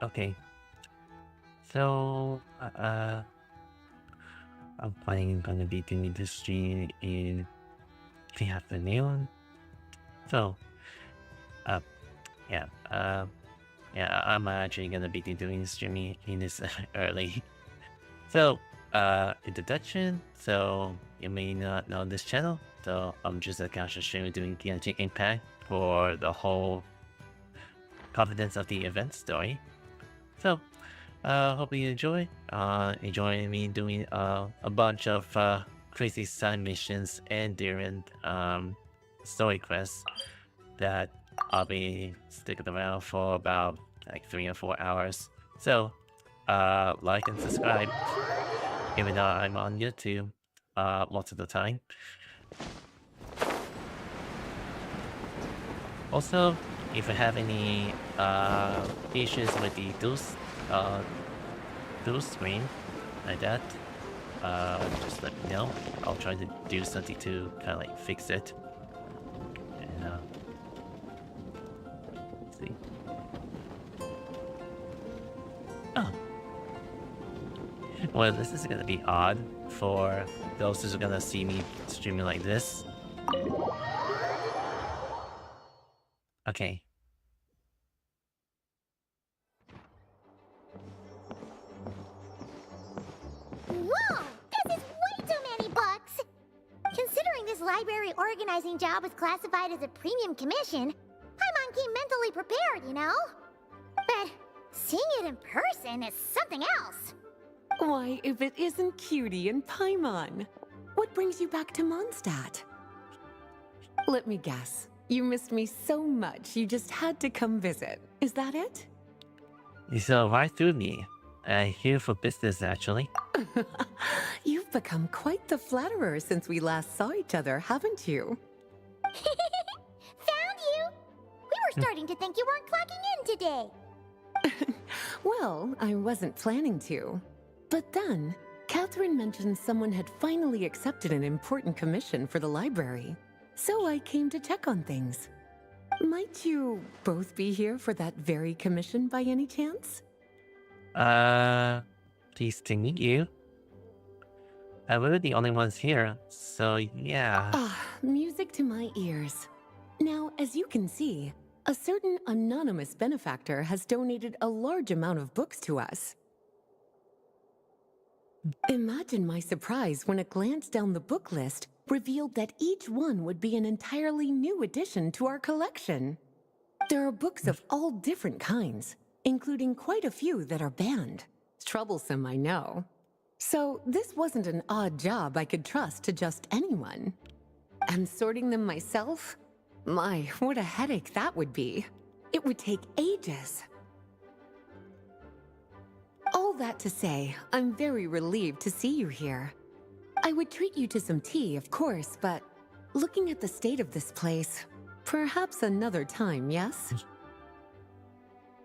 Okay. So, I'm planning gonna be doing this stream in the afternoon. So, uh, yeah, yeah, I'm actually gonna be doing streaming in this early. So, introduction. So, you may not know this channel. So, I'm just a casual streamer doing Genshin Impact for the whole confidence of the event story. So, hope you enjoy me doing a bunch of crazy side missions and different story quests that I'll be sticking around for about like 3 or 4 hours. So, like and subscribe, even though I'm on YouTube most of the time. Also, if you have any issues with the dual screen like that, just let me know. I'll try to do something to kind of like fix it. And let's see. Oh, well, this is gonna be odd for those who's gonna see me streaming like this. Okay. Whoa! This is way too many books! Considering this library organizing job was classified as a premium commission, Paimon came mentally prepared, you know? But seeing it in person is something else. Why, if it isn't Cutie and Paimon? What brings you back to Mondstadt? Let me guess. You missed me so much you just had to come visit. Is that it? You saw right through me. Here for business, actually. You've become quite the flatterer since we last saw each other, haven't you? Found you! We were starting to think you weren't clocking in today. Well, I wasn't planning to. But then, Catherine mentioned someone had finally accepted an important commission for the library. So I came to check on things. Might you both be here for that very commission by any chance? Pleased to meet you. We're the only ones here, so yeah. Ah, music to my ears. Now, as you can see, a certain anonymous benefactor has donated a large amount of books to us. Imagine my surprise when a glance down the book list revealed that each one would be an entirely new addition to our collection. There are books of all different kinds, including quite a few that are banned. Troublesome, I know. So this wasn't an odd job I could trust to just anyone. And sorting them myself? My, what a headache that would be. It would take ages. All that to say, I'm very relieved to see you here. I would treat you to some tea, of course, but looking at the state of this place, perhaps another time, yes?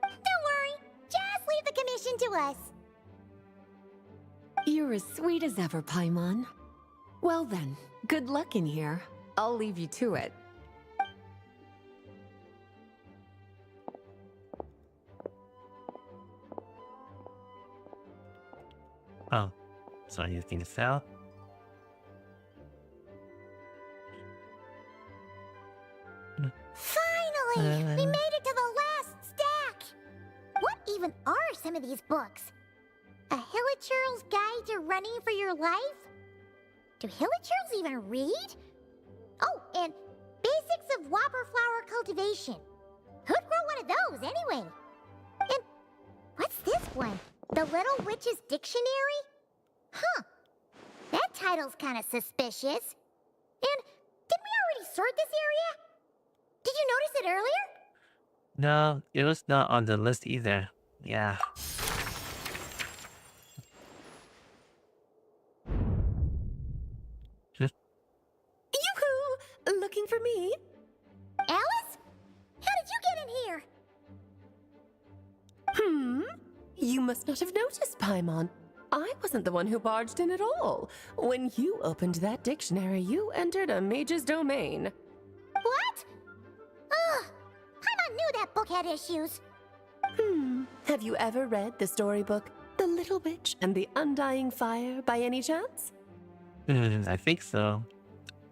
Don't worry, just leave the commission to us. You're as sweet as ever, Paimon. Well then, good luck in here. I'll leave you to it. Oh, so anything to sell? Finally! We made it to the last stack! What even are some of these books? A Hilichurl's Guide to Running for Your Life? Do Hilichurls even read? Oh, and Basics of Whopper Flower Cultivation. Who'd grow one of those, anyway? And what's this one? The Little Witch's Dictionary? Huh. That title's kind of suspicious. And did we already sort this area? Did you notice it earlier? No, it was not on the list either. Yeah. Yoo-hoo! Looking for me? Alice? How did you get in here? You must not have noticed, Paimon. I wasn't the one who barged in at all. When you opened that dictionary, you entered a mage's domain. What? Ugh! Paimon knew that book had issues. Have you ever read the storybook, The Little Witch and the Undying Fire, by any chance? I think so.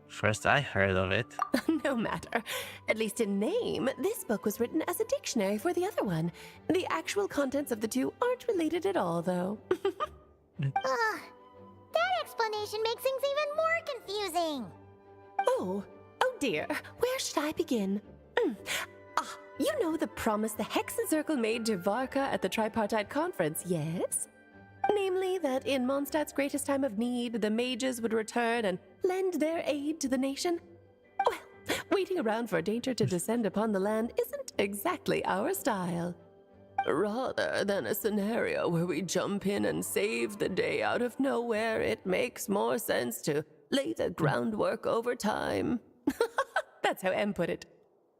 First I heard of it. No matter. At least in name, this book was written as a dictionary for the other one. The actual contents of the two aren't related at all, though. Ugh. That explanation makes things even more confusing. Oh dear. Where should I begin? You know the promise the Hexen Circle made to Varka at the Tripartite Conference, yes? Namely, that in Mondstadt's greatest time of need, the mages would return and lend their aid to the nation? Well, waiting around for danger to descend upon the land isn't exactly our style. Rather than a scenario where we jump in and save the day out of nowhere, it makes more sense to lay the groundwork over time. That's how M put it.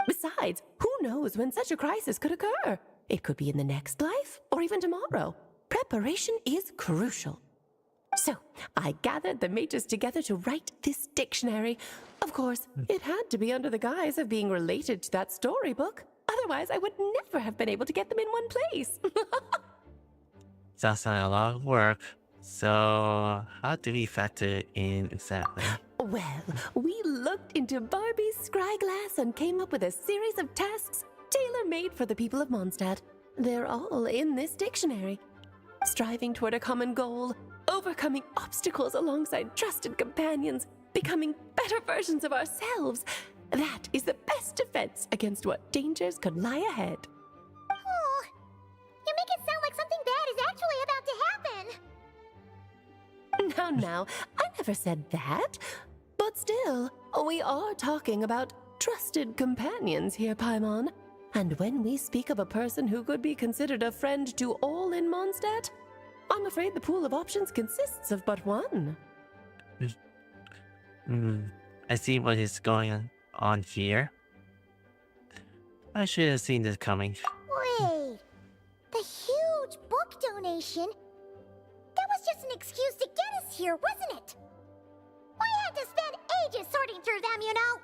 Besides, who knows when such a crisis could occur? It could be in the next life, or even tomorrow. Preparation is crucial. So, I gathered the mages together to write this dictionary. Of course, it had to be under the guise of being related to that storybook. Otherwise, I would never have been able to get them in one place. Sounds like a lot of work. So, how do we factor it in exactly? Well, we looked into Barbie's scryglass and came up with a series of tasks tailor-made for the people of Mondstadt. They're all in this dictionary. Striving toward a common goal, overcoming obstacles alongside trusted companions, becoming better versions of ourselves. That is the best defense against what dangers could lie ahead. Oh, you make it sound like something bad is actually about to happen. Now, I never said that. But still, we are talking about trusted companions here, Paimon. And when we speak of a person who could be considered a friend to all in Mondstadt, I'm afraid the pool of options consists of but one. I see what is going on here. I should have seen this coming. Wait, the huge book donation? That was just an excuse to get us here, wasn't it? We had to spend ages sorting through them, you know.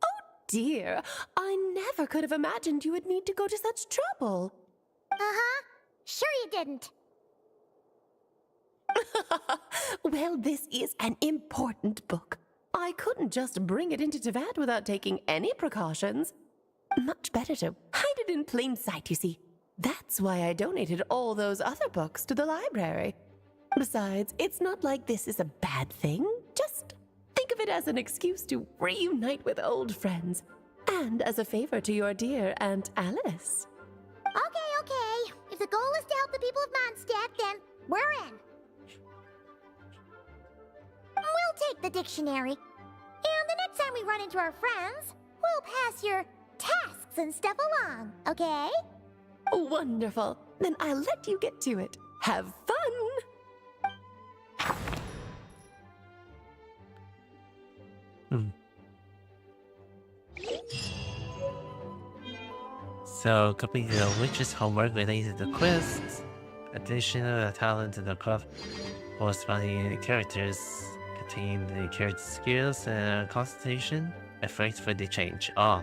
Oh dear, I never could have imagined you would need to go to such trouble. Uh-huh. Sure you didn't. Well, this is an important book. I couldn't just bring it into Teyvat without taking any precautions. Much better to hide it in plain sight, you see. That's why I donated all those other books to the library. Besides, it's not like this is a bad thing. Just think of it as an excuse to reunite with old friends. And as a favor to your dear Aunt Alice. Okay. If the goal is to help the people of Mondstadt, then we're in. We'll take the dictionary. And the next time we run into our friends, we'll pass your tasks and stuff along, okay? Wonderful. Then I'll let you get to it. Have fun! So, complete the witch's homework related to quests. Additional talent to the club. Corresponding characters contain the character skills and concentration effects for the change. Oh.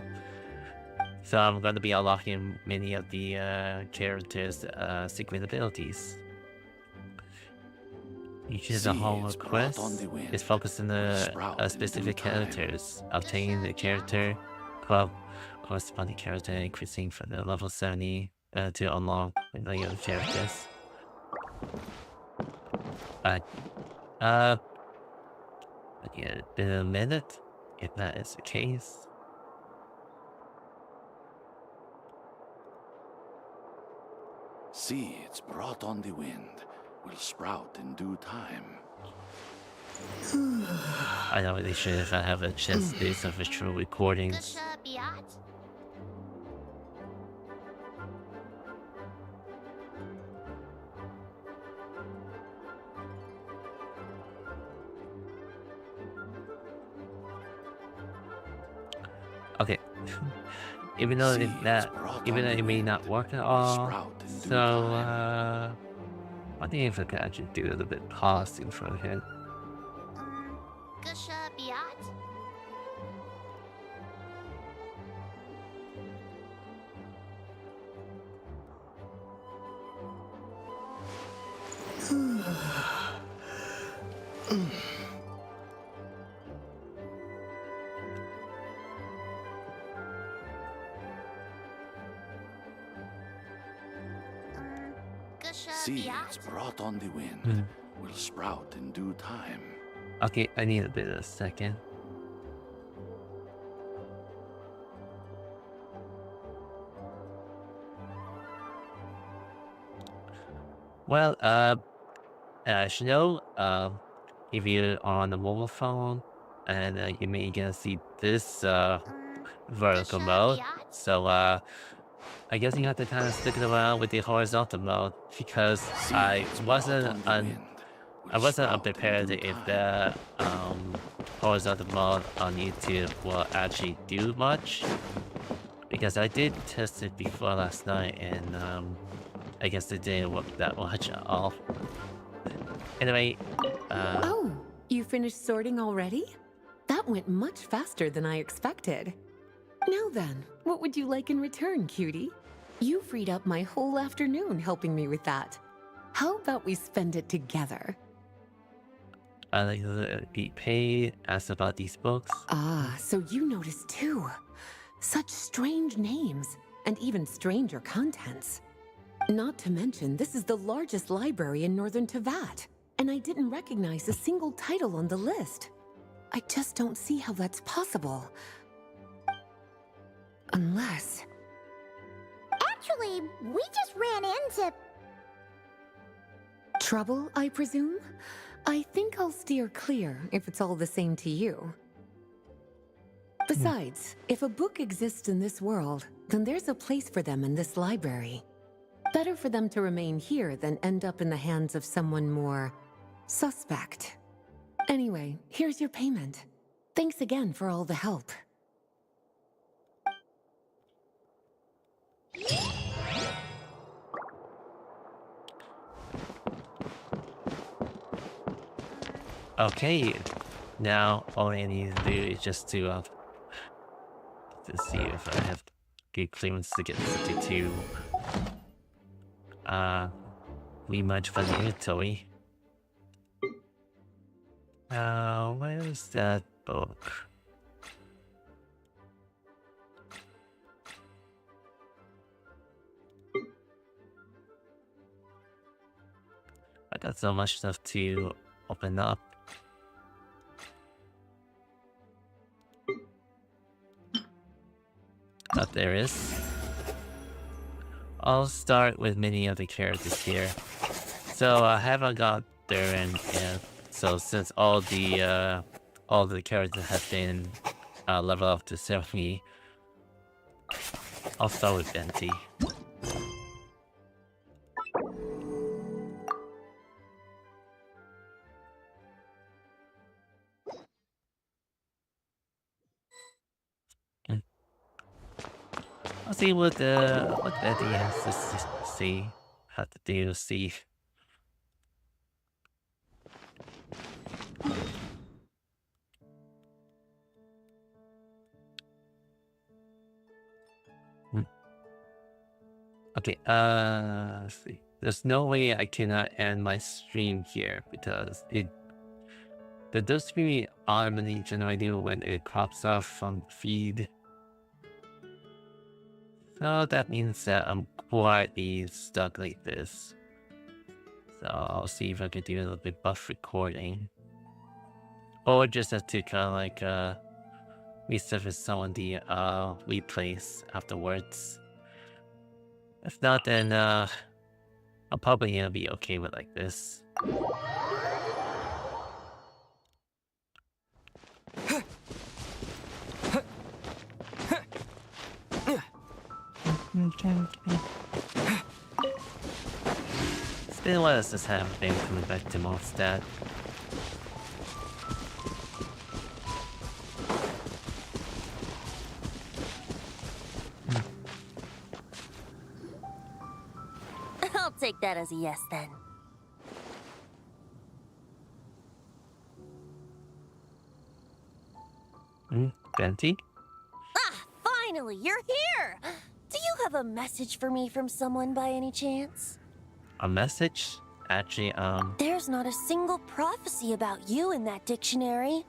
So I'm going to be unlocking many of the characters' secret abilities. Each of the homework quests is focused on the specific characters. Obtain the character club corresponding character increasing from the level 70 to unlock the other characters. Yeah, in a minute, if that is the case. Seeds brought on the wind will sprout in due time. I know they should if I have a chance to do some virtual recordings. Okay. Even though it may not work at all. So I think if I could actually do a little bit pausing for a hint. Seeds brought on the wind will sprout in due time. Okay, I need a bit of a second. Well, you know, if you're on a mobile phone, and you may gonna see this vertical mode. So I guess you have to kind of stick it around with the horizontal mode because I Seeds wasn't brought on the wind will I wasn't sprout in unprepared due if time. the horizontal mode on YouTube will actually do much. Because I did test it before last night and I guess it didn't work that much at all. Anyway, Oh, you finished sorting already? That went much faster than I expected. Now then, what would you like in return, cutie? You freed up my whole afternoon helping me with that. How about we spend it together? I like to be paid, asked about these books. Ah, so you noticed too. Such strange names, and even stranger contents. Not to mention, this is the largest library in Northern Tevat, and I didn't recognize a single title on the list. I just don't see how that's possible. Unless... Actually, we just ran into... Trouble, I presume? I think I'll steer clear if it's all the same to you. Besides, if a book exists in this world, then there's a place for them in this library. Better for them to remain here than end up in the hands of someone more suspect. Anyway, here's your payment. Thanks again for all the help. Okay, now all I need to do is just to see if I have good clearance to get 52 rematch from the inventory. Where is that book? I got so much stuff to open up. But there is. I'll start with many of the characters here. So I haven't got Durin yet. So since all the characters have been leveled up to 70, I'll start with Venti. I'll see what Venti has to see, how to do. See. Okay, let's see. There's no way I cannot end my stream here because the does be automatically generated when it pops off from the feed. So that means that I'm quietly stuck like this. So I'll see if I can do a little bit buff recording. Or just have to kind of like resurface some of the replays afterwards. If not, then I'm probably gonna be okay with like this. It's been a while since I haven't been coming back to Mondstadt. I'll take that as a yes then. Venti? Ah, finally, you're here! Do you have a message for me from someone by any chance? A message? Actually, There's not a single prophecy about you in that dictionary.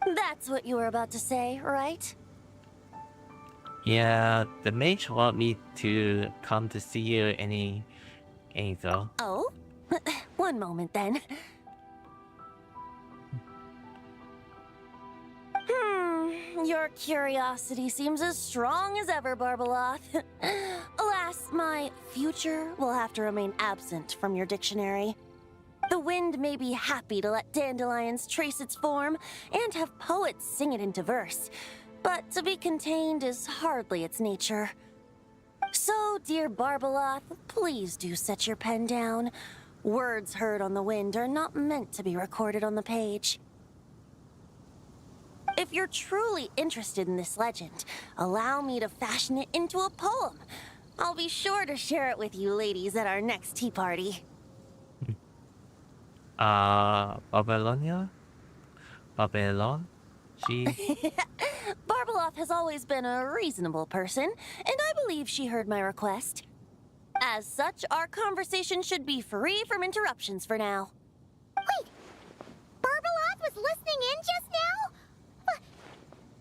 That's what you were about to say, right? yeah, the mage want me to come to see you Angel. Oh? One moment then. Your curiosity seems as strong as ever, Barbeloth. Alas, my future will have to remain absent from your dictionary. The wind may be happy to let dandelions trace its form and have poets sing it into verse, but to be contained is hardly its nature. So, dear Barbeloth, please do set your pen down. Words heard on the wind are not meant to be recorded on the page. If you're truly interested in this legend, allow me to fashion it into a poem. I'll be sure to share it with you ladies at our next tea party. Babylonia? Babylon? She... Barbeloth has always been a reasonable person, and I believe she heard my request. As such, our conversation should be free from interruptions for now. Wait! Barbeloth was listening in just now?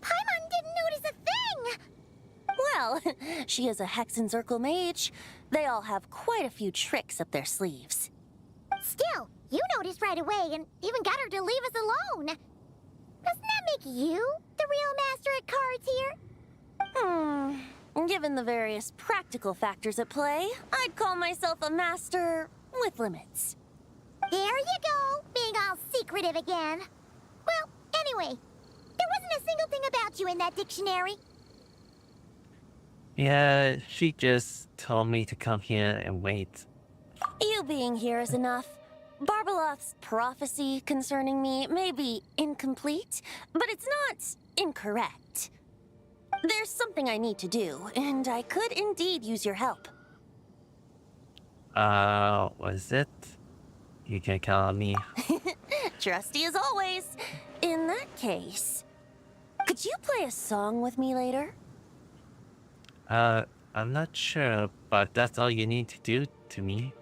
Paimon didn't notice a thing! Well, she is a Hexenzirkel mage. They all have quite a few tricks up their sleeves. Still, you noticed right away and even got her to leave us alone. Doesn't that make you the real master at cards here? Given the various practical factors at play, I'd call myself a master with limits. There you go, being all secretive again. Well, anyway, there wasn't a single thing about you in that dictionary. Yeah, she just told me to come here and wait. You being here is enough. Barbeloth's prophecy concerning me may be incomplete, but it's not incorrect. There's something I need to do, and I could indeed use your help. What is it? You can count on me. Trusty as always. In that case, could you play a song with me later? I'm not sure, but that's all you need to do to me.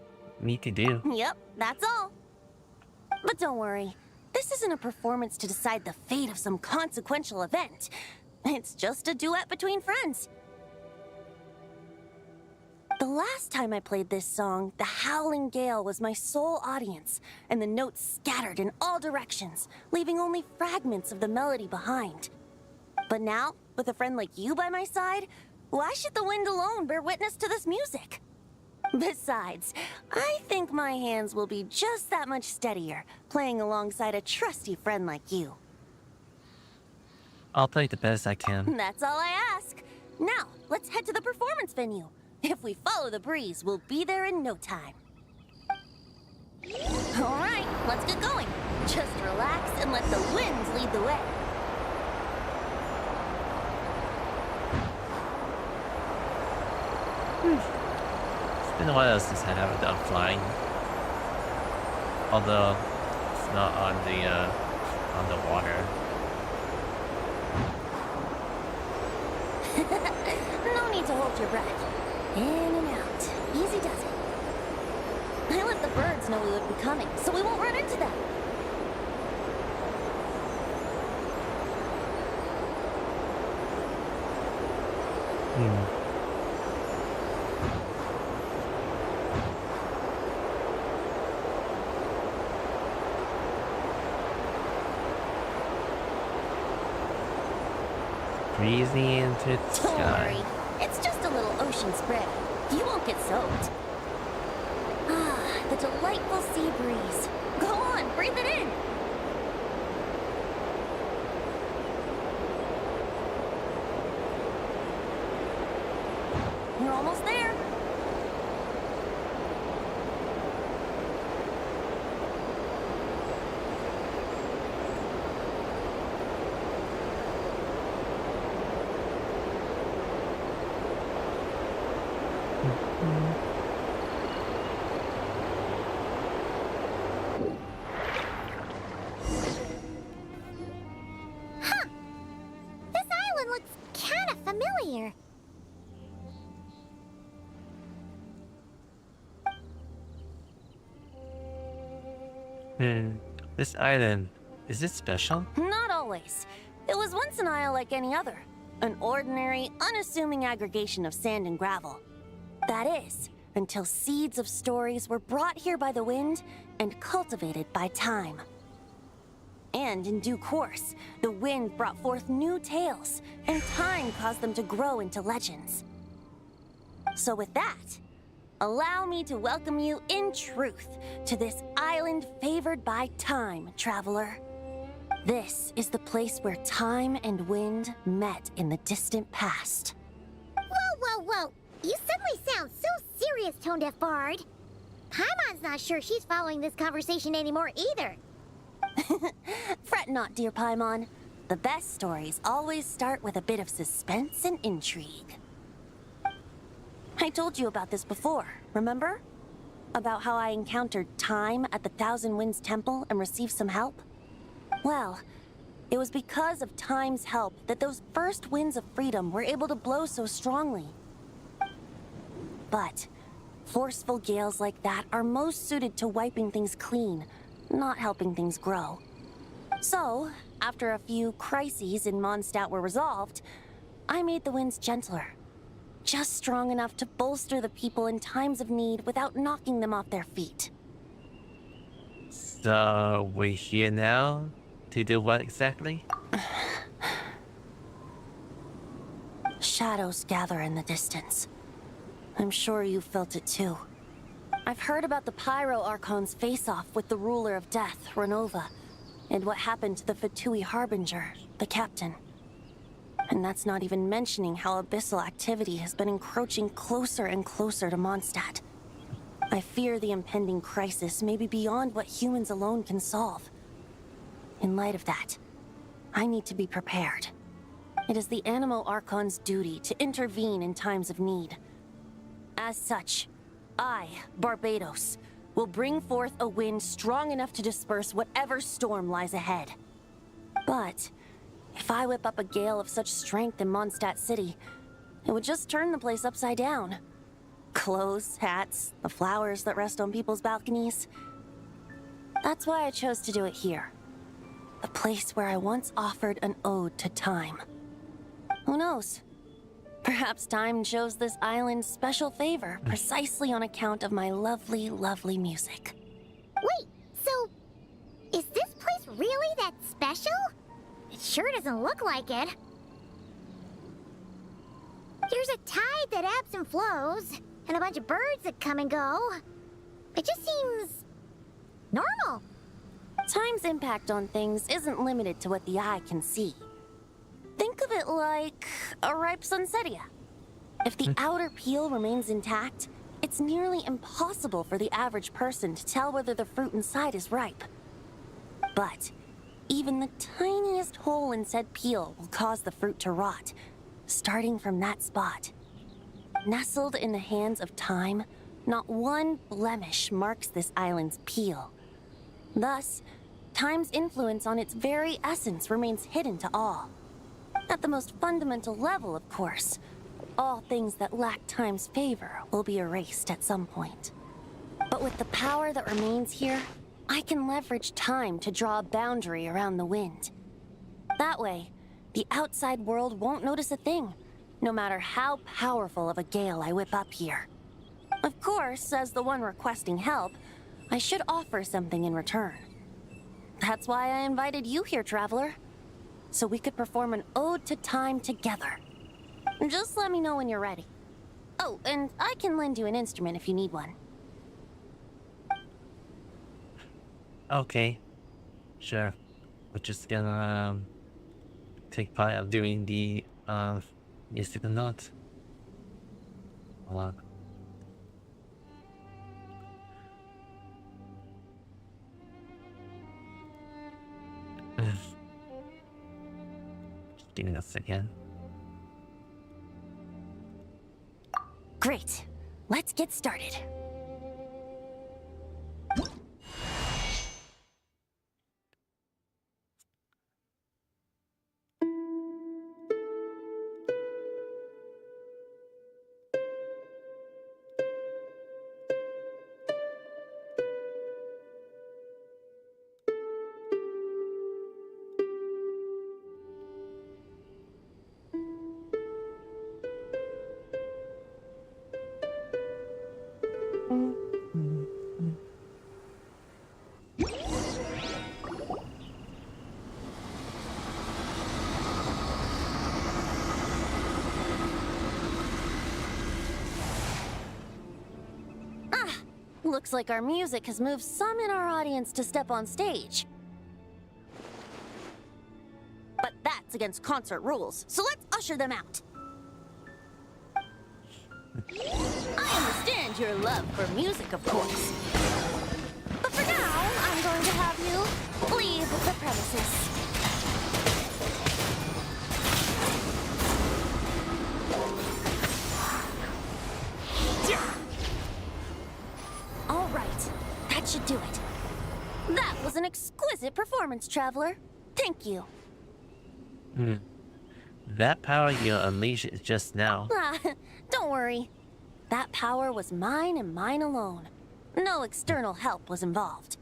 Yep, that's all. But don't worry, this isn't a performance to decide the fate of some consequential event. It's just a duet between friends. The last time I played this song, the howling gale was my sole audience, and the notes scattered in all directions, leaving only fragments of the melody behind. But now, with a friend like you by my side, why should the wind alone bear witness to this music? Besides, I think my hands will be just that much steadier, playing alongside a trusty friend like you. I'll play the best I can. That's all I ask. Now, let's head to the performance venue. If we follow the breeze, we'll be there in no time. All right, let's get going. Just relax and let the winds lead the way. It's been a while since I haven't done flying. Although it's not on the water. No need to hold your breath. In and out. Easy does it. I let the birds know we would be coming, so we won't run into them. Breezy into the Don't sky. worry. It's just a little ocean spray. You won't get soaked. Ah, the delightful sea breeze. Go on, breathe it in. We're almost there. Huh. This island looks kind of familiar. This island, is it special? Not always. It was once an isle like any other. An ordinary, unassuming aggregation of sand and gravel. That is, until seeds of stories were brought here by the wind and cultivated by time. And in due course, the wind brought forth new tales, and time caused them to grow into legends. So with that, allow me to welcome you in truth to this island favored by time, traveler. This is the place where time and wind met in the distant past. Whoa. You suddenly sound so serious, Tone Deaf Bard. Paimon's not sure she's following this conversation anymore either. Fret not, dear Paimon. The best stories always start with a bit of suspense and intrigue. I told you about this before, remember? About how I encountered time at the Thousand Winds Temple and received some help? Well, it was because of time's help that those first winds of freedom were able to blow so strongly. But forceful gales like that are most suited to wiping things clean, not helping things grow. So, after a few crises in Mondstadt were resolved, I made the winds gentler. Just strong enough to bolster the people in times of need without knocking them off their feet. So we're here now to do what exactly? Shadows gather in the distance. I'm sure you felt it too. I've heard about the Pyro Archon's face-off with the ruler of death, Renova, and what happened to the Fatui Harbinger, the captain. And that's not even mentioning how abyssal activity has been encroaching closer and closer to Mondstadt. I fear the impending crisis may be beyond what humans alone can solve. In light of that, I need to be prepared. It is the Animo Archon's duty to intervene in times of need. As such, I, Barbados, will bring forth a wind strong enough to disperse whatever storm lies ahead. But if I whip up a gale of such strength in Mondstadt City, it would just turn the place upside down. Clothes, hats, the flowers that rest on people's balconies. That's why I chose to do it here. The place where I once offered an ode to time. Who knows? Perhaps time shows this island special favor precisely on account of my lovely, lovely music. Wait, so is this place really that special? It sure doesn't look like it. There's a tide that ebbs and flows, and a bunch of birds that come and go. It just seems normal. Time's impact on things isn't limited to what the eye can see. Think of it like a ripe sunsetia. If the outer peel remains intact, it's nearly impossible for the average person to tell whether the fruit inside is ripe. But even the tiniest hole in said peel will cause the fruit to rot, starting from that spot. Nestled in the hands of time, not one blemish marks this island's peel. Thus, time's influence on its very essence remains hidden to all. At the most fundamental level, of course, all things that lack time's favor will be erased at some point. But with the power that remains here, I can leverage time to draw a boundary around the wind. That way, the outside world won't notice a thing, no matter how powerful of a gale I whip up here. Of course, as the one requesting help, I should offer something in return. That's why I invited you here, traveler. So we could perform an ode to time together. Just let me know when you're ready. Oh, and I can lend you an instrument if you need one. Okay, sure. We're just gonna take part of doing the musical note. Hold on. Just give me a second. Great. Let's get started. Looks like our music has moved some in our audience to step on stage. But that's against concert rules, so let's usher them out. I understand your love for music, of course. But for now, I'm going to have you leave the premises. All right, that should do it. That was an exquisite performance, Traveler. Thank you. That power you unleashed just now. Don't worry. That power was mine and mine alone. No external help was involved.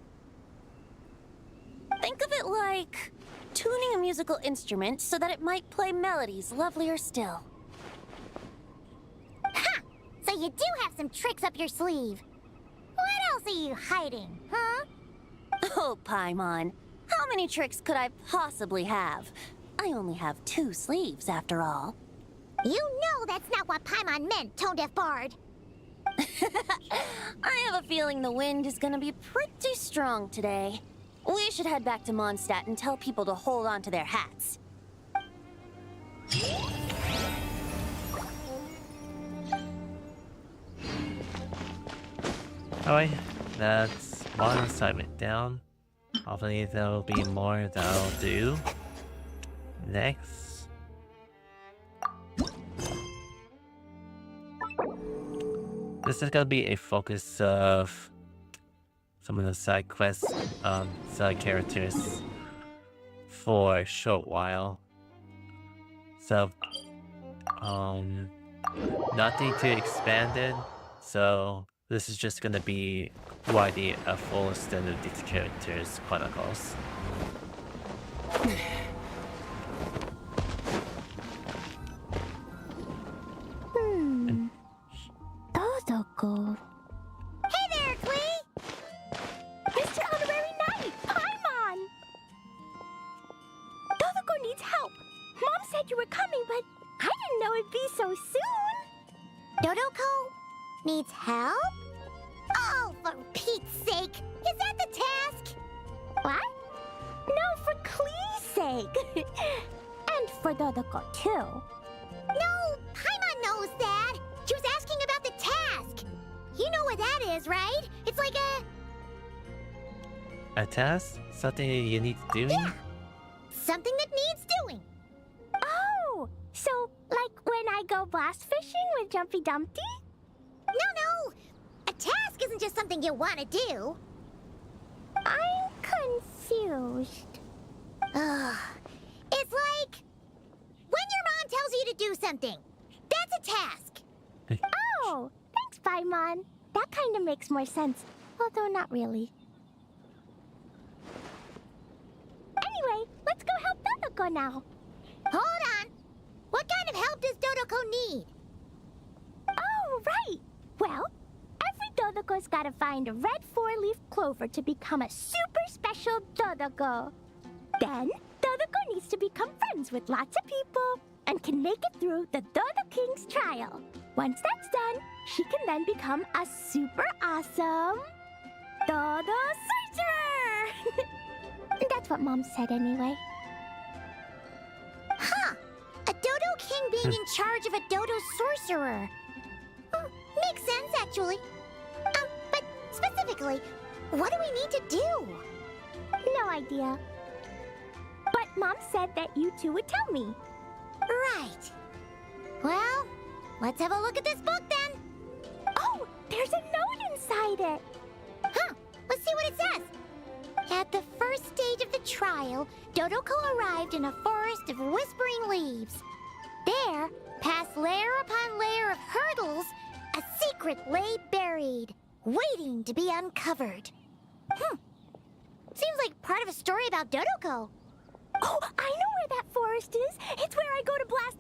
Think of it like tuning a musical instrument so that it might play melodies lovelier still. Ha! So you do have some tricks up your sleeve. What else are you hiding, huh? Oh, Paimon. How many tricks could I possibly have? I only have 2 sleeves, after all. You know that's not what Paimon meant, Tone-Deaf Bard. I have a feeling the wind is gonna be pretty strong today. We should head back to Mondstadt and tell people to hold on to their hats. Alright, that's one assignment down. Hopefully there'll be more that I'll do. Next. This is gonna be a focus of some of the side quests, side characters for a short while. So, nothing too expanded, so this is just gonna be widely a full extent of these characters' chronicles. Dodoko. Hey there, Klee! Mr. Honorary Knight, Paimon! Dodoko needs help. Mom said you were coming, but I didn't know it'd be so soon. Dodoko needs help? Oh, for Pete's sake! Is that the task? What? No, for Klee's sake. And for Dodoko, too. No, Paimon knows that. She was asking about the task. You know what that is, right? It's like A task? Something you need to do? Yeah. Something that needs doing. Oh, so like when I go blast fishing with Jumpy Dumpty? No. A task isn't just something you want to do. I'm confused. Ugh. It's like when your mom tells you to do something. That's a task. Oh, thanks, Paimon. That kind of makes more sense, although not really. Anyway, let's go help Dodoko now. Hold on. What kind of help does Dodoko need? Oh, right. Well, every Dodoko's got to find a red 4-leaf clover to become a super special Dodoko. Then, Dodoko needs to become friends with lots of people and can make it through the Dodo King's trial. Once that's done, she can then become a super awesome Dodo Sorcerer! That's what Mom said anyway. Huh! A Dodo King being in charge of a Dodo Sorcerer. Makes sense, actually. But specifically, what do we need to do? No idea. But Mom said that you two would tell me. Right. Well, let's have a look at this book then. Oh, there's a note inside it. Huh, let's see what it says. At the first stage of the trial, Dodoko arrived in a forest of whispering leaves. There, past layer upon layer of hurdles, a secret lay buried, waiting to be uncovered. Seems like part of a story about Dodoko. Oh, I know where that forest is. It's where I go to blast...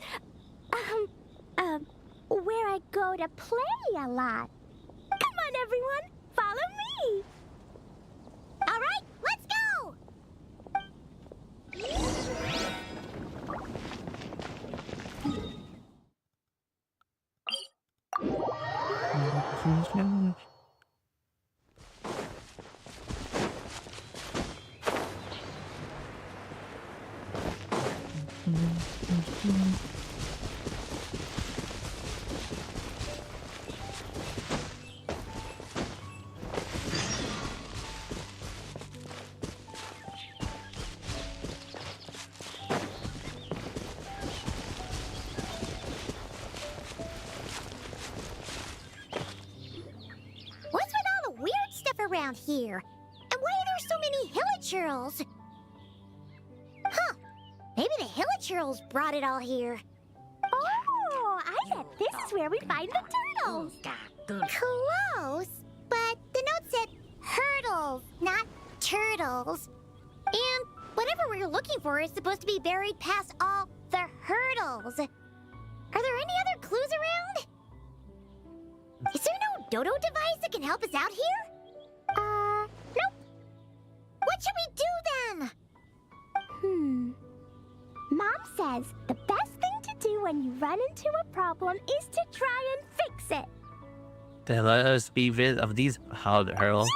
where I go to play a lot. Come on, everyone. Follow me. All right, let's go. What's with all the weird stuff around here? And why are there so many hilichurls? Huh. Maybe the hilichurls brought it all here. Oh, I bet this is where we find the turtles. Close, but the note said hurdles, not turtles. And whatever we're looking for is supposed to be buried past all the hurdles. Are there any other clues around? Is there no dodo device that can help us out here? Nope. What should we do then? Mom says the best thing to do when you run into a problem is to try and fix it. Then let us be rid of these hurdles.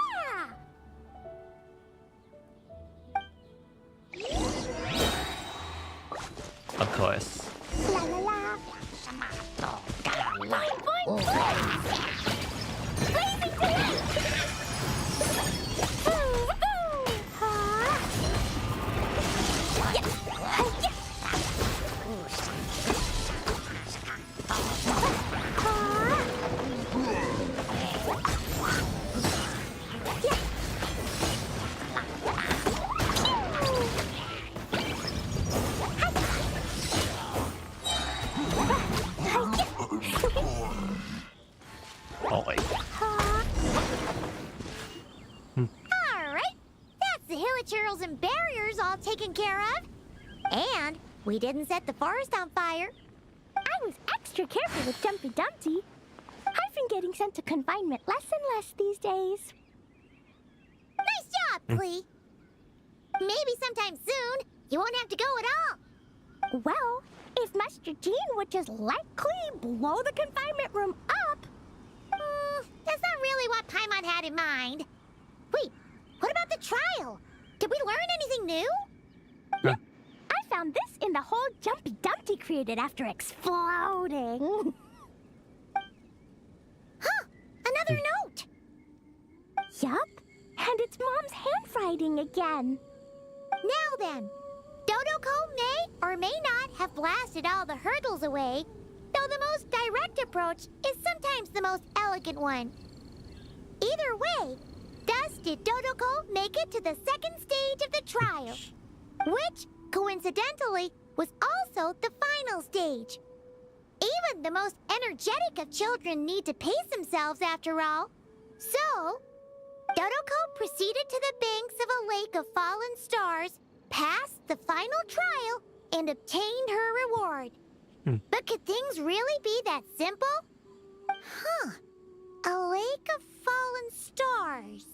Yeah! Of course. La la la. Boing, boing, boing. Blazing delight. Ooh, ooh. Huh? Yeah. Yeah. Oh wait. Alright, that's the hilichurls and barriers all taken care of. And we didn't set the forest on fire. I was extra careful with Jumpy Dumpty. I've been getting sent to confinement less and less these days. Nice job, Clee. Maybe sometime soon you won't have to go at all. Well, if Master Jean would just let Clee blow the confinement room up. That's not really what Paimon had in mind. Wait, what about the trial? Did we learn anything new? I found this in the hole Jumpy Dumpty created after exploding. Huh, another note. Yup, and it's Mom's handwriting again. Now then, Dodoko may or may not have blasted all the hurdles away, though the most direct approach is sometimes the most elegant one. Either way, thus did Dodoko make it to the second stage of the trial, which, coincidentally, was also the final stage. Even the most energetic of children need to pace themselves after all. So, Dodoko proceeded to the banks of a lake of fallen stars, passed the final trial, and obtained her reward. But could things really be that simple? Huh. A lake of fallen stars.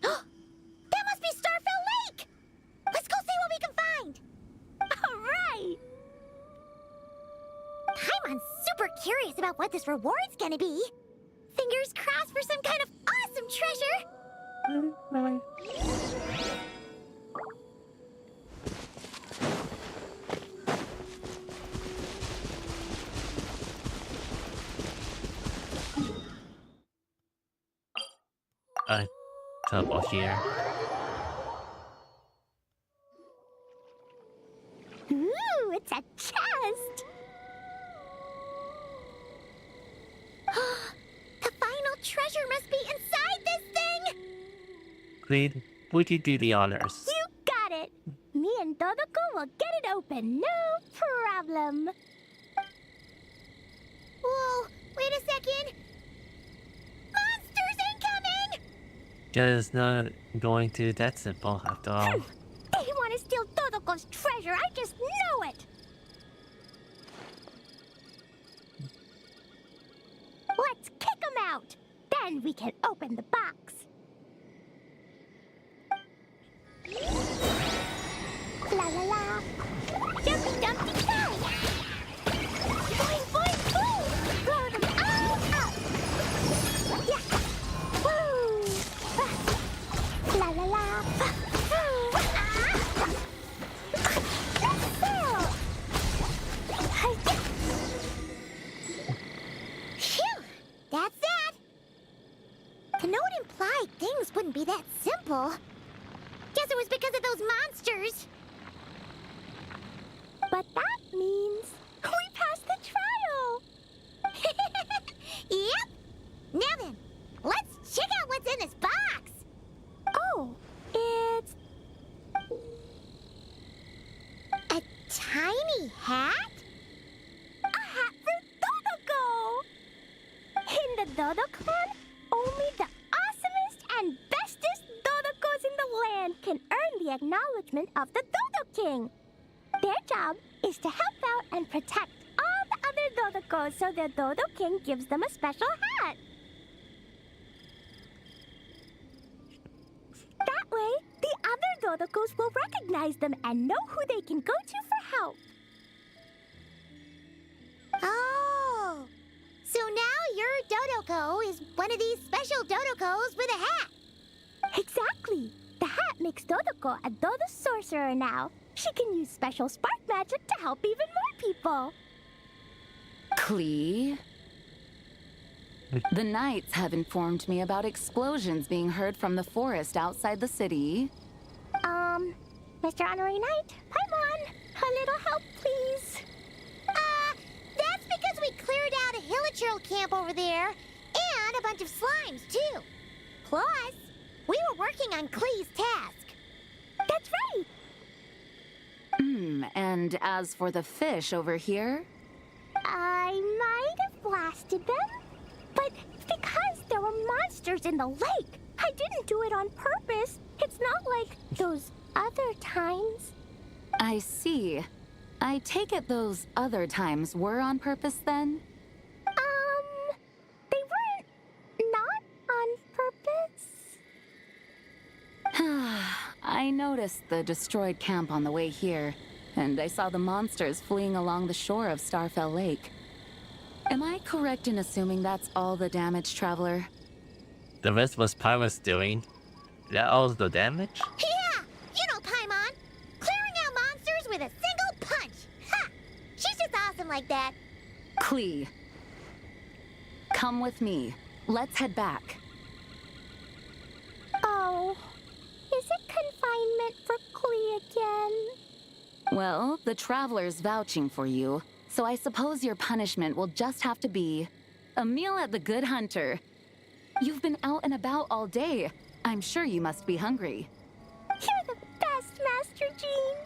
That must be Starfell Lake! Let's go see what we can find! All right! Paimon's super curious about what this reward's gonna be. Fingers crossed for some kind of awesome treasure! Teleport here. Ooh, it's a chest! The final treasure must be inside this thing! Please, would you do the honors? You got it! Me and Dodoko will get it open, no problem. Whoa, wait a second! Monsters incoming! Just not going to be that simple after all. They want to steal Dodoko's treasure, I just know it! Let's kick them out! Then we can open the box. La la la! Jumpy Dumpty go! Boing boing boom! Blow them all up! Yeah! Woo! Ah. La la la! Ah. Ah. monsters. But that means we passed the trial! Yep. Now then, let's check out what's in this box. Oh, it's A tiny hat? a hat for Dodoko! In the Dodo clan, only the awesomest and bestest Dodokos in the land can earn the acknowledgement of the Dodo King. Their job is to help out and protect all the other Dodokos so the Dodo King gives them a special hat. That way, the other Dodokos will recognize them and know who they can go to for help. Oh. So now your Dodoko is one of these special Dodokos with a hat. Exactly. The hat makes Dodoko a Dodo sorcerer now. She can use special spark magic to help even more people. Klee? The Knights have informed me about explosions being heard from the forest outside the city. Mr. Honorary Knight, Paimon, a little help, please. That's because we cleared out a hilichurl camp over there and a bunch of slimes, too. Plus, we were working on Klee's task. That's right. And as for the fish over here? I might have blasted them, but because there were monsters in the lake, I didn't do it on purpose. It's not like those other times. I see. I take it those other times were on purpose then? They weren't not on purpose. I noticed the destroyed camp on the way here, and I saw the monsters fleeing along the shore of Starfell Lake. Am I correct in assuming that's all the damage, Traveler? The rest was Pyra's doing. That all the damage? Yeah, you know Paimon. Clearing out monsters with a single punch. Ha! She's just awesome like that. Klee. Come with me. Let's head back. Oh, is it confinement for Klee again? Well, the Traveler's vouching for you, so I suppose your punishment will just have to be a meal at the Good Hunter. You've been out and about all day. I'm sure you must be hungry. You're the best, Master Jean.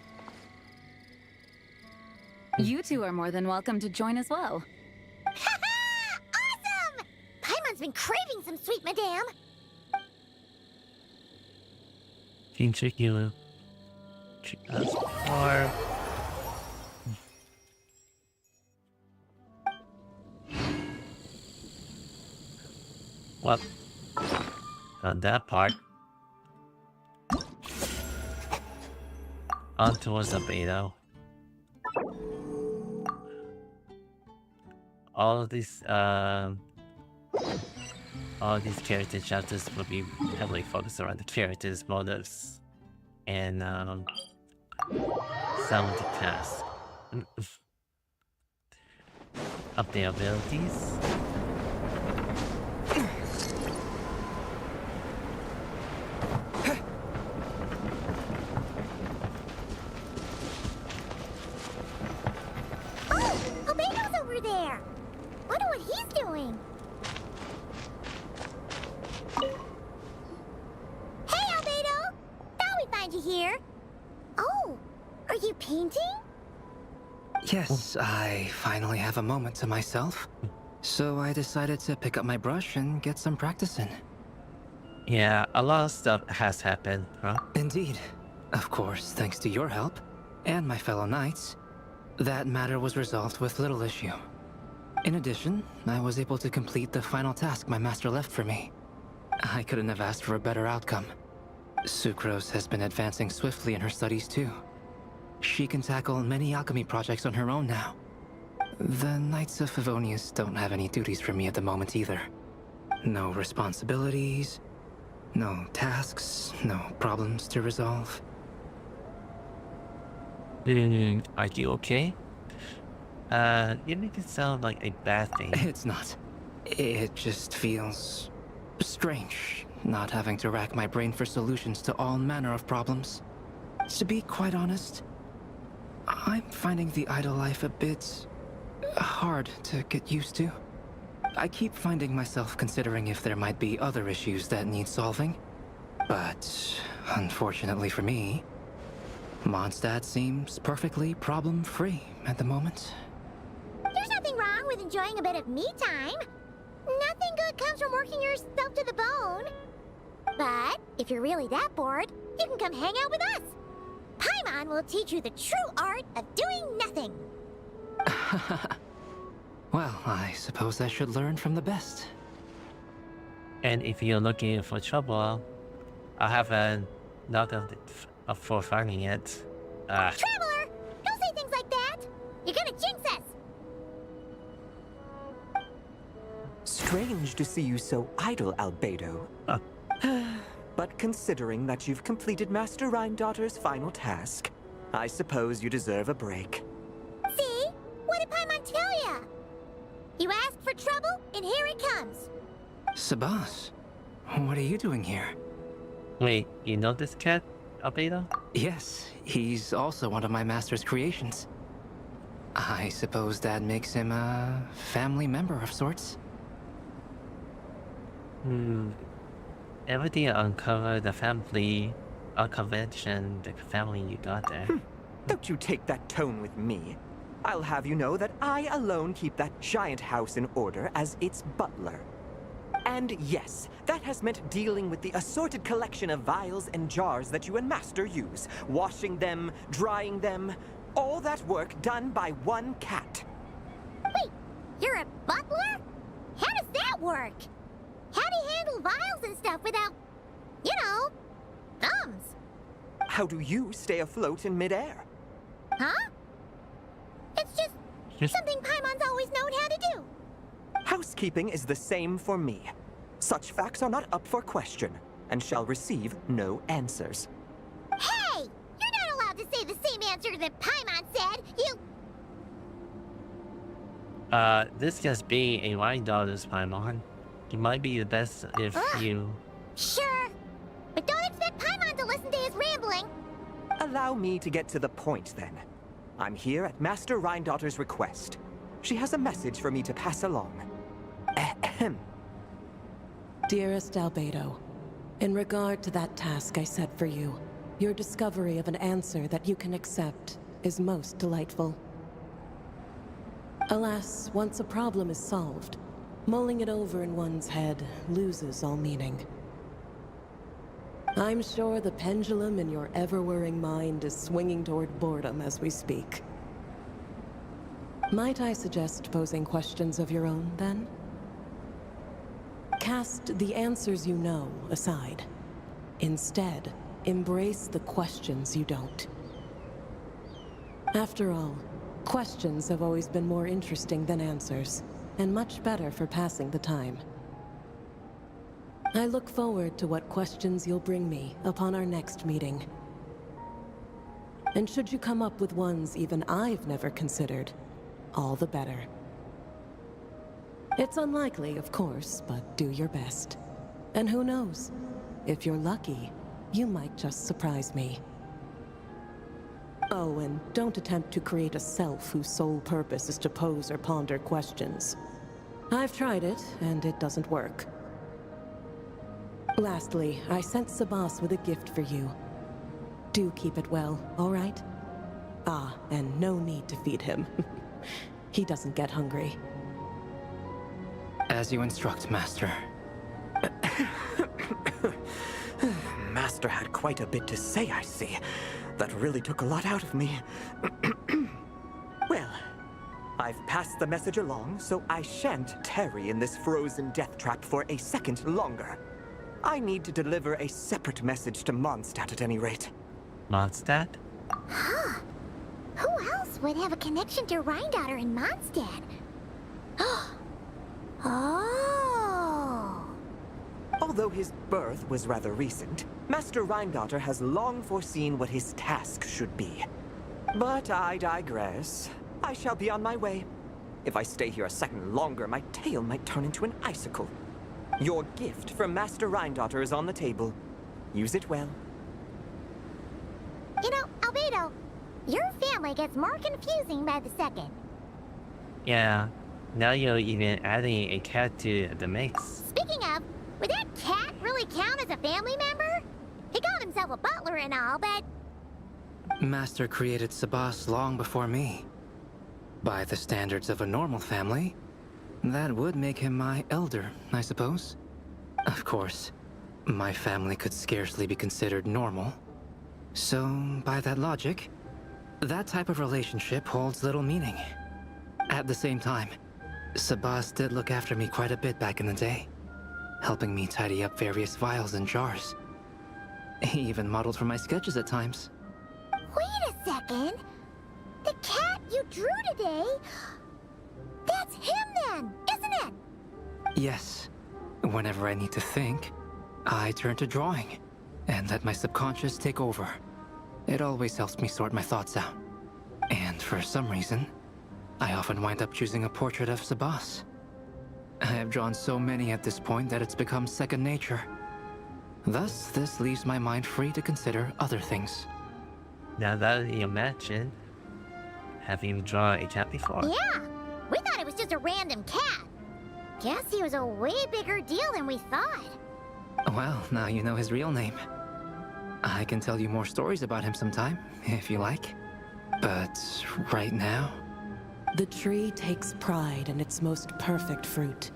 You two are more than welcome to join as well. Ha-ha! Awesome! Paimon's been craving some sweet madame. King Chikilu. Or... Well, on that part. On towards the beta. All of these character chapters will be heavily focused around the characters' motives and some of the tasks. Up their abilities. Oh, Albedo's over there. Wonder what he's doing. Hey, Albedo! Thought we'd find you here. Oh, are you painting? Yes, I finally have a moment to myself. So I decided to pick up my brush and get some practice in. Yeah, a lot of stuff has happened, huh? Indeed. Of course, thanks to your help, and my fellow knights, that matter was resolved with little issue. In addition, I was able to complete the final task my master left for me. I couldn't have asked for a better outcome. Sucrose has been advancing swiftly in her studies too. She can tackle many alchemy projects on her own now. The Knights of Favonius don't have any duties for me at the moment either. No responsibilities, no tasks, no problems to resolve. Are you okay? You make it sound like a bad thing. It's not. It just feels strange, not having to rack my brain for solutions to all manner of problems. To be quite honest, I'm finding the idle life a bit hard to get used to. I keep finding myself considering if there might be other issues that need solving. But unfortunately for me, Mondstadt seems perfectly problem-free at the moment. There's nothing wrong with enjoying a bit of me time. Nothing good comes from working yourself to the bone. But if you're really that bored, you can come hang out with us. Paimon will teach you the true art of doing nothing. Well, I suppose I should learn from the best. And if you're looking for trouble, I have another for finding it. Traveler, don't say things like that. You're gonna jinx us. Strange to see you so idle, Albedo. But considering that you've completed Master Rhindaughter's final task, I suppose you deserve a break. See? What did Paimon tell ya? You asked for trouble, and here it comes. Sabas, what are you doing here? Wait, you know this cat, Albedo? Yes, he's also one of my master's creations. I suppose that makes him a family member of sorts. Everything uncover the family, unconvention, the family you got there. Don't you take that tone with me. I'll have you know that I alone keep that giant house in order as its butler. And yes, that has meant dealing with the assorted collection of vials and jars that you and Master use, washing them, drying them, all that work done by one cat. Wait, you're a butler? How does that work? How do you handle vials and stuff without, you know, thumbs? How do you stay afloat in midair? Huh? It's just something Paimon's always known how to do. Housekeeping is the same for me. Such facts are not up for question, and shall receive no answers. Hey! You're not allowed to say the same answer that Paimon said! This just being a Rhindaughter's Paimon. It might be the best if you... Sure, but don't expect Paimon to listen to his rambling. Allow me to get to the point, then. I'm here at Master Rhindaughter's request. She has a message for me to pass along. Ahem. Dearest Albedo, in regard to that task I set for you, your discovery of an answer that you can accept is most delightful. Alas, once a problem is solved, mulling it over in one's head loses all meaning. I'm sure the pendulum in your ever-whirring mind is swinging toward boredom as we speak. Might I suggest posing questions of your own, then? Cast the answers you know aside. Instead, embrace the questions you don't. After all, questions have always been more interesting than answers, and much better for passing the time. I look forward to what questions you'll bring me upon our next meeting. And should you come up with ones even I've never considered, all the better. It's unlikely, of course, but do your best. And who knows? If you're lucky, you might just surprise me. Oh, and don't attempt to create a self whose sole purpose is to pose or ponder questions. I've tried it, and it doesn't work. Lastly, I sent Sabas with a gift for you. Do keep it well, all right? Ah, and no need to feed him. He doesn't get hungry. As you instruct, Master. Master had quite a bit to say, I see. That really took a lot out of me. Well, I've passed the message along, so I shan't tarry in this frozen death trap for a second longer. I need to deliver a separate message to Mondstadt at any rate. Mondstadt? Huh. Who else would have a connection to Rhindaughter and Mondstadt? Oh. Although his birth was rather recent, Master Rhindaughter has long foreseen what his task should be. But I digress. I shall be on my way. If I stay here a second longer, my tail might turn into an icicle. Your gift from Master Rhindaughter is on the table. Use it well. You know, Albedo, your family gets more confusing by the second. Yeah, now you're even adding a cat to the mix. Speaking of, would that cat really count as a family member? He called himself a butler and all, but... Master created Sabas long before me. By the standards of a normal family, that would make him my elder, I suppose. Of course, my family could scarcely be considered normal. So, by that logic, that type of relationship holds little meaning. At the same time, Sabas did look after me quite a bit back in the day, helping me tidy up various vials and jars. He even modeled for my sketches at times. Wait a second. The cat you drew today... That's him then, isn't it? Yes. Whenever I need to think, I turn to drawing, and let my subconscious take over. It always helps me sort my thoughts out. And for some reason, I often wind up choosing a portrait of Sabas. I have drawn so many at this point that it's become second nature. Thus, this leaves my mind free to consider other things. Now that you mention, have you drawn a cat before? Yeah, we thought it was just a random cat. Guess he was a way bigger deal than we thought. Well, now you know his real name. I can tell you more stories about him sometime, if you like. But right now... The tree takes pride in its most perfect fruit.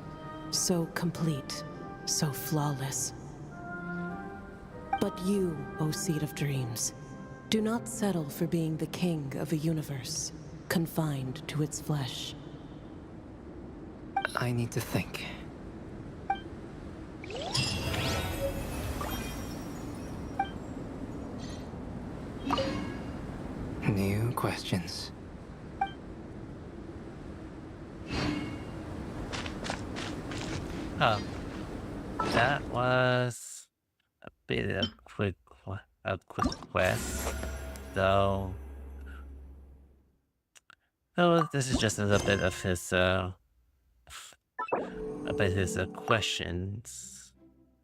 So complete, so flawless. But you, O Seed of Dreams, do not settle for being the king of a universe, confined to its flesh. I need to think. New questions. Oh, that was a bit of a quick quest, though. So this is just a bit of his questions,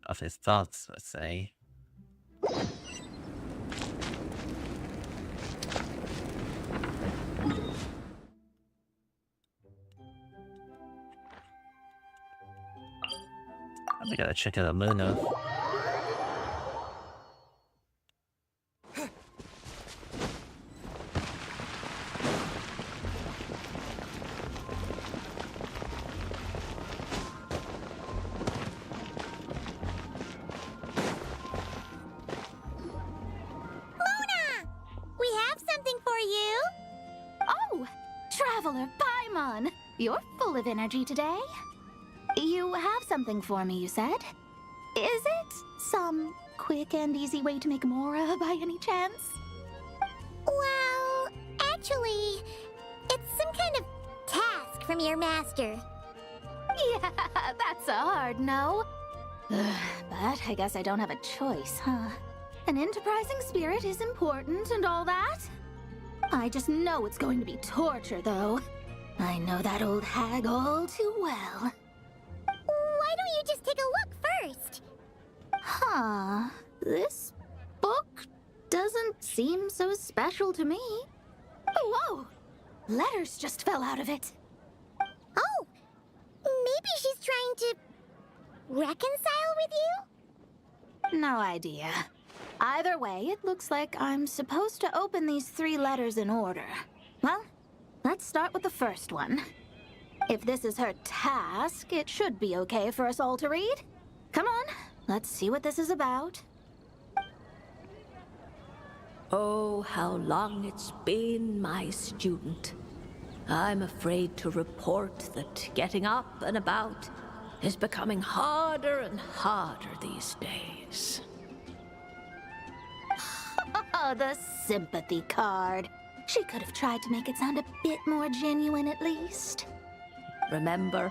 of his thoughts, let's say. I gotta check out Luna. We have something for you. Oh, Traveler Paimon! You're full of energy today. You have something for me, you said? Is it some quick and easy way to make Mora by any chance? Well, actually, it's some kind of task from your master. Yeah, that's a hard no. But I guess I don't have a choice, huh? An enterprising spirit is important and all that. I just know it's going to be torture, though. I know that old hag all too well. Why don't you just take a look first? Huh. This book doesn't seem so special to me. Oh, whoa! Letters just fell out of it. Oh, maybe she's trying to reconcile with you? No idea. Either way, it looks like I'm supposed to open these 3 letters in order. Well, let's start with the first one. If this is her task, it should be okay for us all to read. Come on, let's see what this is about. Oh, how long it's been, my student. I'm afraid to report that getting up and about is becoming harder and harder these days. Oh, the sympathy card. She could have tried to make it sound a bit more genuine at least. Remember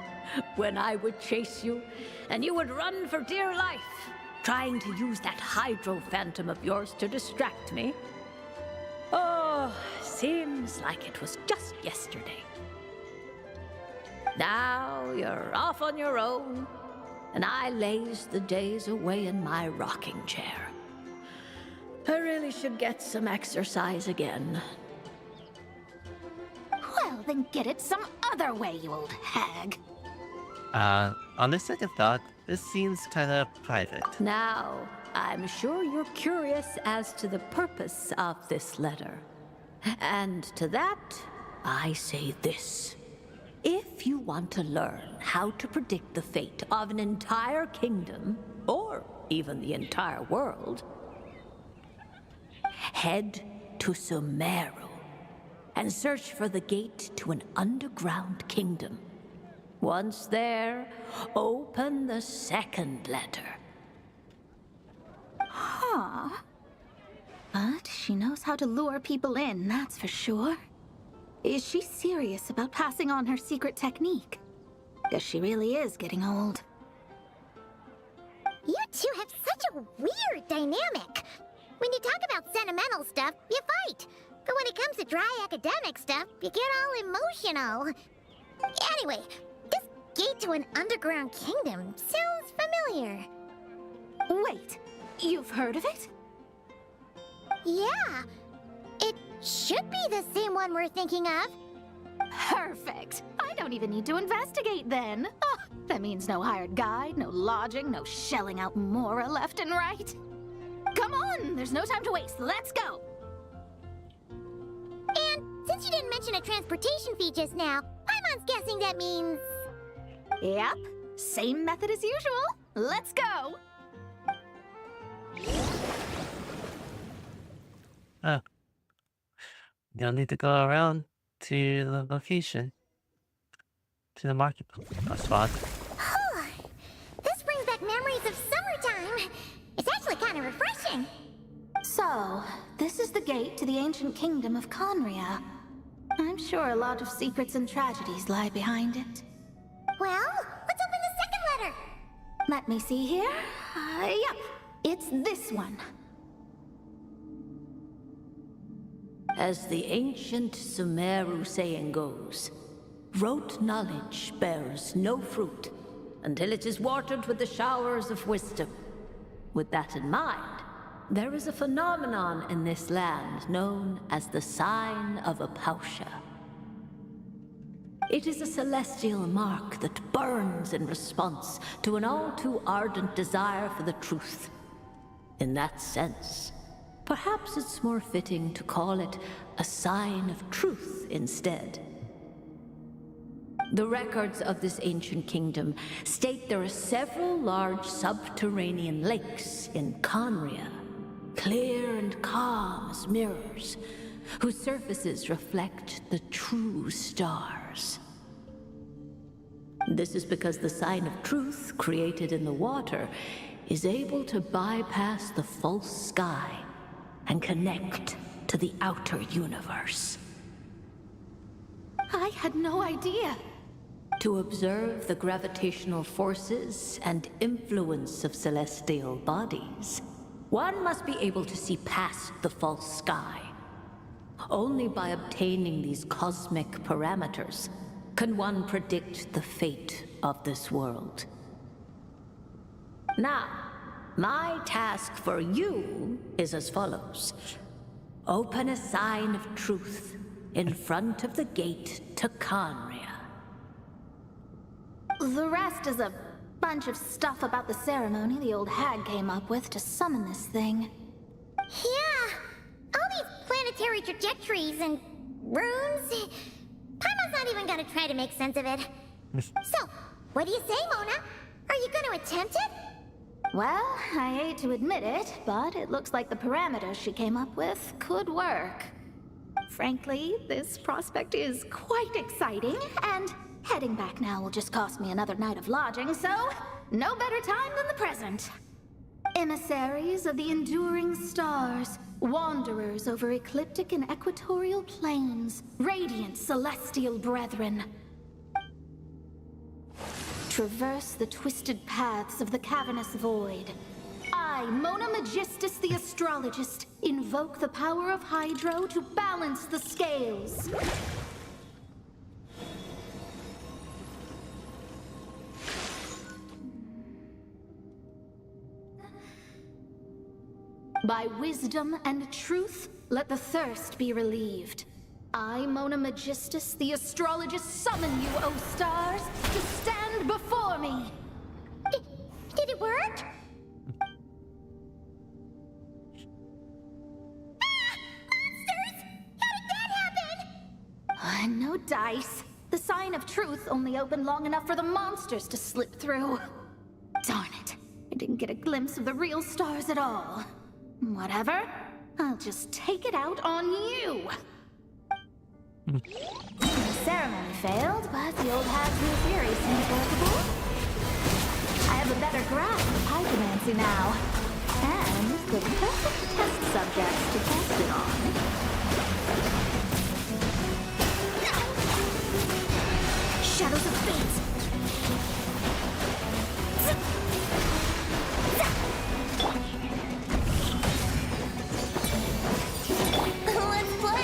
when I would chase you and you would run for dear life, trying to use that hydro phantom of yours to distract me? Oh, seems like it was just yesterday. Now you're off on your own, and I laze the days away in my rocking chair. I really should get some exercise again. Well, then get it some other way, you old hag. On the second thought, this seems kind of private. Now, I'm sure you're curious as to the purpose of this letter. And to that, I say this. If you want to learn how to predict the fate of an entire kingdom, or even the entire world, head to Sumeru and search for the gate to an underground kingdom. Once there, open the second letter. Huh. But she knows how to lure people in, that's for sure. Is she serious about passing on her secret technique? Guess she really is getting old. You two have such a weird dynamic. When you talk about sentimental stuff, you fight. But when it comes to dry academic stuff, you get all emotional. Anyway, this gate to an underground kingdom sounds familiar. Wait, you've heard of it? Yeah. It should be the same one we're thinking of. Perfect. I don't even need to investigate then. Oh, that means no hired guide, no lodging, no shelling out Mora left and right. Come on, there's no time to waste. Let's go. And since you didn't mention a transportation fee just now, Paimon's guessing that means... Yep, same method as usual. Let's go. Oh. You'll need to go around to the location. To the market spot. This brings back memories of summertime. It's actually kind of refreshing. So, this is the gate to the ancient kingdom of Conria. I'm sure a lot of secrets and tragedies lie behind it. Well, let's open the second letter. Let me see here. Yep, it's this one. As the ancient Sumeru saying goes, rote knowledge bears no fruit until it is watered with the showers of wisdom. With that in mind, there is a phenomenon in this land known as the Sign of Apausha. It is a celestial mark that burns in response to an all too ardent desire for the truth. In that sense, perhaps it's more fitting to call it a sign of truth instead. The records of this ancient kingdom state there are several large subterranean lakes in Conria, clear and calm as mirrors, whose surfaces reflect the true stars. This is because the sign of truth created in the water is able to bypass the false sky and connect to the outer universe. I had no idea. To observe the gravitational forces and influence of celestial bodies, one must be able to see past the false sky. Only by obtaining these cosmic parameters can one predict the fate of this world. Now, my task for you is as follows. Open a sign of truth in front of the gate to Conria. The rest is a bunch of stuff about the ceremony the old hag came up with to summon this thing. Yeah, all these planetary trajectories and runes. Paimon's not even gonna try to make sense of it. So, what do you say, Mona? Are you gonna attempt it? Well, I hate to admit it, but it looks like the parameters she came up with could work. Frankly, this prospect is quite exciting, and heading back now will just cost me another night of lodging, so no better time than the present. Emissaries of the enduring stars, wanderers over ecliptic and equatorial plains, radiant celestial brethren. Traverse the twisted paths of the cavernous void. I, Mona Magistus the astrologist, invoke the power of Hydro to balance the scales. By wisdom and truth, let the thirst be relieved. I, Mona Magistus, the astrologist, summon you, O stars, to stand before me. Did it work? Monsters! How did that happen? No dice. The sign of truth only opened long enough for the monsters to slip through. Darn it. I didn't get a glimpse of the real stars at all. Whatever. I'll just take it out on you. The ceremony failed, but the old hag's new theory seemed workable. I have a better grasp of hydromancy now, and the perfect test subjects to test it on. Shadows of fate! Let's play!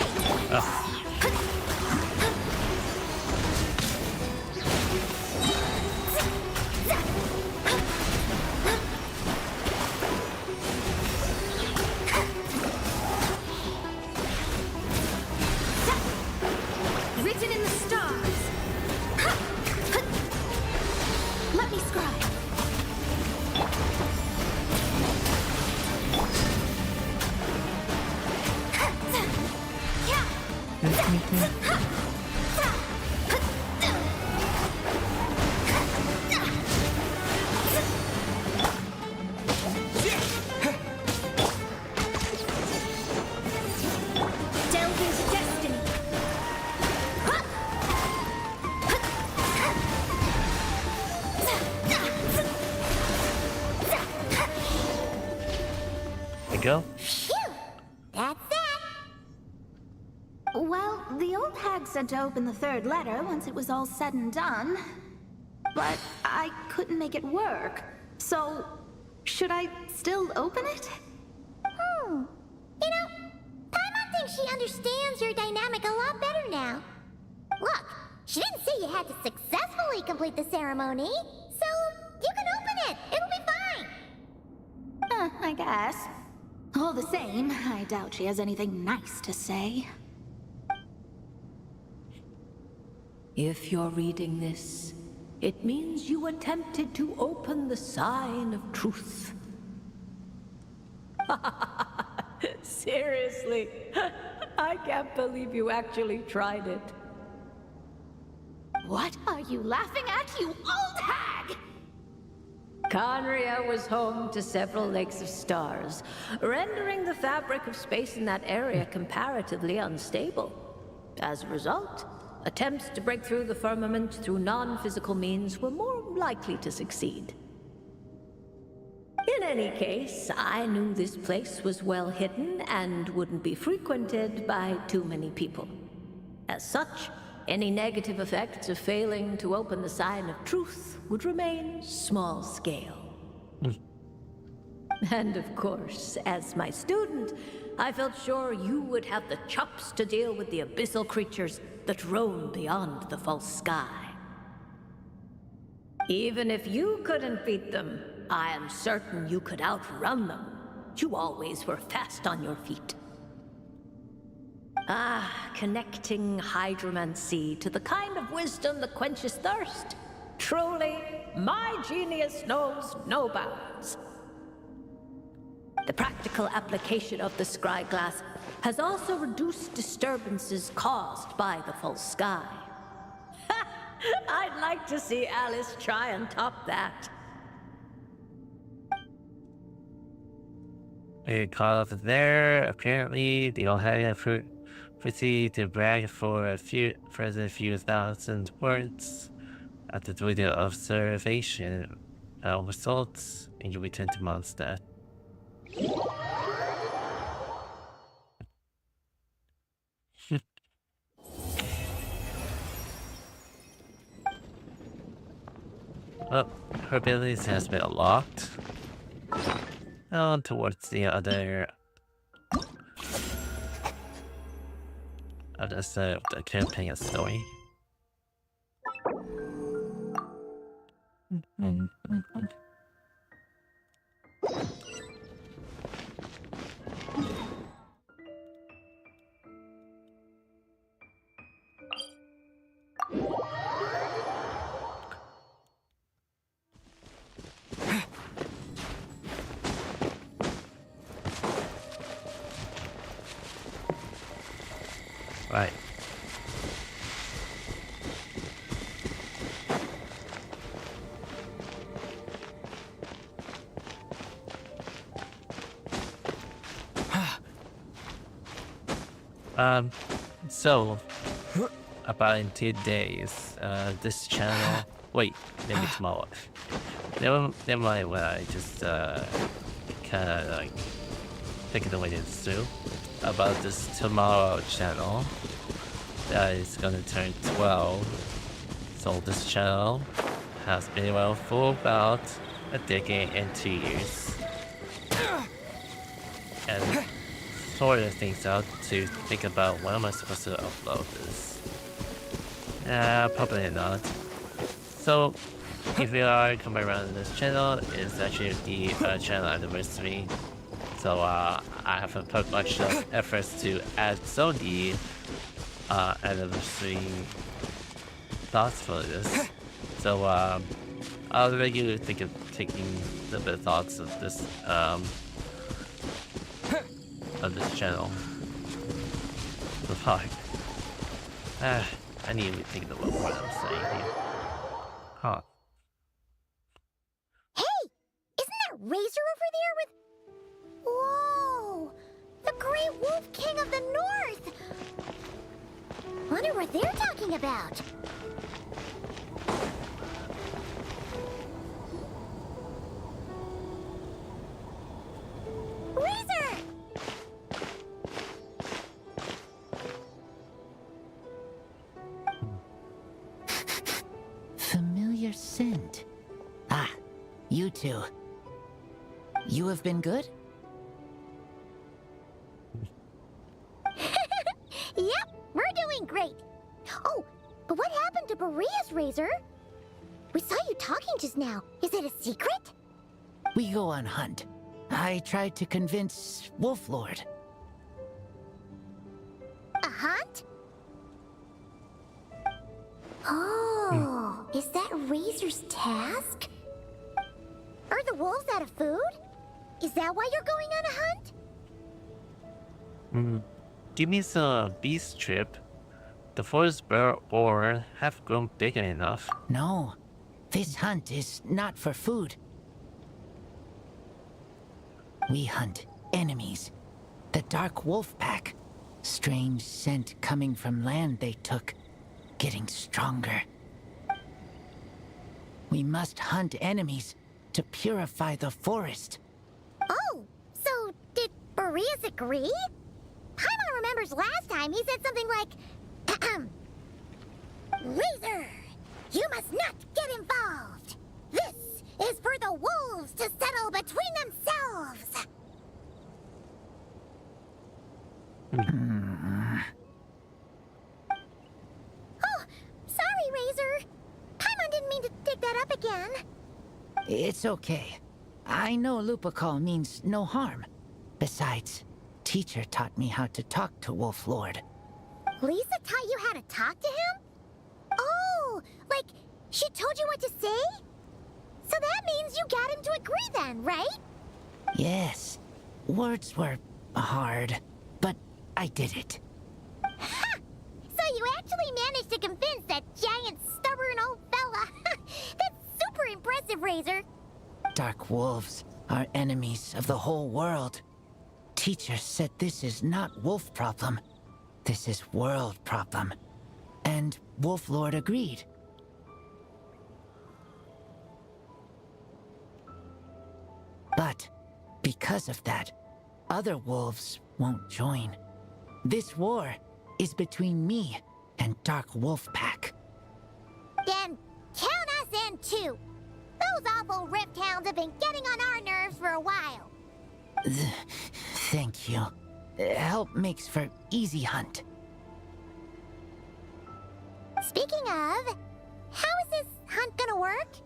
Written in the stars. Let me scribe. Delve into destiny. There you go. Phew! That's that! Well, the old hag said to open the third letter once it was all said and done. But I couldn't make it work. So, should I still open it? You know, Paimon thinks she understands your dynamic a lot better now. Look, she didn't say you had to successfully complete the ceremony, so you can open it. It'll be fine. I guess. All the same, I doubt she has anything nice to say. If you're reading this, it means you attempted to open the sign of truth. Seriously, I can't believe you actually tried it. What are you laughing at, you old hag? Conria was home to several lakes of stars, rendering the fabric of space in that area comparatively unstable. As a result, attempts to break through the firmament through non-physical means were more likely to succeed. In any case, I knew this place was well hidden and wouldn't be frequented by too many people. As such, any negative effects of failing to open the sign of truth would remain small scale. And of course, as my student, I felt sure you would have the chops to deal with the abyssal creatures that roam beyond the false sky. Even if you couldn't beat them, I am certain you could outrun them. You always were fast on your feet. Connecting hydromancy to the kind of wisdom that quenches thirst. Truly, my genius knows no bounds. The practical application of the scryglass has also reduced disturbances caused by the false sky. I'd like to see Alice try and top that. We call over there. Apparently, they don't have enough proceed to brag for a few thousand words. After doing the observation results, and you return to Mondstadt. Well, her abilities has been unlocked. On towards the other. That's the campaign story. So about in 2 days, this channel. Wait, maybe tomorrow. Never mind. When I just kind of like pick it away through about this tomorrow channel that is gonna turn 12. So this channel has been around for about a decade and 2 years, and sort of things out to think about when am I supposed to upload this. Probably not. So if you are coming around to this channel, it's actually the channel anniversary. So I haven't put much efforts to add some of the anniversary thoughts for this. So I'll let you think of taking a bit of thoughts of this channel. So fuck. I need to think about what I'm saying here. Huh. Hey! Isn't that Razor over there with... Whoa! The Great Wolf King of the North! Wonder what they're talking about. Razor! Familiar scent. Ah, you two. You have been good? Yep, we're doing great. Oh, but what happened to Berea's Razor? We saw you talking just now. Is it a secret? We go on hunt. I tried to convince Wolf Lord. A hunt? Oh, is that Razor's task? Are the wolves out of food? Is that why you're going on a hunt? Give me some beast trip. The forest boar have grown big enough. No, this hunt is not for food. We hunt enemies. The Dark Wolf Pack. Strange scent coming from land they took. Getting stronger. We must hunt enemies to purify the forest. Oh, so did Boreas agree? Paimon remembers last time he said something like, Razor, you must not get involved. This is for the wolves to settle between themselves. Oh, sorry, Razor. Paimon didn't mean to dig that up again. It's okay. I know Lupacol means no harm. Besides, teacher taught me how to talk to Wolf Lord. Lisa taught you how to talk to him? Oh, like she told you what to say? So that means you got him to agree then, right? Yes. Words were hard, but I did it. Ha! So you actually managed to convince that giant, stubborn old fella. That's super impressive, Razor. Dark wolves are enemies of the whole world. Teacher said this is not wolf problem. This is world problem. And Wolf Lord agreed. But because of that, other wolves won't join. This war is between me and Dark Wolf Pack. Then count us in too. Those awful rift hounds have been getting on our nerves for a while. Thank you. Help makes for easy hunt. Speaking of, how is this hunt gonna work?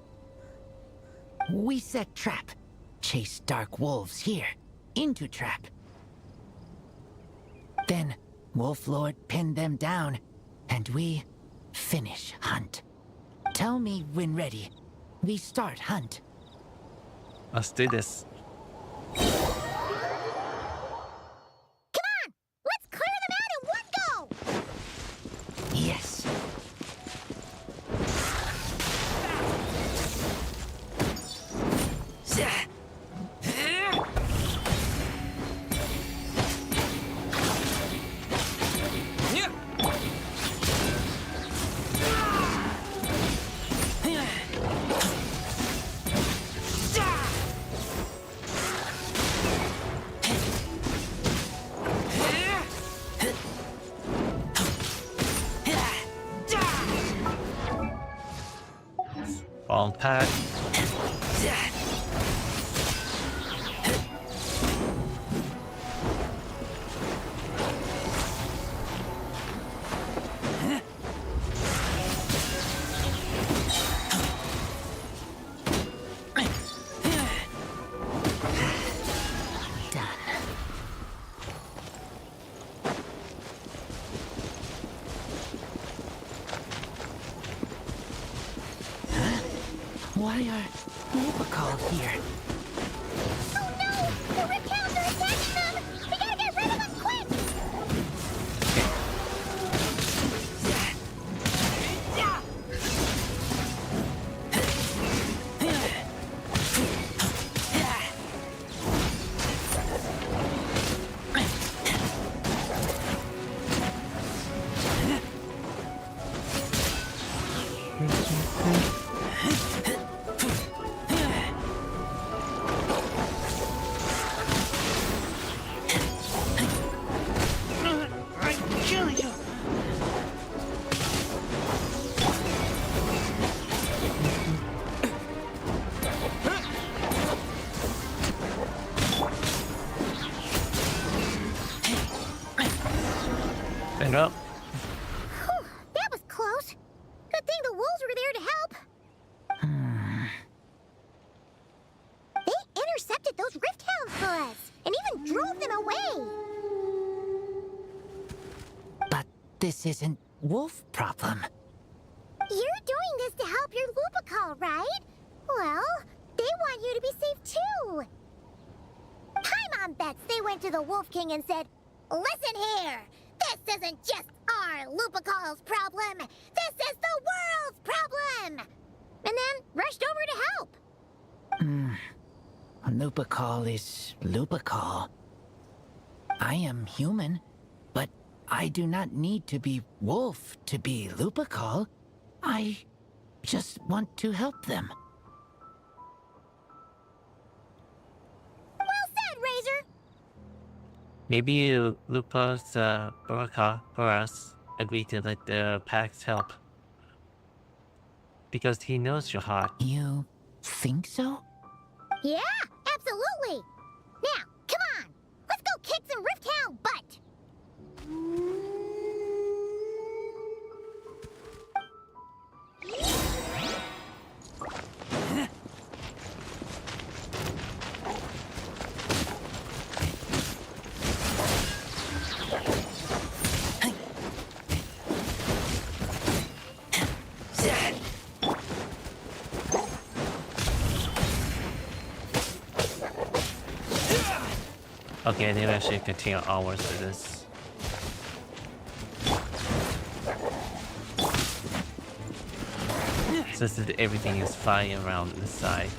We set trap. Chase dark wolves here. Into trap. Then Wolf Lord pinned them down, and we finish hunt. Tell me when ready. We start hunt. Let's do this. Come on! Let's clear them out in one go! Yes. Bomb pad. Why are Lupacol here? Oh no! The reptiles are attacking them! We gotta get rid of them quick! Stand up. Whew, that was close. Good thing the wolves were there to help. They intercepted those rift hounds for us, and even drove them away. But this isn't Wolf problem. You're doing this to help your Lupacol, right? Well, they want you to be safe too. My mom bets they went to the Wolf King and said, "Listen here, this isn't just our Lupacol's problem. This is the world's problem!" And then rushed over to help. Lupacol is Lupacol. I am human, but I do not need to be wolf to be Lupacol. I just want to help them. Well said, Razor. Maybe Lupa's Baraka for us agreed to let the packs help. Because he knows you're hot. You think so? Yeah, absolutely. Now, come on. Let's go kick some Rift Hound butt. Okay, they actually continue onwards with this. So this is, everything is flying around the side.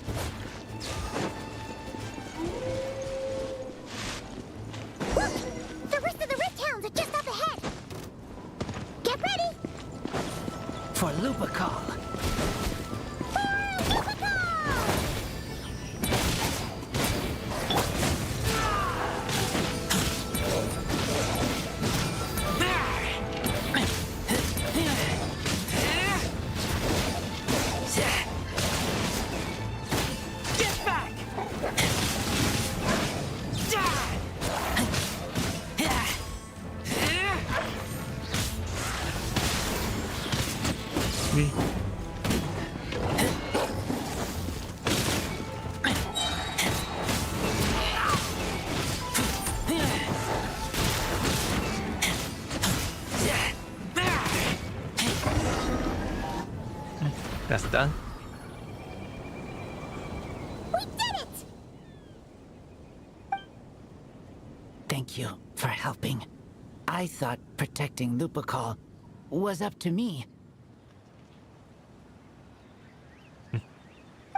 Look! The rest of the Rift Hounds are just up ahead. Get ready! For Lupacol. That's done. We did it! Thank you for helping. I thought protecting Lupacol was up to me.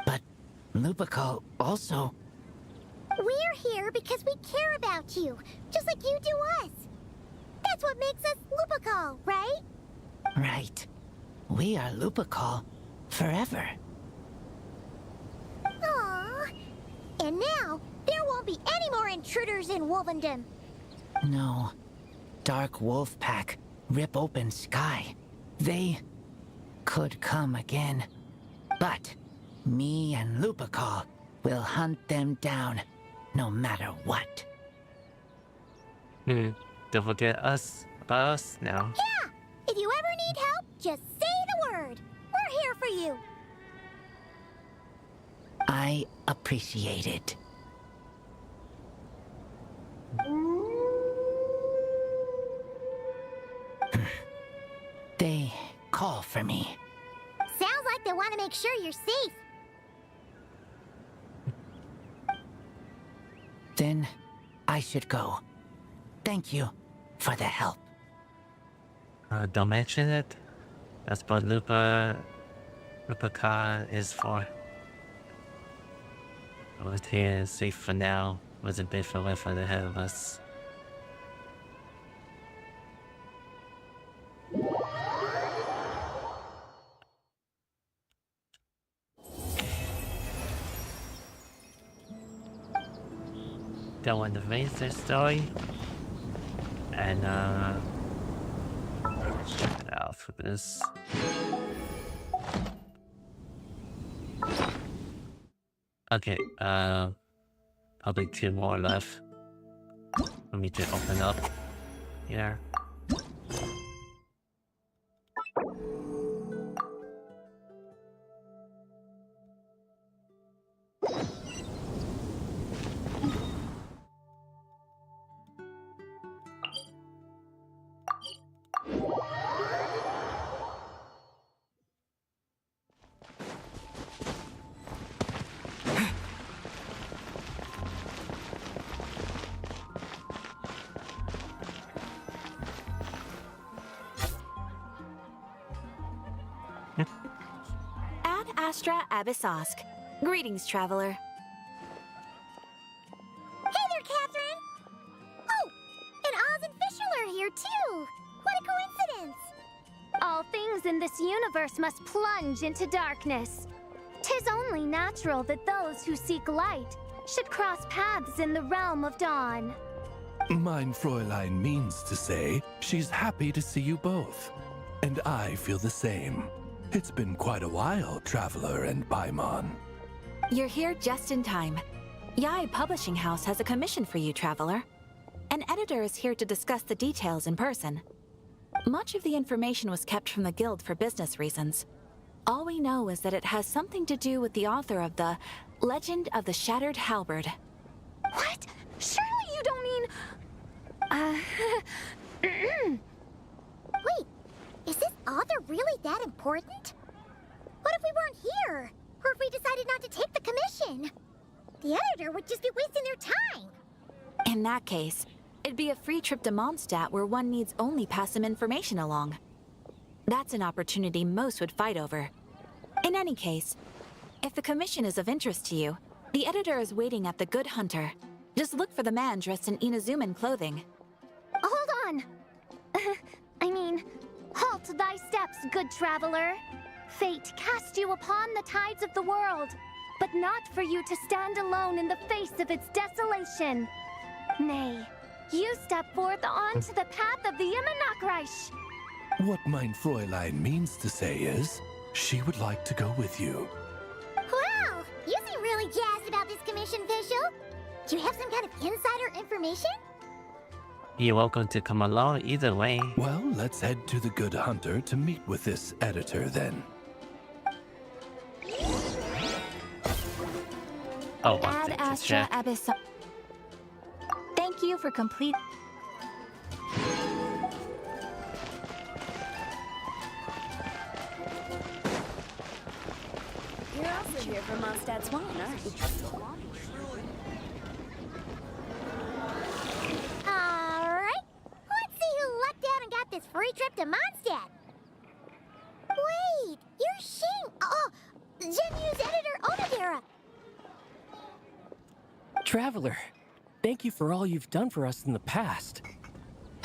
But Lupacol also... We're here because we care about you, just like you do us. That's what makes us Lupacol, right? Right. We are Lupacol forever. Aww. And now, there won't be any more intruders in Wolvendom. No. Dark Wolf Pack, Rip Open Sky. They could come again. But me and Lupical will hunt them down, no matter what. Don't forget us about us now. Yeah! If you ever need help, just say the word. We're here for you. I appreciate it. They call for me. Sounds like they want to make sure you're safe. Then I should go. Thank you for the help. Don't mention it. That's what Lupica is for. We're here safe for now. Was a bit for left ahead of us. Don't want to face their story. And let's check it out for this. Okay, probably 2 more left for me to open up here. Ad Astra Abyssosk. Greetings, traveler. Hey there, Catherine! Oh, and Oz and Fischl are here too! What a coincidence! All things in this universe must plunge into darkness. 'Tis only natural that those who seek light should cross paths in the realm of dawn. Mein Fräulein means to say she's happy to see you both. And I feel the same. It's been quite a while, Traveler and Paimon. You're here just in time. Yai Publishing House has a commission for you, traveler. An editor is here to discuss the details in person. Much of the information was kept from the guild for business reasons. All we know is that it has something to do with the author of the Legend of the Shattered Halberd. What? Surely you don't mean... Wait, is this author really that important? What if we weren't here? Or if we decided not to take the commission? The editor would just be wasting their time. In that case, it'd be a free trip to Mondstadt where one needs only pass some information along. That's an opportunity most would fight over. In any case, if the commission is of interest to you, the editor is waiting at the Good Hunter. Just look for the man dressed in Inazuman clothing. Hold on! Halt thy steps, good traveler. Fate cast you upon the tides of the world, but not for you to stand alone in the face of its desolation. Nay, you step forth onto the path of the Immernachtreich. What Mein Fräulein means to say is, she would like to go with you. Wow, you seem really jazzed about this commission, Fischl. Do you have some kind of insider information? You're welcome to come along either way. Well, let's head to the Good Hunter to meet with this editor then. Oh, Ad Astra Abyss. Thank you for complete. You're also here for Mondstadt Swan, aren't you? Alright, let's see who lucked out and got this free trip to Mondstadt. Wait, you're Shing. Genu's editor Onodera. Traveler, thank you for all you've done for us in the past.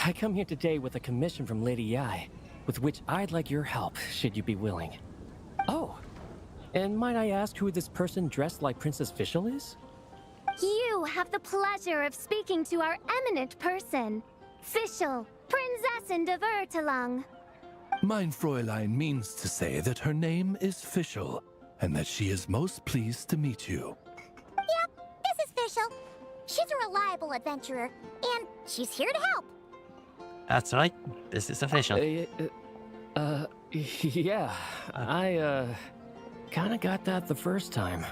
I come here today with a commission from Lady Yai, with which I'd like your help, should you be willing. Oh, and might I ask who this person dressed like Princess Fischl is? You have the pleasure of speaking to our eminent person, Fischl, Prinzessin de Vertelung. Mein Fräulein means to say that her name is Fischl, and that she is most pleased to meet you. Yep, this is Fischl. She's a reliable adventurer, and she's here to help. That's right. This is official. Yeah. I, kinda got that the first time.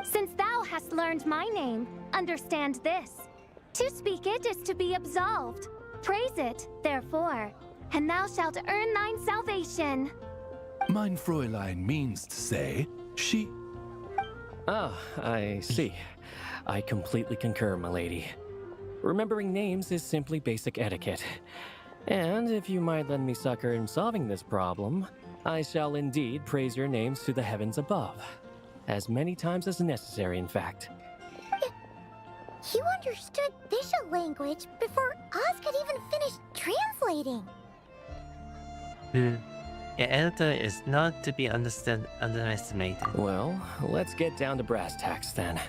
Since thou hast learned my name, understand this. To speak it is to be absolved. Praise it, therefore, and thou shalt earn thine salvation. Mein Fräulein means to say, she... Ah, I see. I completely concur, my lady. Remembering names is simply basic etiquette. And if you might lend me succor in solving this problem, I shall indeed praise your names to the heavens above. As many times as necessary, in fact. You understood Fischl language before Oz could even finish translating. The editor is not to be underestimated. Well, let's get down to brass tacks then.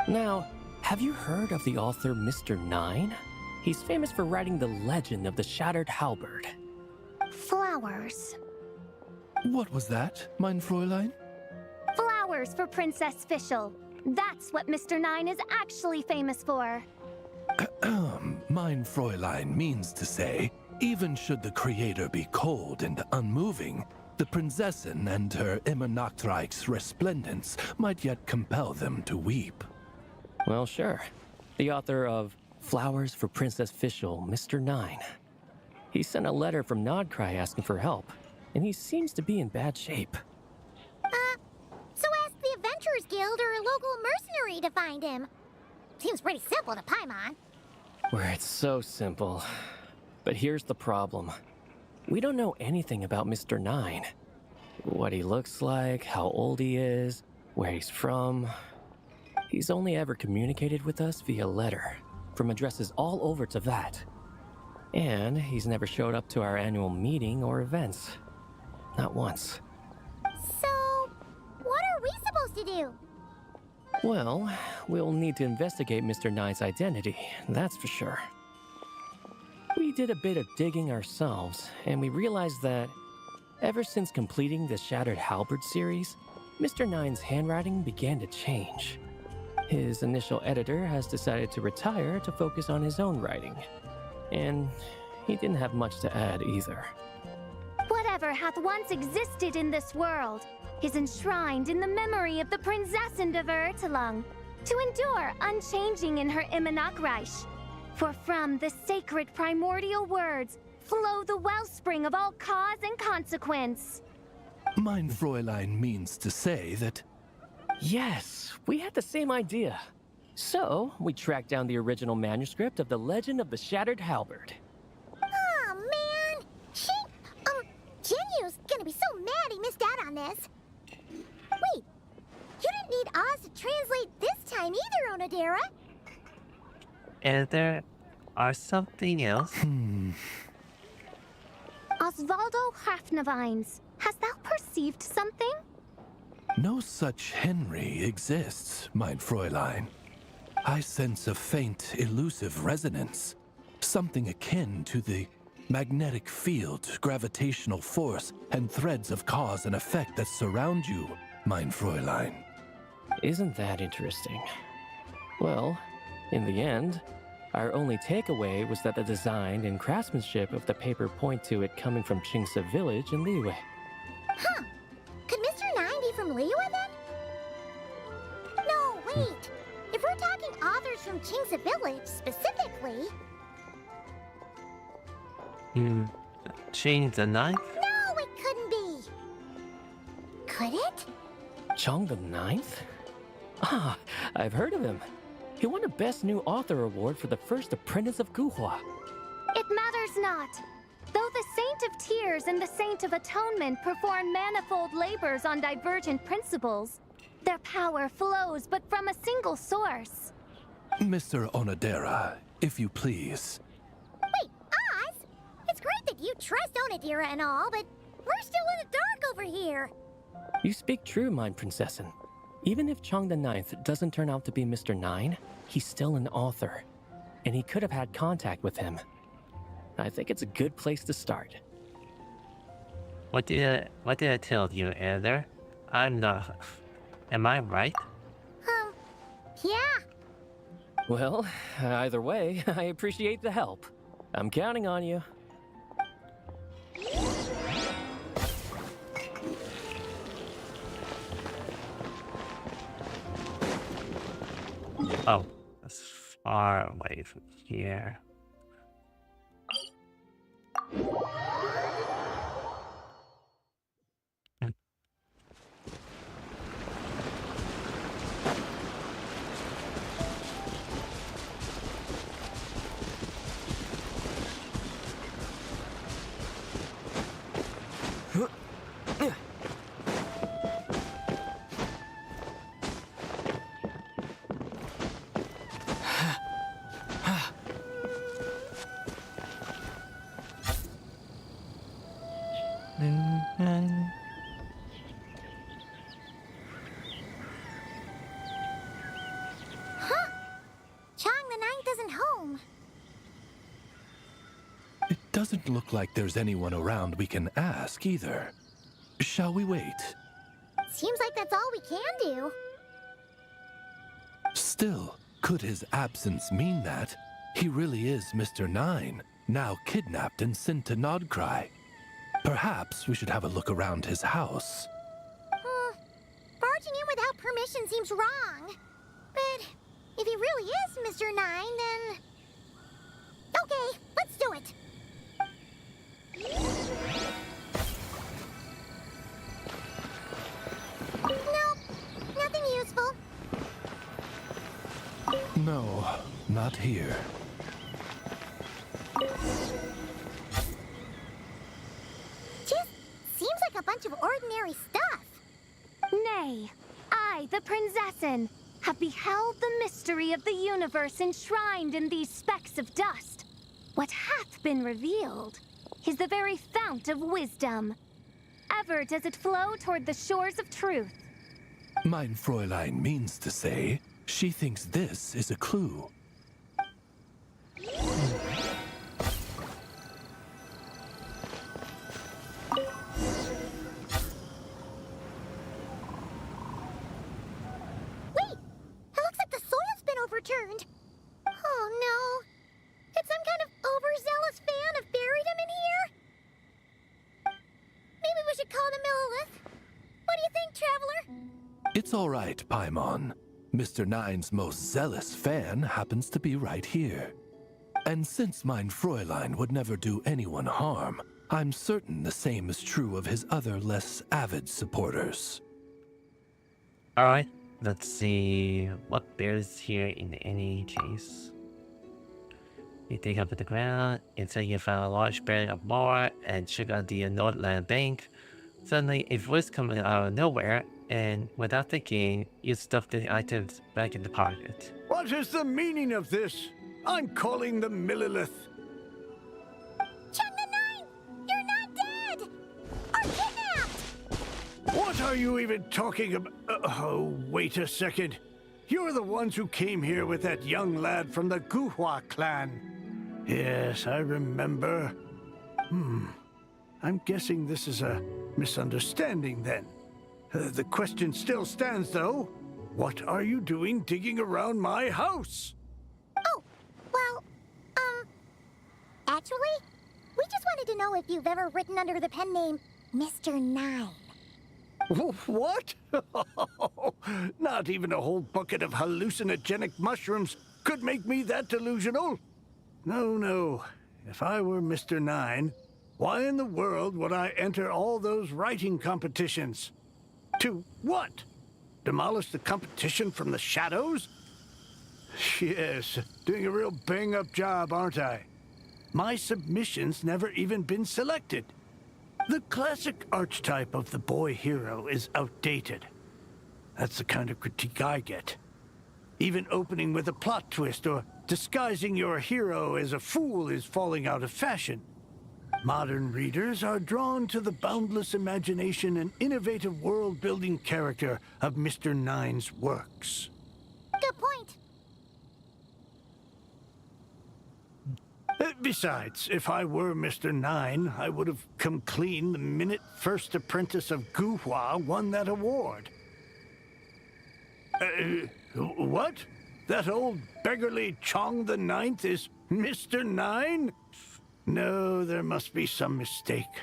Now, have you heard of the author Mr. Nine? He's famous for writing the legend of the Shattered Halberd. Flowers. What was that, mein Fräulein? Flowers for Princess Fischl. That's what Mr. Nine is actually famous for. Mein Fräulein means to say, even should the creator be cold and unmoving, the Prinzessin and her immer Nachtreich's resplendence might yet compel them to weep. Well, sure. The author of Flowers for Princess Fischl, Mr. Nine. He sent a letter from Nodcry asking for help, and he seems to be in bad shape. So ask the Adventurers Guild or a local mercenary to find him. Seems pretty simple to Paimon. Where it's so simple. But here's the problem. We don't know anything about Mr. Nine. What he looks like, how old he is, where he's from. He's only ever communicated with us via letter, from addresses all over Teyvat. And he's never showed up to our annual meeting or events. Not once. So, what are we supposed to do? Well, we'll need to investigate Mr. Nine's identity, that's for sure. We did a bit of digging ourselves, and we realized that ever since completing the Shattered Halberd series, Mr. Nine's handwriting began to change. His initial editor has decided to retire to focus on his own writing. And he didn't have much to add either. Whatever hath once existed in this world is enshrined in the memory of the Prinzessin de Vertelung, to endure unchanging in her Immanakreich. For from the sacred primordial words flow the wellspring of all cause and consequence. Mein Fräulein means to say that... Yes, we had the same idea. So, we tracked down the original manuscript of The Legend of the Shattered Halberd. Aw, man! Jinyu's gonna be so mad he missed out on this. Wait, you didn't need Oz to translate this time either, Onodera. Editor, or something else? Osvaldo Hafnavines, hast thou perceived something? No such Henry exists, mein Fräulein. I sense a faint, elusive resonance. Something akin to the magnetic field, gravitational force, and threads of cause and effect that surround you, mein Fräulein. Isn't that interesting? Well, in the end, our only takeaway was that the design and craftsmanship of the paper point to it coming from Qingce Village in Liyue. Huh. Could Mr. Nine be from Liyue then? No, wait. If we're talking authors from Qingce Village specifically... Change the knife? No, it couldn't be. Could it? Chong the Ninth? Ah, I've heard of him. He won a Best New Author Award for the first apprentice of Guhua. It matters not. Though the Saint of Tears and the Saint of Atonement perform manifold labors on divergent principles, their power flows but from a single source. Mr. Onodera, if you please. Wait, Oz? It's great that you trust Onodera and all, but we're still in the dark over here. You speak true, mein Prinzessin. Even if Chong the Ninth doesn't turn out to be Mr. Nine, he's still an author, and he could have had contact with him. I think it's a good place to start. What did I tell you, editor? I'm not. Am I right? Yeah. Well, either way, I appreciate the help. I'm counting on you. Oh, that's far away from here. Huh? Chang the Ninth isn't home. It doesn't look like there's anyone around we can ask either. Shall we wait? Seems like that's all we can do. Still, could his absence mean that he really is Mr. Nine, now kidnapped and sent to Nodcry? Perhaps we should have a look around his house. Barging in without permission seems wrong. But if he really is Mr. Nine, then... Okay, let's do it. Nope, nothing useful. No, not here. Just seems like a bunch of ordinary stuff. Nay, I, the Prinzessin, have beheld the mystery of the universe enshrined in these specks of dust. What hath been revealed is the very fount of wisdom. Ever does it flow toward the shores of truth. Mein Fräulein means to say she thinks this is a clue. Wait! It looks like the soil's been overturned. Oh no. Did some kind of overzealous fan have buried him in here? Maybe we should call him Millilith. What do you think, Traveler? It's all right, Paimon. Mr. Nine's most zealous fan happens to be right here. And since Mein Fräulein would never do anyone harm, I'm certain the same is true of his other less avid supporters. Alright, let's see what bears here in any case. You dig up at the ground, until you found a large bearing of more and check out the Nordland Bank. Suddenly, a voice comes out of nowhere, and without thinking, you stuff the items back in the pocket. What is the meaning of this? I'm calling the Millilith. Chang the Nine! You're not dead! Or kidnapped! What are you even talking about? Oh, wait a second. You're the ones who came here with that young lad from the Guhua clan. Yes, I remember. I'm guessing this is a misunderstanding then. The question still stands though. What are you doing digging around my house? Oh, well, actually, we just wanted to know if you've ever written under the pen name Mr. Nine. What? Not even a whole bucket of hallucinogenic mushrooms could make me that delusional. No. If I were Mr. Nine, why in the world would I enter all those writing competitions? To what? Demolish the competition from the shadows? Yes, doing a real bang-up job, aren't I? My submission's never even been selected. The classic archetype of the boy hero is outdated. That's the kind of critique I get. Even opening with a plot twist or disguising your hero as a fool is falling out of fashion. Modern readers are drawn to the boundless imagination and innovative world-building character of Mr. Nine's works. Good point. Besides, if I were Mr. Nine, I would have come clean the minute First Apprentice of Guhua won that award. What? That old beggarly Chong the Ninth is Mr. Nine? No, there must be some mistake.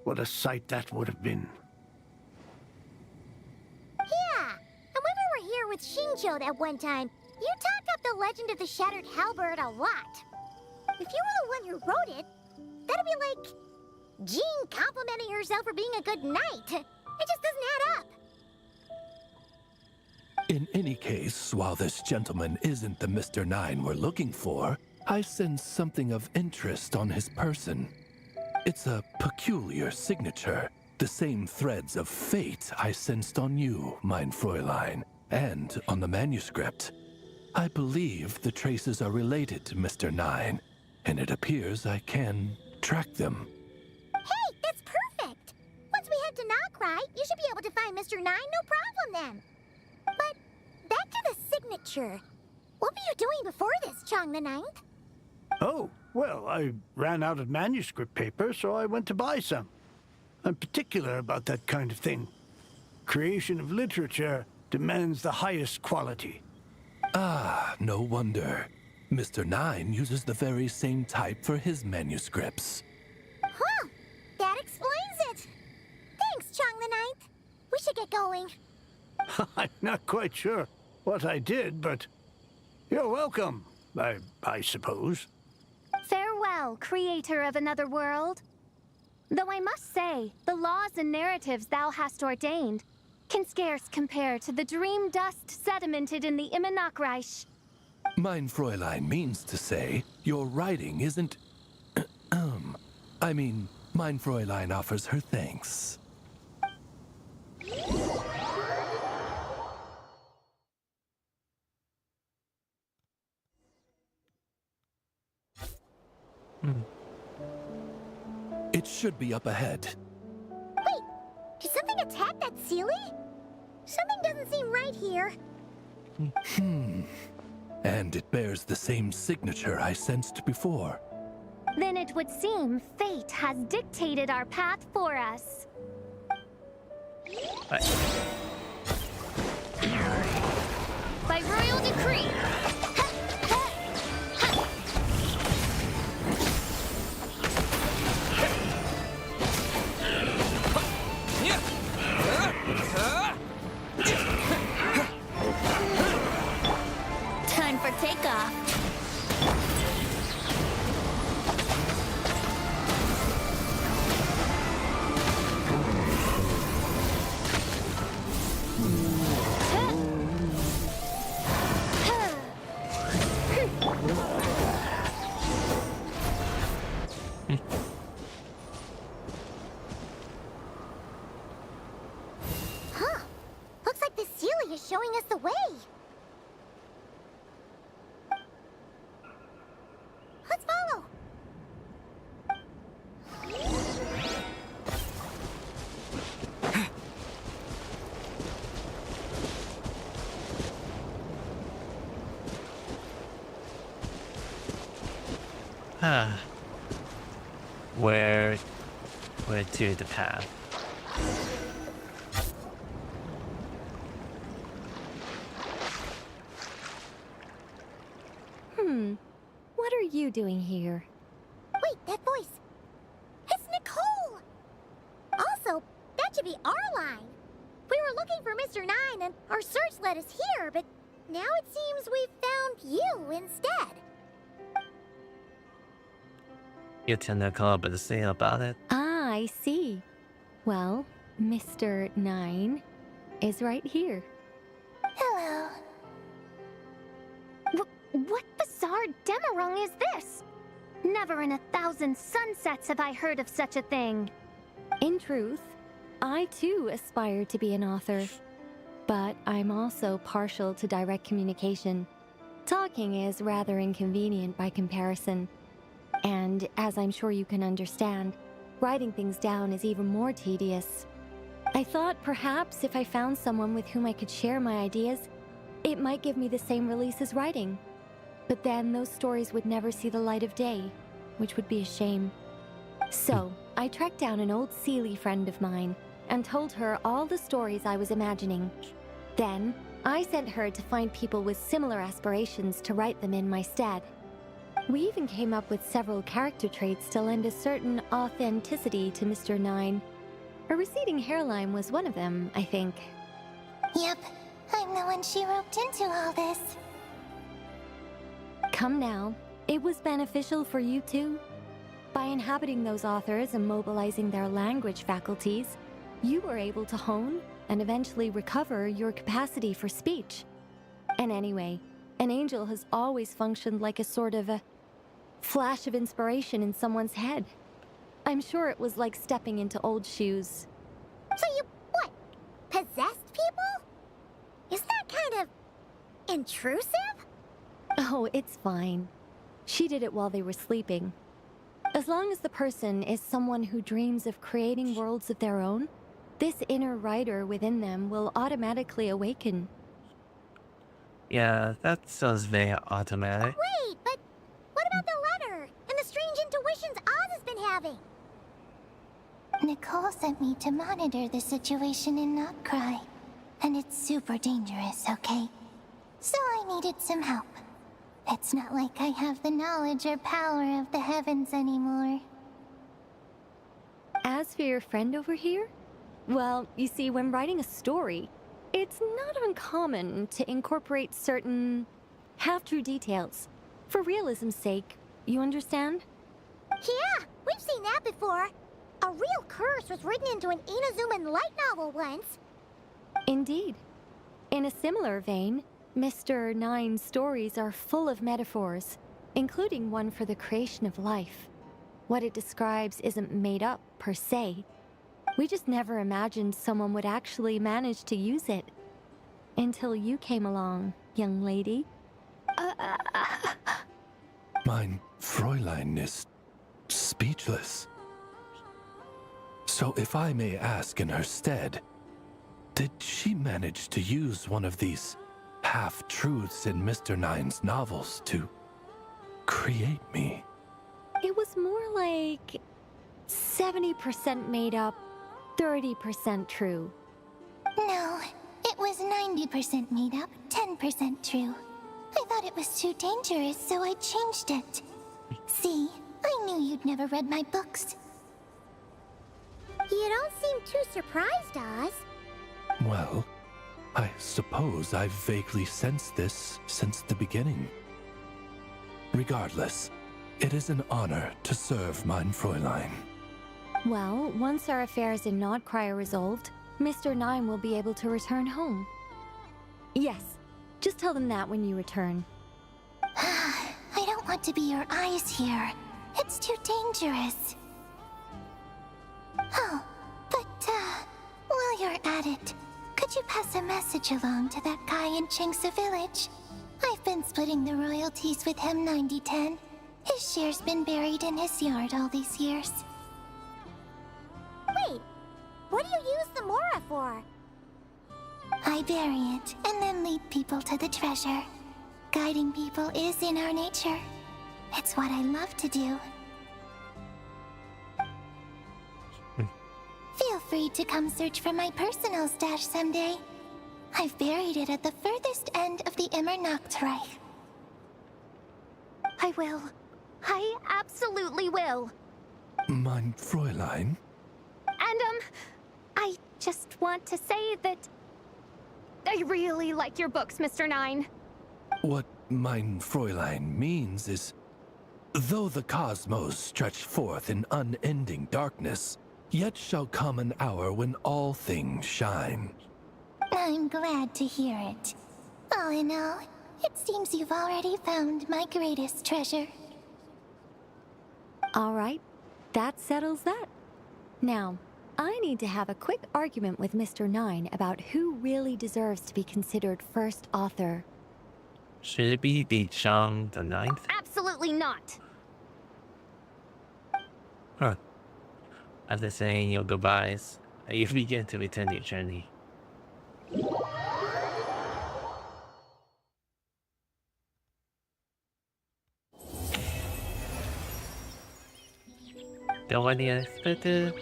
What a sight that would have been. Yeah, and when we were here with Shinjo that one time, you talked up the legend of the Shattered Halberd a lot. If you were the one who wrote it, that'd be like Jean complimenting herself for being a good knight. It just doesn't add up. In any case, while this gentleman isn't the Mr. Nine we're looking for, I sense something of interest on his person. It's a peculiar signature, the same threads of fate I sensed on you, mein Fräulein, and on the manuscript. I believe the traces are related to Mr. Nine, and it appears I can track them. Hey, that's perfect! Once we head to Nokrai, you should be able to find Mr. Nine, no problem then. But back to the signature. What were you doing before this, Chong the Ninth? Oh, well, I ran out of manuscript paper, so I went to buy some. I'm particular about that kind of thing. Creation of literature demands the highest quality. Ah, no wonder. Mr. Nine uses the very same type for his manuscripts. Huh, that explains it. Thanks, Chong the Ninth. We should get going. I'm not quite sure what I did, but you're welcome, I suppose. Farewell, creator of another world. Though I must say, the laws and narratives thou hast ordained can scarce compare to the dream dust sedimented in the Immenachreich. Mein Fräulein means to say, your writing isn't... I mean, mein Fräulein offers her thanks. It should be up ahead. Wait, did something attack that Sealy? Something doesn't seem right here. And it bears the same signature I sensed before. Then it would seem fate has dictated our path for us. By royal decree. Time for takeoff. Huh, looks like the Sealy is showing us the way. Let's follow. Where to the path? What are you doing here? Wait, that voice. It's Nicole! Also, that should be our line. We were looking for Mr. Nine and our search led us here, but now it seems we've found you instead. You tend to call up to say about it. Ah, I see. Well, Mr. Nine is right here. Hello. What bizarre Demerung is this? Never in 1,000 sunsets have I heard of such a thing. In truth, I too aspire to be an author. But I'm also partial to direct communication. Talking is rather inconvenient by comparison. And as I'm sure you can understand, writing things down is even more tedious. I thought perhaps if I found someone with whom I could share my ideas, it might give me the same release as writing. But then those stories would never see the light of day, which would be a shame. So, I tracked down an old Seelie friend of mine and told her all the stories I was imagining. Then, I sent her to find people with similar aspirations to write them in my stead. We even came up with several character traits to lend a certain authenticity to Mr. Nine. A receding hairline was one of them, I think. Yep, I'm the one she roped into all this. Come now, it was beneficial for you too. By inhabiting those authors and mobilizing their language faculties, you were able to hone and eventually recover your capacity for speech. And anyway, an angel has always functioned like a sort of a flash of inspiration in someone's head. I'm sure it was like stepping into old shoes. So you, what, possessed people? Isn't that kind of intrusive? Oh, it's fine. She did it while they were sleeping. As long as the person is someone who dreams of creating worlds of their own, this inner writer within them will automatically awaken. Yeah, that sounds very automatic. Wait, but what about the letter and the strange intuitions Oz has been having? Nicole sent me to monitor the situation and not cry. And it's super dangerous, okay? So I needed some help. It's not like I have the knowledge or power of the heavens anymore. As for your friend over here, well, you see, when writing a story, it's not uncommon to incorporate certain half-true details. For realism's sake, you understand? Yeah, we've seen that before. A real curse was written into an Inazuman light novel once. Indeed. In a similar vein, Mr. Nine's stories are full of metaphors, including one for the creation of life. What it describes isn't made up, per se. We just never imagined someone would actually manage to use it. Until you came along, young lady. Mein Fräulein is speechless. So if I may ask in her stead, did she manage to use one of these half-truths in Mr. Nine's novels to create me? It was more like 70% made up, 30% true. No, it was 90% made up, 10% true. I thought it was too dangerous, so I changed it. See, I knew you'd never read my books. You don't seem too surprised, Oz. Well, I suppose I've vaguely sensed this since the beginning. Regardless, it is an honor to serve mein Fräulein. Well, once our affairs in Nodcry are resolved, Mr. Nine will be able to return home. Yes, just tell them that when you return. I don't want to be your eyes here. It's too dangerous. Oh, but, while you're at it, could you pass a message along to that guy in Chingsa village? I've been splitting the royalties with him 90-10. His share's been buried in his yard all these years. Wait, what do you use the Mora for? I bury it, and then lead people to the treasure. Guiding people is in our nature. It's what I love to do. Feel free to come search for my personal stash someday. I've buried it at the furthest end of the Immer Nachtreich. I will. I absolutely will. Mein Fräulein? And, I just want to say that I really like your books, Mr. Nine. What mein Fräulein means is, though the cosmos stretch forth in unending darkness, yet shall come an hour when all things shine. I'm glad to hear it. All in all, it seems you've already found my greatest treasure. All right, that settles that. Now, I need to have a quick argument with Mr. Nine about who really deserves to be considered first author. Should it be the Shang the Ninth? Absolutely not. Huh. After saying your goodbyes, you begin to return your journey. than what he expected.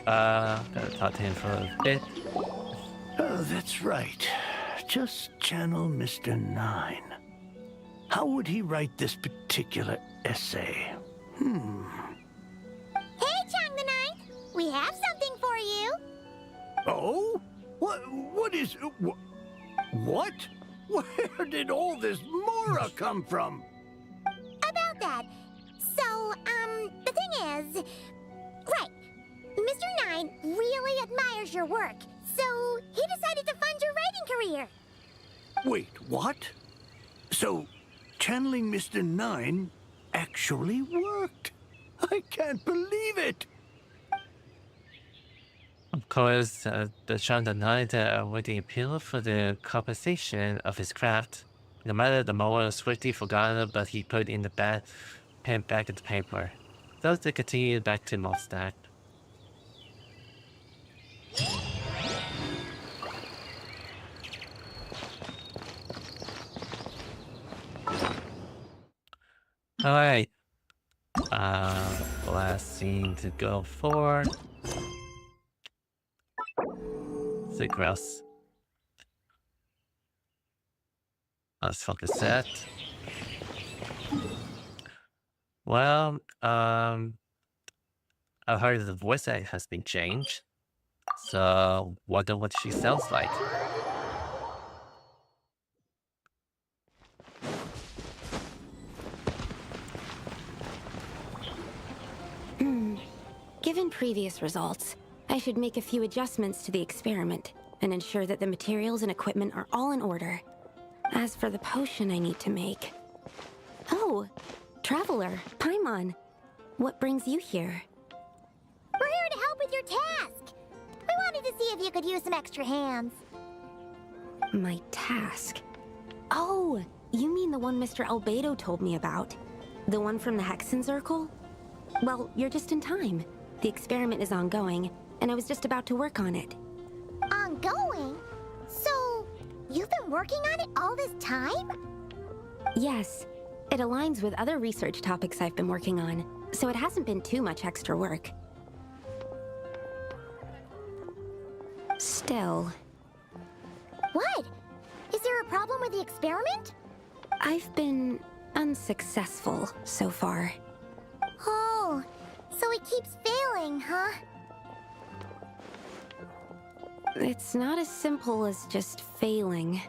Gotta talk to him for a bit. Oh, that's right. Just channel Mr. Nine. How would he write this particular essay? Hey, Chang the Ninth! We have something for you! Oh? What is... What? Where did all this Mora come from? About that. So, the thing is... Right. Mr. Nine really admires your work, so he decided to fund your writing career. Wait, what? So, channeling Mr. Nine actually worked? I can't believe it! Of course, the Chang the Knight would appeal for the compensation of his craft. No matter the Moa was swiftly forgotten, but he put in the pen back in the paper. Thus they continued back to Mondstadt. Alright. Last scene to go for. The grouse. Let's focus that. Well, I heard the voice act has been changed. So, wonder what she sounds like. Given previous results, I should make a few adjustments to the experiment and ensure that the materials and equipment are all in order. As for the potion I need to make... Oh, Traveler, Paimon, what brings you here? We're here to help with your task. We wanted to see if you could use some extra hands. My task? Oh, you mean the one Mr. Albedo told me about? The one from the Hexenzirkel? Well, you're just in time. The experiment is ongoing, and I was just about to work on it. Ongoing? So, you've been working on it all this time? Yes. It aligns with other research topics I've been working on, so it hasn't been too much extra work. Still... What? Is there a problem with the experiment? I've been unsuccessful so far. Oh, so it keeps failing, huh? It's not as simple as just failing.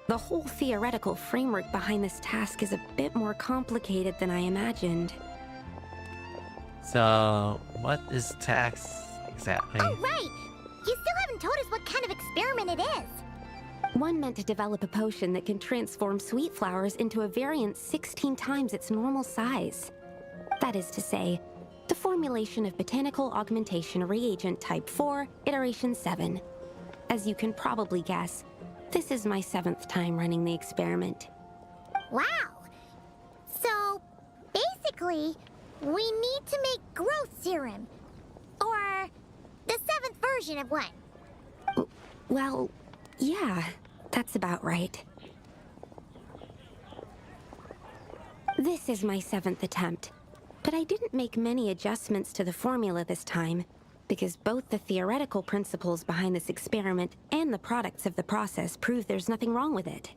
The whole theoretical framework behind this task is a bit more complicated than I imagined. So, what is tax exactly? Oh, right! You still haven't told us what kind of experiment it is. One meant to develop a potion that can transform sweet flowers into a variant 16 times its normal size. That is to say, the formulation of Botanical Augmentation Reagent Type 4, Iteration 7. As you can probably guess, this is my 7th time running the experiment. Wow! So, basically, we need to make growth serum. Or the 7th version of one. Well, yeah, that's about right. This is my 7th attempt, but I didn't make many adjustments to the formula this time, because both the theoretical principles behind this experiment and the products of the process prove there's nothing wrong with it.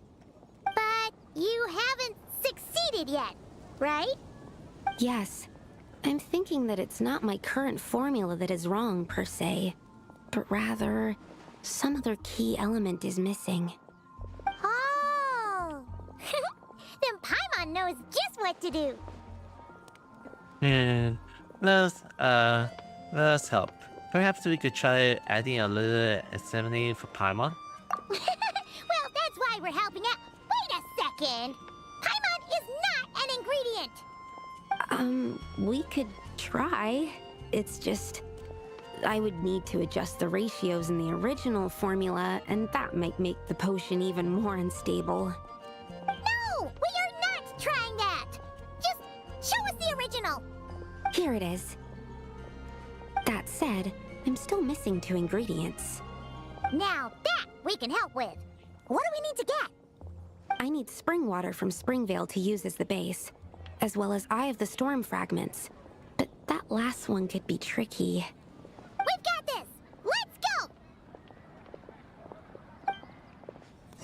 But you haven't succeeded yet, right? Yes. I'm thinking that it's not my current formula that is wrong, per se, but rather, some other key element is missing. Oh! Then Paimon knows just what to do. And let's help. Perhaps we could try adding a little acidity for Paimon. Well, that's why we're helping out. Wait a second! Paimon is not an ingredient! We could try. It's just... I would need to adjust the ratios in the original formula, and that might make the potion even more unstable. No! We are not trying that! Just show us the original! Here it is. That said, I'm still missing 2 ingredients. Now that we can help with. What do we need to get? I need spring water from Springvale to use as the base, as well as Eye of the Storm fragments. But that That last one could be tricky. We've got this! Let's go!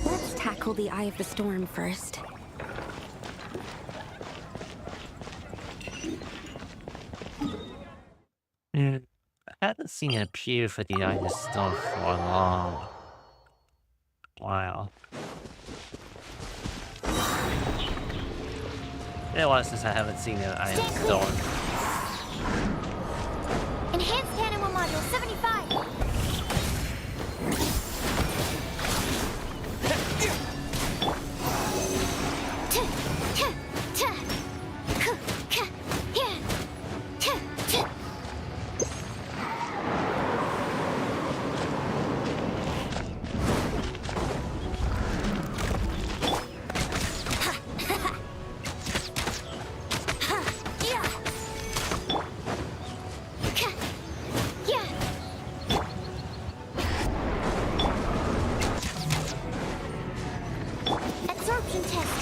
Let's tackle the Eye of the Storm first. I haven't seen it appear for the Eye of the Storm for a long while. Been a while since I haven't seen the Eye of the Storm. Enhanced Animal Module 75! Absorption test.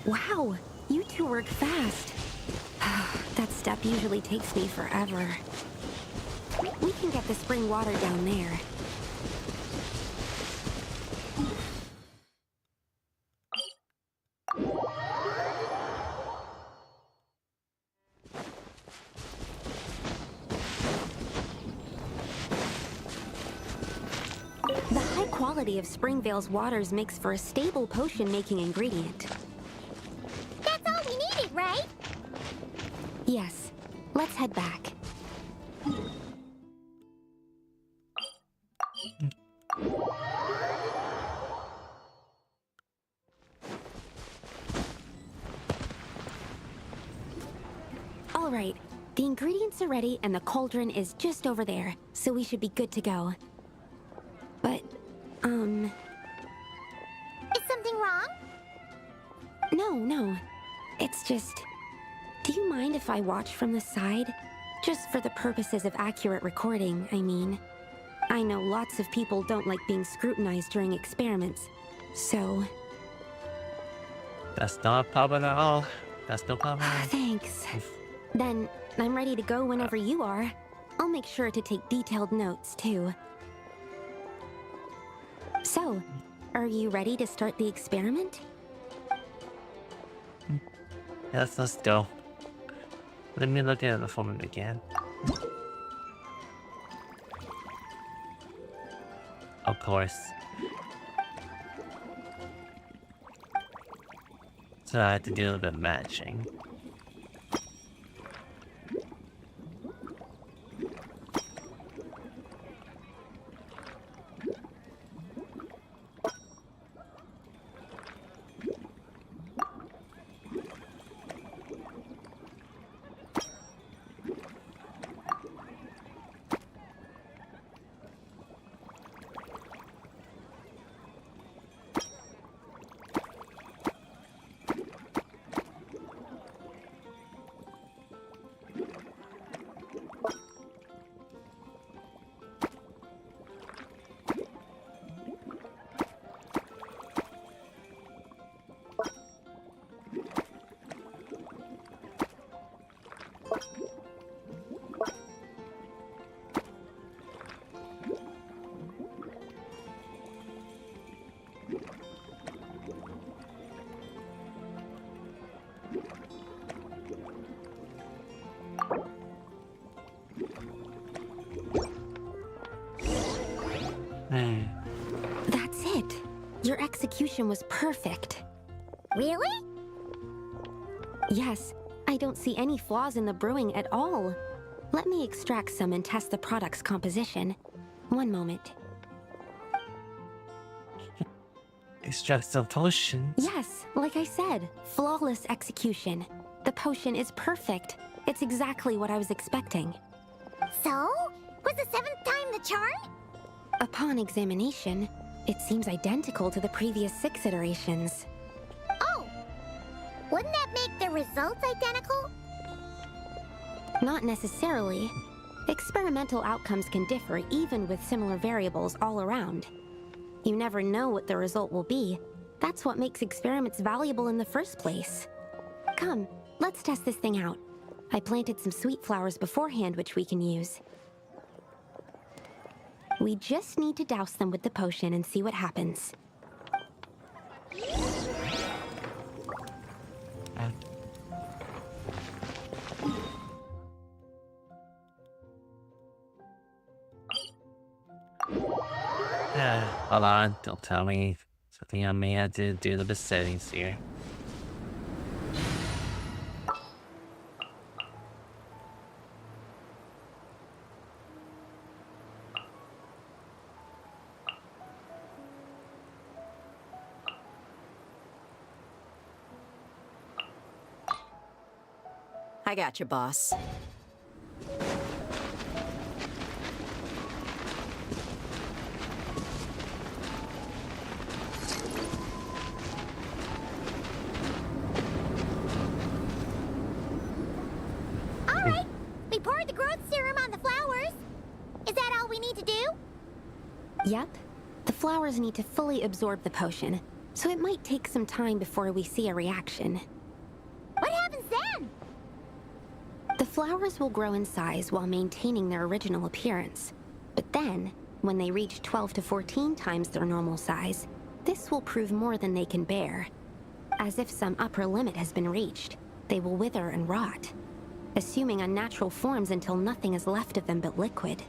Wow, you two work fast. That step usually takes me forever. We can get the spring water down there. The high quality of Springvale's waters makes for a stable potion-making ingredient. That's all we needed, right? Yes. Let's head back. All right. The ingredients are ready and the cauldron is just over there, so we should be good to go. But, Is something wrong? No. It's just... Do you mind if I watch from the side? Just for the purposes of accurate recording, I mean. I know lots of people don't like being scrutinized during experiments, so... That's not a problem at all. That's no problem. Thanks. Then, I'm ready to go whenever you are. I'll make sure to take detailed notes, too. So, are you ready to start the experiment? Yes, let's go. Let me look at the form again. Of course. So I had to do a little bit of matching. execution was perfect. Really? Yes, I don't see any flaws in the brewing at all. Let me extract some and test the product's composition. One moment. Extract some potion. Yes, like I said, flawless execution. The potion is perfect. It's exactly what I was expecting. So? Was the 7th time the charm? Upon examination, it seems identical to the previous 6 iterations. Oh! Wouldn't that make the results identical? Not necessarily. Experimental outcomes can differ even with similar variables all around. You never know what the result will be. That's what makes experiments valuable in the first place. Come, let's test this thing out. I planted some sweet flowers beforehand which we can use. We just need to douse them with the potion and see what happens. Hold on, don't tell me something I may have to do to the settings here. I got you, boss. Alright, we poured the growth serum on the flowers. Is that all we need to do? Yep. The flowers need to fully absorb the potion, so it might take some time before we see a reaction. What happens then? The flowers will grow in size while maintaining their original appearance. But then, when they reach 12 to 14 times their normal size, this will prove more than they can bear. As if some upper limit has been reached, they will wither and rot, assuming unnatural forms until nothing is left of them but liquid.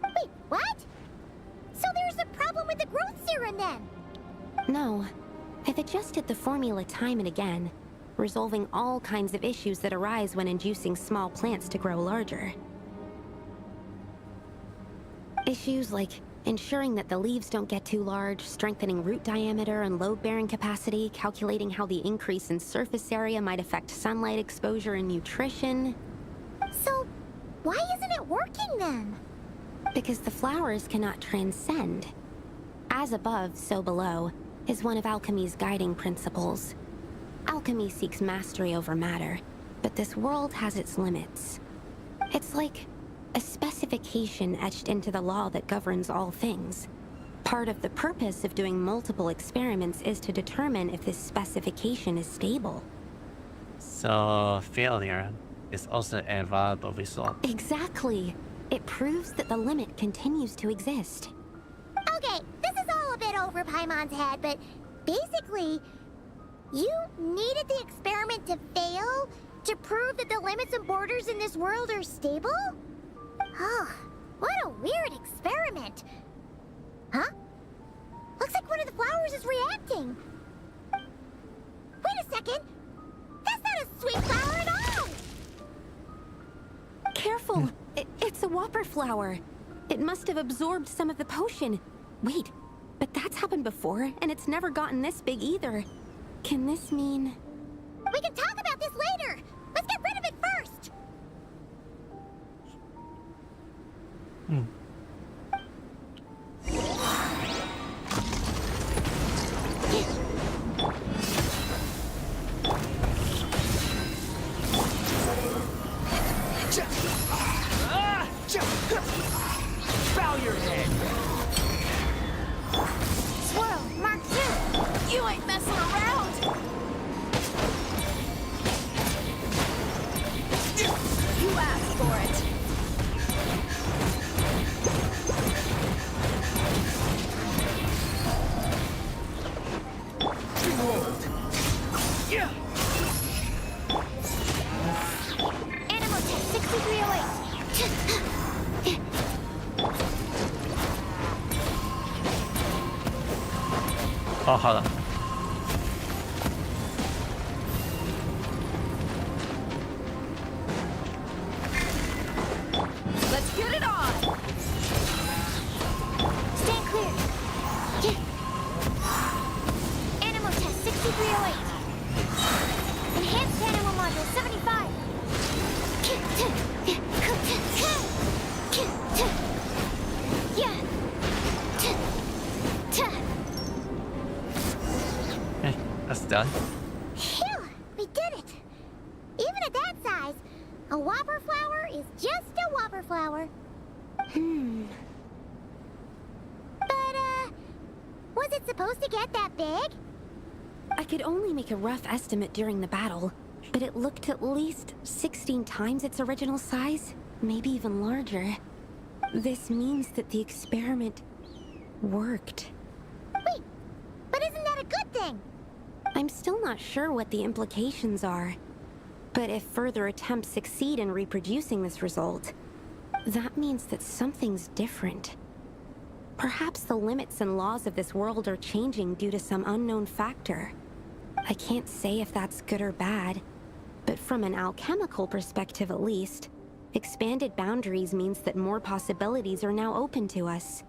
Wait, what? So there's a problem with the growth serum then? No. I've adjusted the formula time and again, resolving all kinds of issues that arise when inducing small plants to grow larger. Issues like ensuring that the leaves don't get too large, strengthening root diameter and load-bearing capacity, calculating how the increase in surface area might affect sunlight exposure and nutrition. So, why isn't it working then? Because the flowers cannot transcend. As above, so below, is one of alchemy's guiding principles. Alchemy seeks mastery over matter, but this world has its limits. It's like a specification etched into the law that governs all things. Part of the purpose of doing multiple experiments is to determine if this specification is stable. So, failure is also a viable result. Exactly. It proves that the limit continues to exist. Okay, this is all a bit over Paimon's head, but basically, you needed the experiment to fail to prove that the limits and borders in this world are stable? Oh, what a weird experiment. Huh? Looks like one of the flowers is reacting. Wait a second. That's not a sweet flower at all. Careful! It's a whopper flower. It must have absorbed some of the potion. Wait, but that's happened before, and it's never gotten this big either. Can this mean... We can talk about this later. Let's get rid of it first. Bow your head! Swirl, Mark 2. You ain't messing around! You asked for it! Yeah! Animal Tech 6308. Oh, hold on. Let's get it on! Stand clear. Yeah. Animal test 6308. Enhanced animal module 75. Yeah. That's done. Phew, we did it. Even at that size, a whopper flower is just a whopper flower. But, was it supposed to get that big? I could only make a rough estimate during the battle, but it looked at least 16 times its original size, maybe even larger. This means that the experiment worked. Wait, but isn't that a good thing? I'm still not sure what the implications are. But if further attempts succeed in reproducing this result, that means that something's different. Perhaps the limits and laws of this world are changing due to some unknown factor. I can't say if that's good or bad, but from an alchemical perspective at least, expanded boundaries means that more possibilities are now open to us.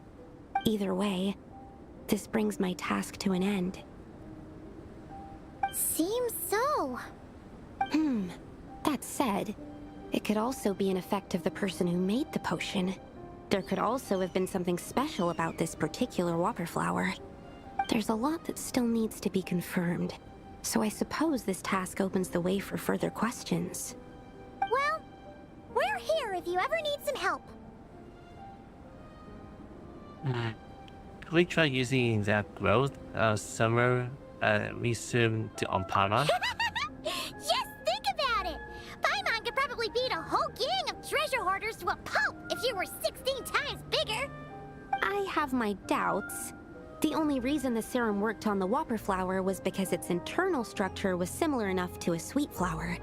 Either way, this brings my task to an end. Seems so. That said, it could also be an effect of the person who made the potion. There could also have been something special about this particular whopper flower. There's a lot that still needs to be confirmed, so I suppose this task opens the way for further questions. Well, we're here if you ever need some help. Could we try using that growth summer resume to on Paimon? Just think about it! Paimon could probably beat a whole gang of treasure hoarders to a pulp if you were 16 times bigger! I have my doubts. The only reason the serum worked on the whopper flower was because its internal structure was similar enough to a sweet flower.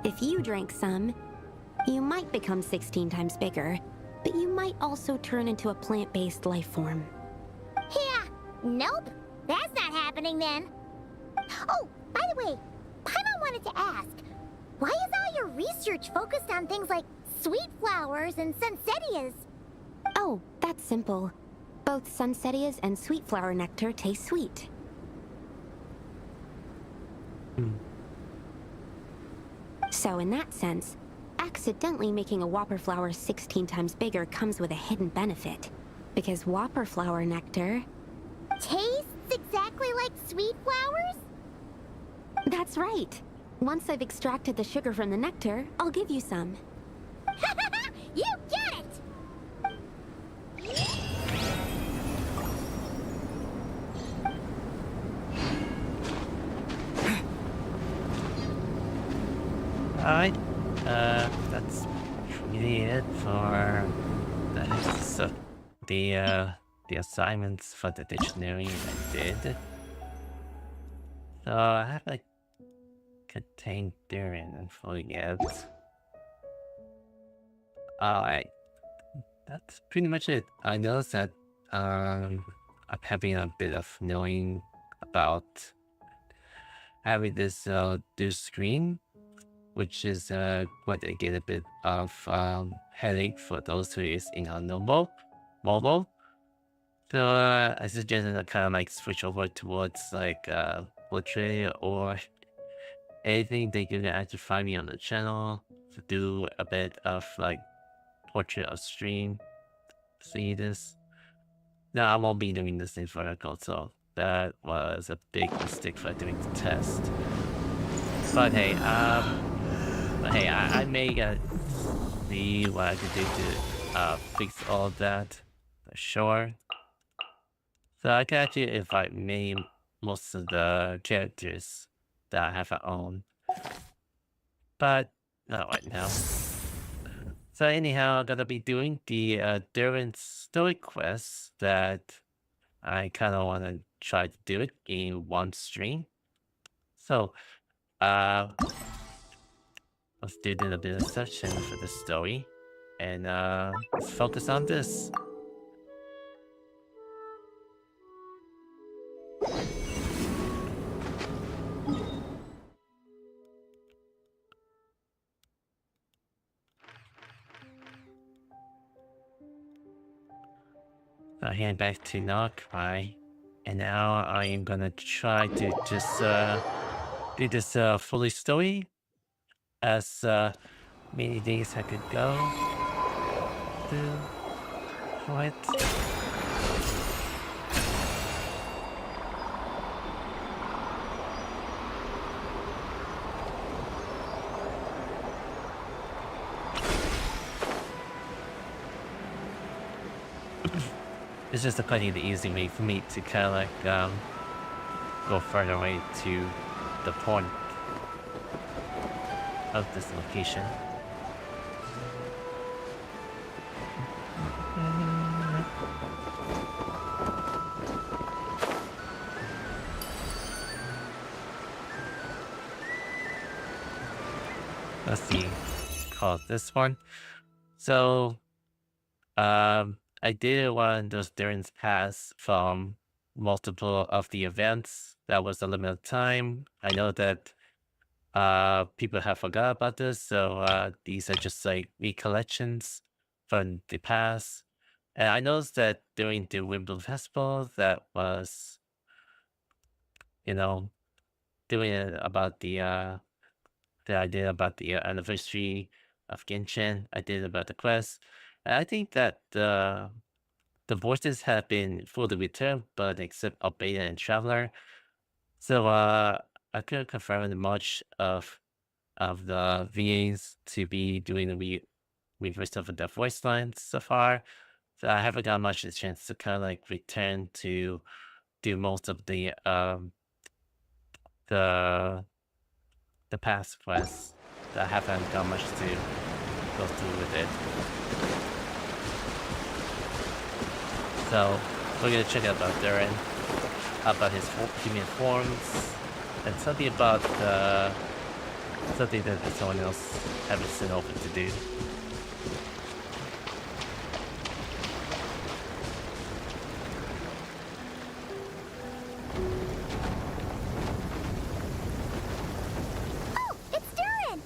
If you drank some, you might become 16 times bigger, but you might also turn into a plant-based life form. Yeah, nope. That's not happening then. Oh, by the way, Paimon wanted to ask, why is all your research focused on things like sweet flowers and sunsettias? Oh, that's simple. Both sunsettias and sweet flower nectar taste sweet. So in that sense, accidentally making a whopper flower 16 times bigger comes with a hidden benefit. Because whopper flower nectar... tastes exactly like sweet flowers? That's right. Once I've extracted the sugar from the nectar, I'll give you some. You get it! Alright, that's really it for the assignments for the dictionary I did. So I have like contain Durin and forget. Alright, that's pretty much it. I noticed that I'm having a bit of knowing about having this screen, which is what I get a bit of headache for those who is in a mobile. So I suggested I kind of like switch over towards like portrait or anything that you can actually find me on the channel to do a bit of like portrait of stream. See this? No, I won't be doing this in vertical, so that was a big mistake for doing the test. But hey, I may see what I can do to fix all of that for sure. So I can actually invite most of the characters that I have own, but not right now. So anyhow, I'm gonna be doing the Durin story quest that I kind of want to try to do it in one stream. So let's do a little bit of searching for the story, and let's focus on this. I hand back to Nakai, and now I am gonna try to just do this fully story as many days I could go through for it. It's just a kind of the easy way for me to kind of like go further away to the point of this location. Let's see, call this one. So, I did one of those Durin's Pass from multiple of the events. That was a limited time. I know that people have forgot about this, so these are just like recollections from the past. And I noticed that during the Wimbledon Festival, that was, you know, doing it about the idea about the anniversary of Genshin. I did about the quest. And I think that the voices have been fully returned, but except Albeda and Traveler. So I couldn't confirm much of the VAs to be doing the reverse of the voice lines so far. So I haven't got much of a chance to kind of like return to do most of the past quests. I haven't got much to go through with it. So we're gonna check out about Durin, about his human forms, and something about something that someone else haven't sent over to do. Oh, it's Durin!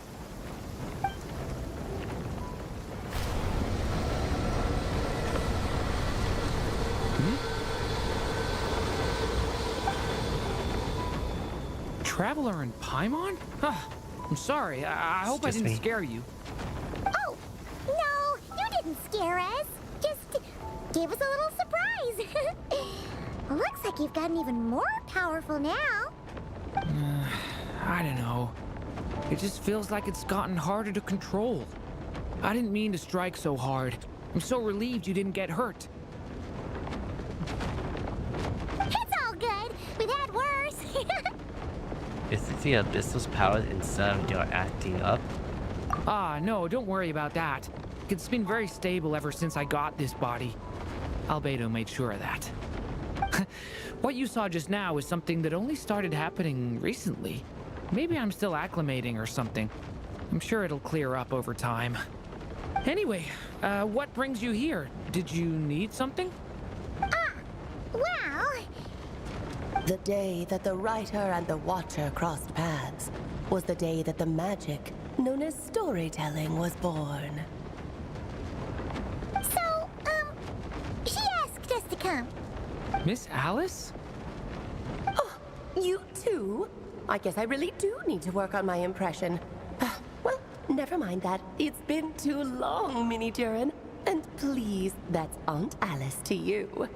Traveler and Paimon? I'm sorry. I hope I didn't scare you. Oh, no, you didn't scare us. Just gave us a little surprise. Looks like you've gotten even more powerful now. I don't know. It just feels like it's gotten harder to control. I didn't mean to strike so hard. I'm so relieved you didn't get hurt. It's all good. We've had worse. Is the abyssal's power inside of your acting up? No, don't worry about that. It's been very stable ever since I got this body. Albedo made sure of that. What you saw just now is something that only started happening recently. Maybe I'm still acclimating or something. I'm sure it'll clear up over time. Anyway, what brings you here? Did you need something? Well... The day that the writer and the watcher crossed paths was the day that the magic known as storytelling was born. So, she asked us to come. Miss Alice? Oh, you too? I guess I really do need to work on my impression. Well, never mind that. It's been too long, Mini Durin. And please, that's Aunt Alice to you.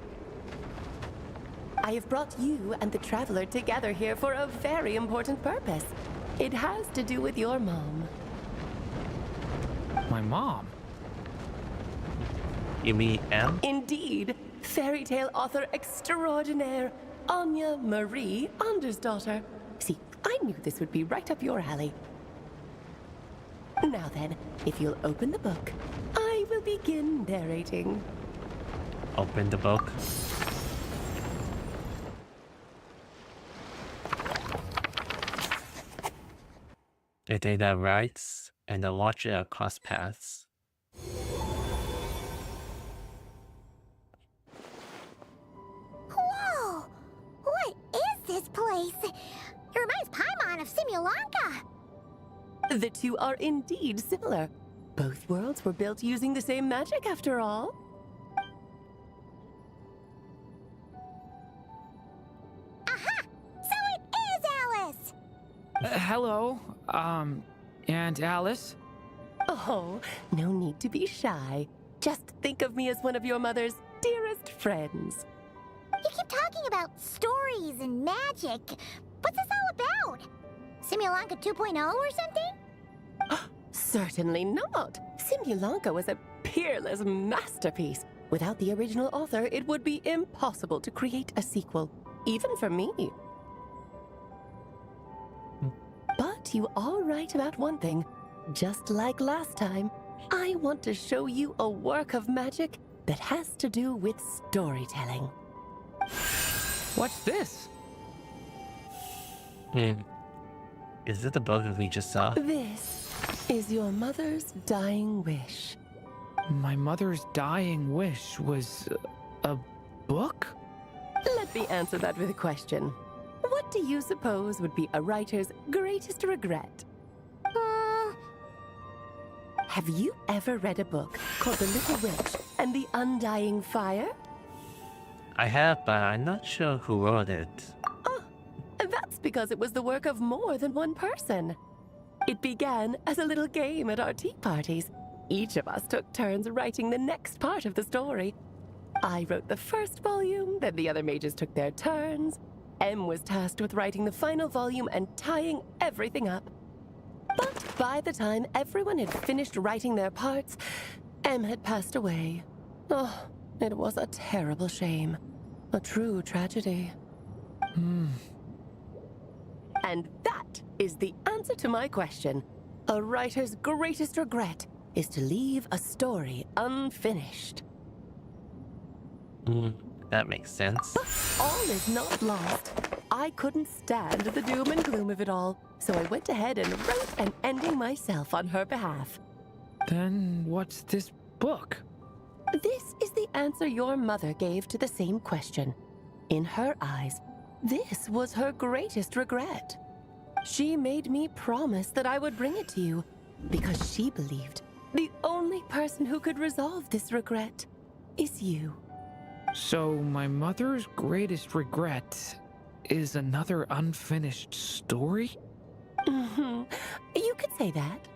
I have brought you and the Traveler together here for a very important purpose. It has to do with your mom. My mom? You mean Em? Indeed. Fairy tale author extraordinaire, Anya Marie Andersdaughter. See, I knew this would be right up your alley. Now then, if you'll open the book, I will begin narrating. Open the book. The data writes, and the watcher across paths. Whoa! What is this place? It reminds Paimon of Simulanka. The two are indeed similar. Both worlds were built using the same magic after all. hello, Aunt Alice. Oh, no need to be shy. Just think of me as one of your mother's dearest friends. You keep talking about stories and magic. What's this all about? Simulanka 2.0 or something? Certainly not. Simulanka was a peerless masterpiece. Without the original author, it would be impossible to create a sequel, even for me. But you are right about one thing. Just like last time, I want to show you a work of magic that has to do with storytelling. What's this? Is it the book that we just saw? This is your mother's dying wish. My mother's dying wish was a book? Let me answer that with a question. What do you suppose would be a writer's greatest regret? Have you ever read a book called The Little Witch and the Undying Fire? I have, but I'm not sure who wrote it. That's because it was the work of more than one person. It began as a little game at our tea parties. Each of us took turns writing the next part of the story. I wrote the first volume, then the other mages took their turns. Em was tasked with writing the final volume and tying everything up. But by the time everyone had finished writing their parts, Em had passed away. Oh, it was a terrible shame. A true tragedy. And that is the answer to my question. A writer's greatest regret is to leave a story unfinished. That makes sense. But all is not lost. I couldn't stand the doom and gloom of it all, so I went ahead and wrote an ending myself on her behalf. Then what's this book? This is the answer your mother gave to the same question. In her eyes, this was her greatest regret. She made me promise that I would bring it to you, because she believed the only person who could resolve this regret is you. So my mother's greatest regret is another unfinished story? You could say that.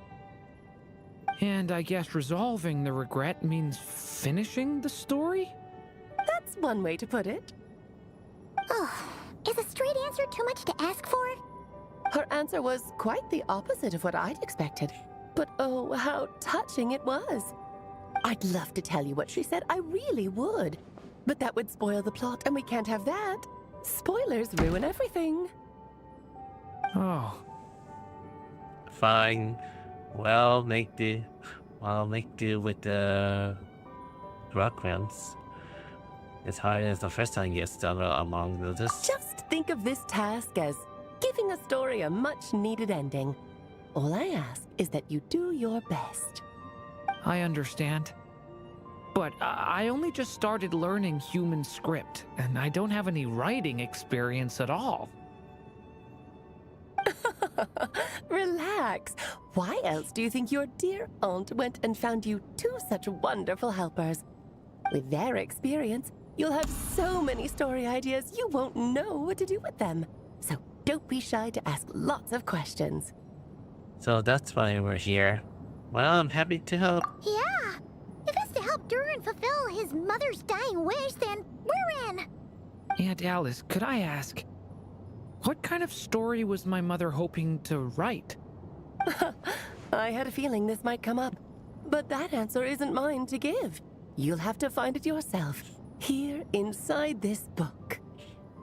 And I guess resolving the regret means finishing the story? That's one way to put it. Oh, is a straight answer too much to ask for? Her answer was quite the opposite of what I'd expected. But oh, how touching it was. I'd love to tell you what she said, I really would. But that would spoil the plot, and we can't have that. Spoilers ruin everything. Oh. Fine. Well, make do with the backgrounds. As hard as the first time you stumbled among this. Just think of this task as giving a story a much-needed ending. All I ask is that you do your best. I understand. But I only just started learning human script, and I don't have any writing experience at all. Relax. Why else do you think your dear aunt went and found you two such wonderful helpers? With their experience, you'll have so many story ideas you won't know what to do with them. So don't be shy to ask lots of questions. So that's why we're here. Well, I'm happy to help. Yeah. If it's to help Durin fulfill his mother's dying wish, then we're in. Aunt Alice, could I ask, what kind of story was my mother hoping to write? I had a feeling this might come up, but that answer isn't mine to give. You'll have to find it yourself, here inside this book.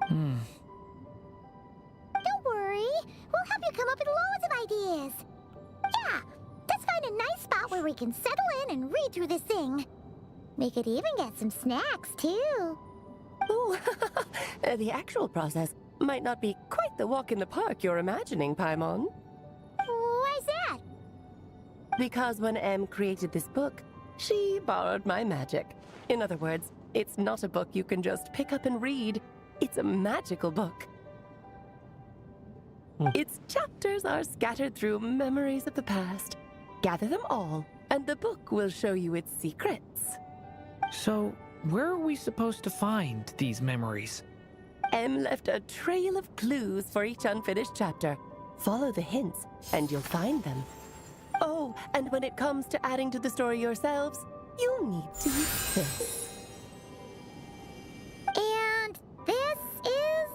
Don't worry. We'll help you come up with loads of ideas. Yeah, let's find a nice spot where we can settle in and read through this thing. We could even get some snacks, too. Oh, the actual process might not be quite the walk in the park you're imagining, Paimon. Why's that? Because when Em created this book, she borrowed my magic. In other words, it's not a book you can just pick up and read. It's a magical book. Its chapters are scattered through memories of the past. Gather them all, and the book will show you its secrets. So, where are we supposed to find these memories? Em left a trail of clues for each unfinished chapter. Follow the hints, and you'll find them. Oh, and when it comes to adding to the story yourselves, you'll need to use this. And this is?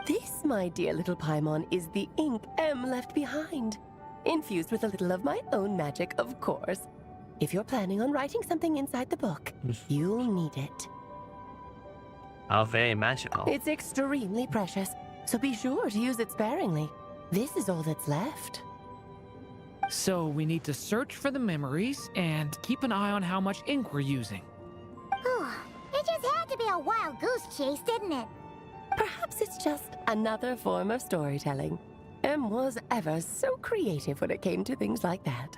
This, my dear little Paimon, is the ink M left behind. Infused with a little of my own magic, of course. If you're planning on writing something inside the book, you'll need it. How very magical. It's extremely precious, so be sure to use it sparingly. This is all that's left. So we need to search for the memories and keep an eye on how much ink we're using. It just had to be a wild goose chase, didn't it? Perhaps it's just another form of storytelling. M was ever so creative when it came to things like that.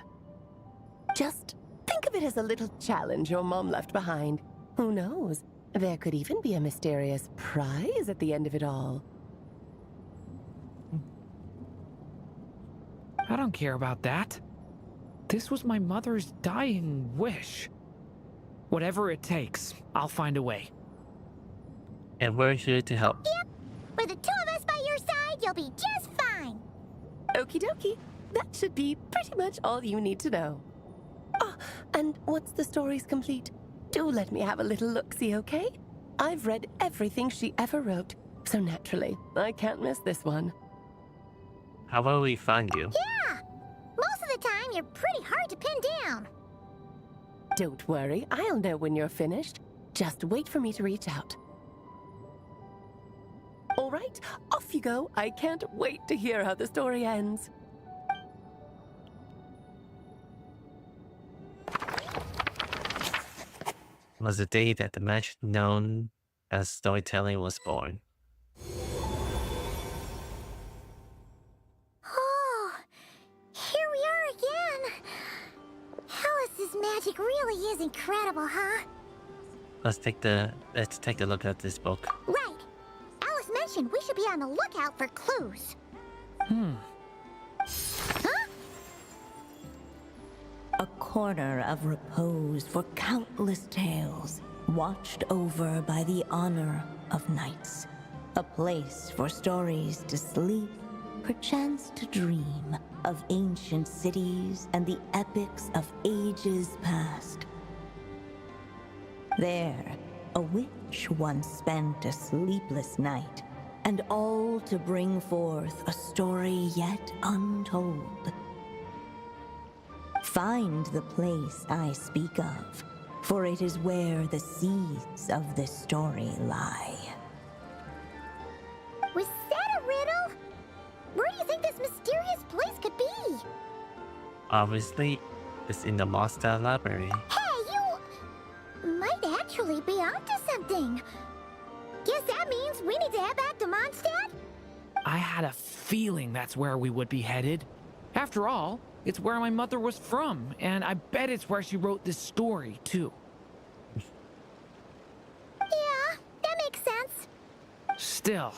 Just think of it as a little challenge your mom left behind. Who knows? There could even be a mysterious prize at the end of it all. I don't care about that. This was my mother's dying wish. Whatever it takes, I'll find a way. And we're here to help. Yep. With the two of us by your side, you'll be just fine. Okie dokie. That should be pretty much all you need to know. Oh, and once the story's complete, do let me have a little look-see, okay? I've read everything she ever wrote, so naturally, I can't miss this one. How will we find you? Yeah! Most of the time, you're pretty hard to pin down. Don't worry, I'll know when you're finished. Just wait for me to reach out. All right, off you go. I can't wait to hear how the story ends. Was the day that the magic known as storytelling was born. Oh, here we are again. Alice's magic really is incredible, huh? Let's take a look at this book. Right. Alice mentioned we should be on the lookout for clues. Huh? A corner of repose for countless tales, watched over by the honor of knights. A place for stories to sleep, perchance to dream of ancient cities and the epics of ages past. There, a witch once spent a sleepless night, and all to bring forth a story yet untold. Find the place I speak of, for it is where the seeds of this story lie. Was that a riddle? Where do you think this mysterious place could be? Obviously, it's in the Mondstadt library. Hey, you might actually be onto something. Guess that means we need to head back to Mondstadt? I had a feeling that's where we would be headed. After all, it's where my mother was from, and I bet it's where she wrote this story, too. Yeah, that makes sense. Still,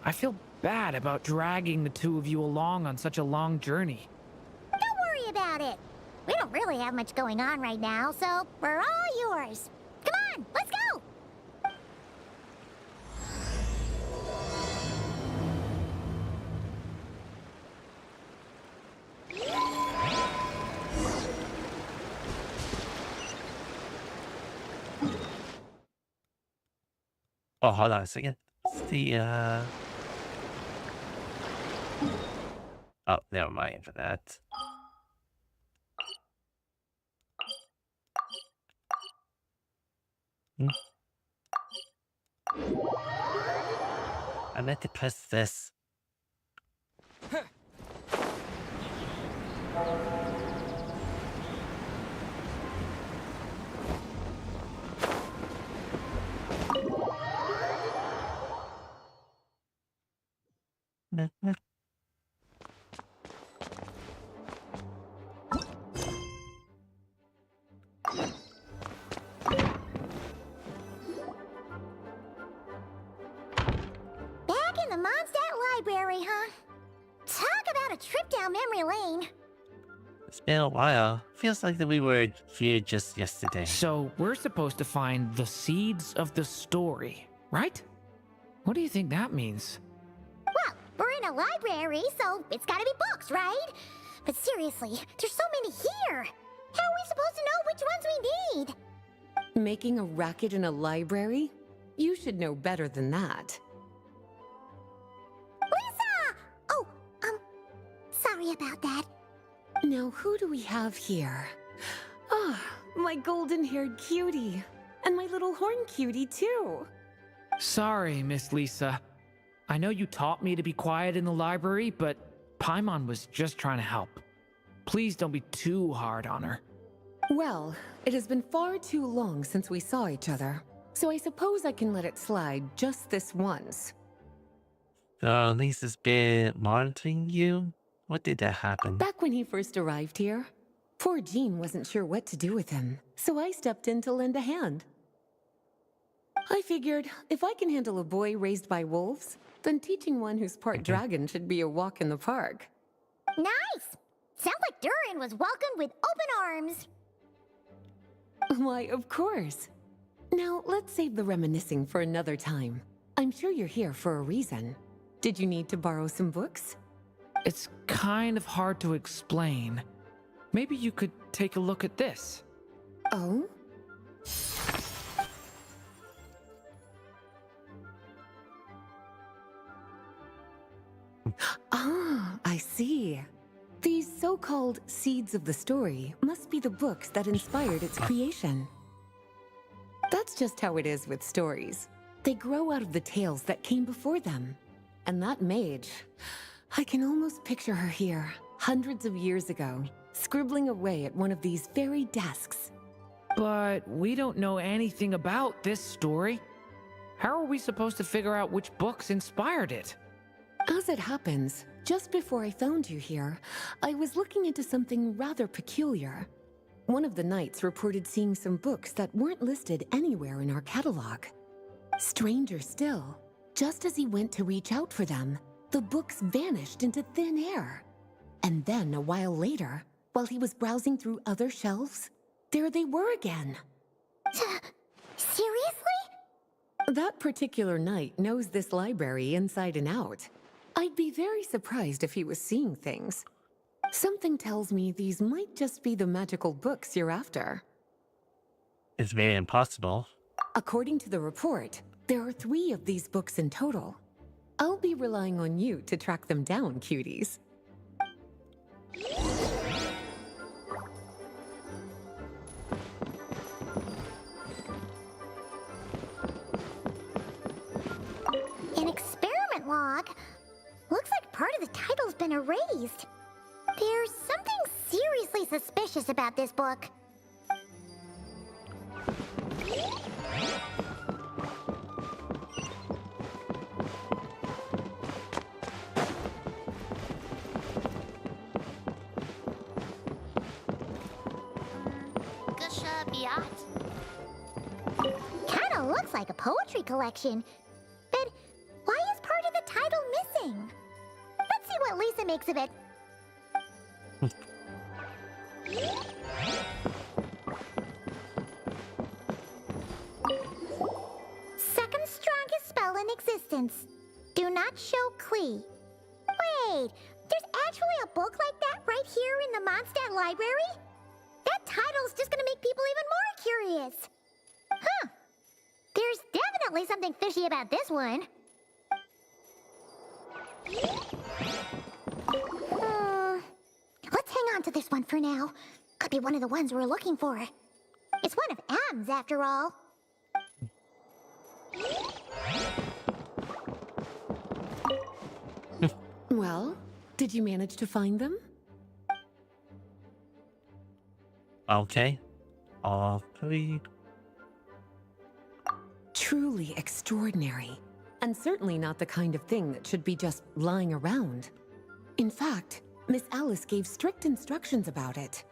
I feel bad about dragging the two of you along on such a long journey. Don't worry about it. We don't really have much going on right now, so we're all yours. Come on, let's go! Oh, hold on a second. It's the, Oh, never mind for that. I meant to press this. Back in the Mondstadt library, huh? Talk about a trip down memory lane. It's been a while. Feels like that we were here just yesterday. So, we're supposed to find the seeds of the story, right? What do you think that means? Well, we're in a library, so it's gotta be books, right? But seriously, there's so many here. How are we supposed to know which ones we need? Making a racket in a library? You should know better than that. Lisa! Oh, sorry about that. Now, who do we have here? Ah, my golden-haired cutie. And my little horn cutie, too. Sorry, Miss Lisa. I know you taught me to be quiet in the library, but Paimon was just trying to help. Please don't be too hard on her. Well, it has been far too long since we saw each other, so I suppose I can let it slide just this once. So Lisa's been monitoring you? What did that happen? Back when he first arrived here, poor Jean wasn't sure what to do with him, so I stepped in to lend a hand. I figured if I can handle a boy raised by wolves, then teaching one who's part dragon should be a walk in the park. Nice! Sounds like Durin was welcomed with open arms. Why, of course. Now, let's save the reminiscing for another time. I'm sure you're here for a reason. Did you need to borrow some books? It's kind of hard to explain. Maybe you could take a look at this. Oh? Ah, I see. These so-called seeds of the story must be the books that inspired its creation. That's just how it is with stories. They grow out of the tales that came before them. And that mage, I can almost picture her here, hundreds of years ago, scribbling away at one of these very desks. But we don't know anything about this story. How are we supposed to figure out which books inspired it? As it happens, just before I found you here, I was looking into something rather peculiar. One of the knights reported seeing some books that weren't listed anywhere in our catalog. Stranger still, just as he went to reach out for them, the books vanished into thin air. And then a while later, while he was browsing through other shelves, there they were again. Seriously? That particular knight knows this library inside and out. I'd be very surprised if he was seeing things. Something tells me these might just be the magical books you're after. It's very impossible. According to the report, there are 3 of these books in total. I'll be relying on you to track them down, cuties. An experiment log? Looks like part of the title's been erased. There's something seriously suspicious about this book. Kinda looks like a poetry collection. But why is part of the title missing? Let's see what Lisa makes of it. Second strongest spell in existence. Do not show Klee. Wait, there's actually a book like that right here in the Mondstadt library? That title's just gonna make people even more curious. Huh. There's definitely something fishy about this one. Let's hang on to this one for now. Could be one of the ones we're looking for. It's one of M's, after all. Well, did you manage to find them? Okay. All 3. Truly extraordinary, and certainly not the kind of thing that should be just lying around. In fact, Miss Alice gave strict instructions about it.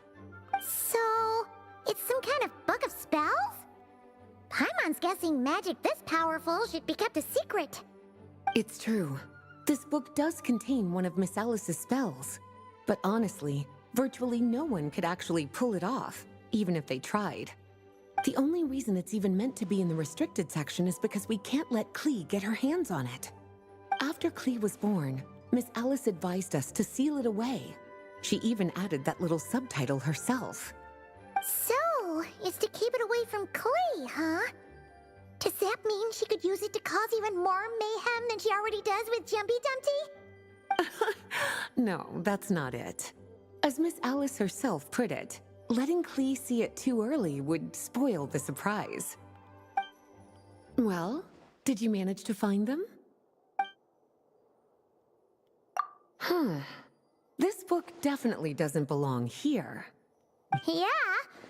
So, it's some kind of book of spells? Paimon's guessing magic this powerful should be kept a secret. It's true. This book does contain one of Miss Alice's spells. But honestly, virtually no one could actually pull it off, even if they tried. The only reason it's even meant to be in the restricted section is because we can't let Klee get her hands on it. After Klee was born, Miss Alice advised us to seal it away. She even added that little subtitle herself. So, it's to keep it away from Clay, huh? Does that mean she could use it to cause even more mayhem than she already does with Jumpy Dumpty? No, that's not it. As Miss Alice herself put it, letting Clee see it too early would spoil the surprise. Well, did you manage to find them? This book definitely doesn't belong here. Yeah,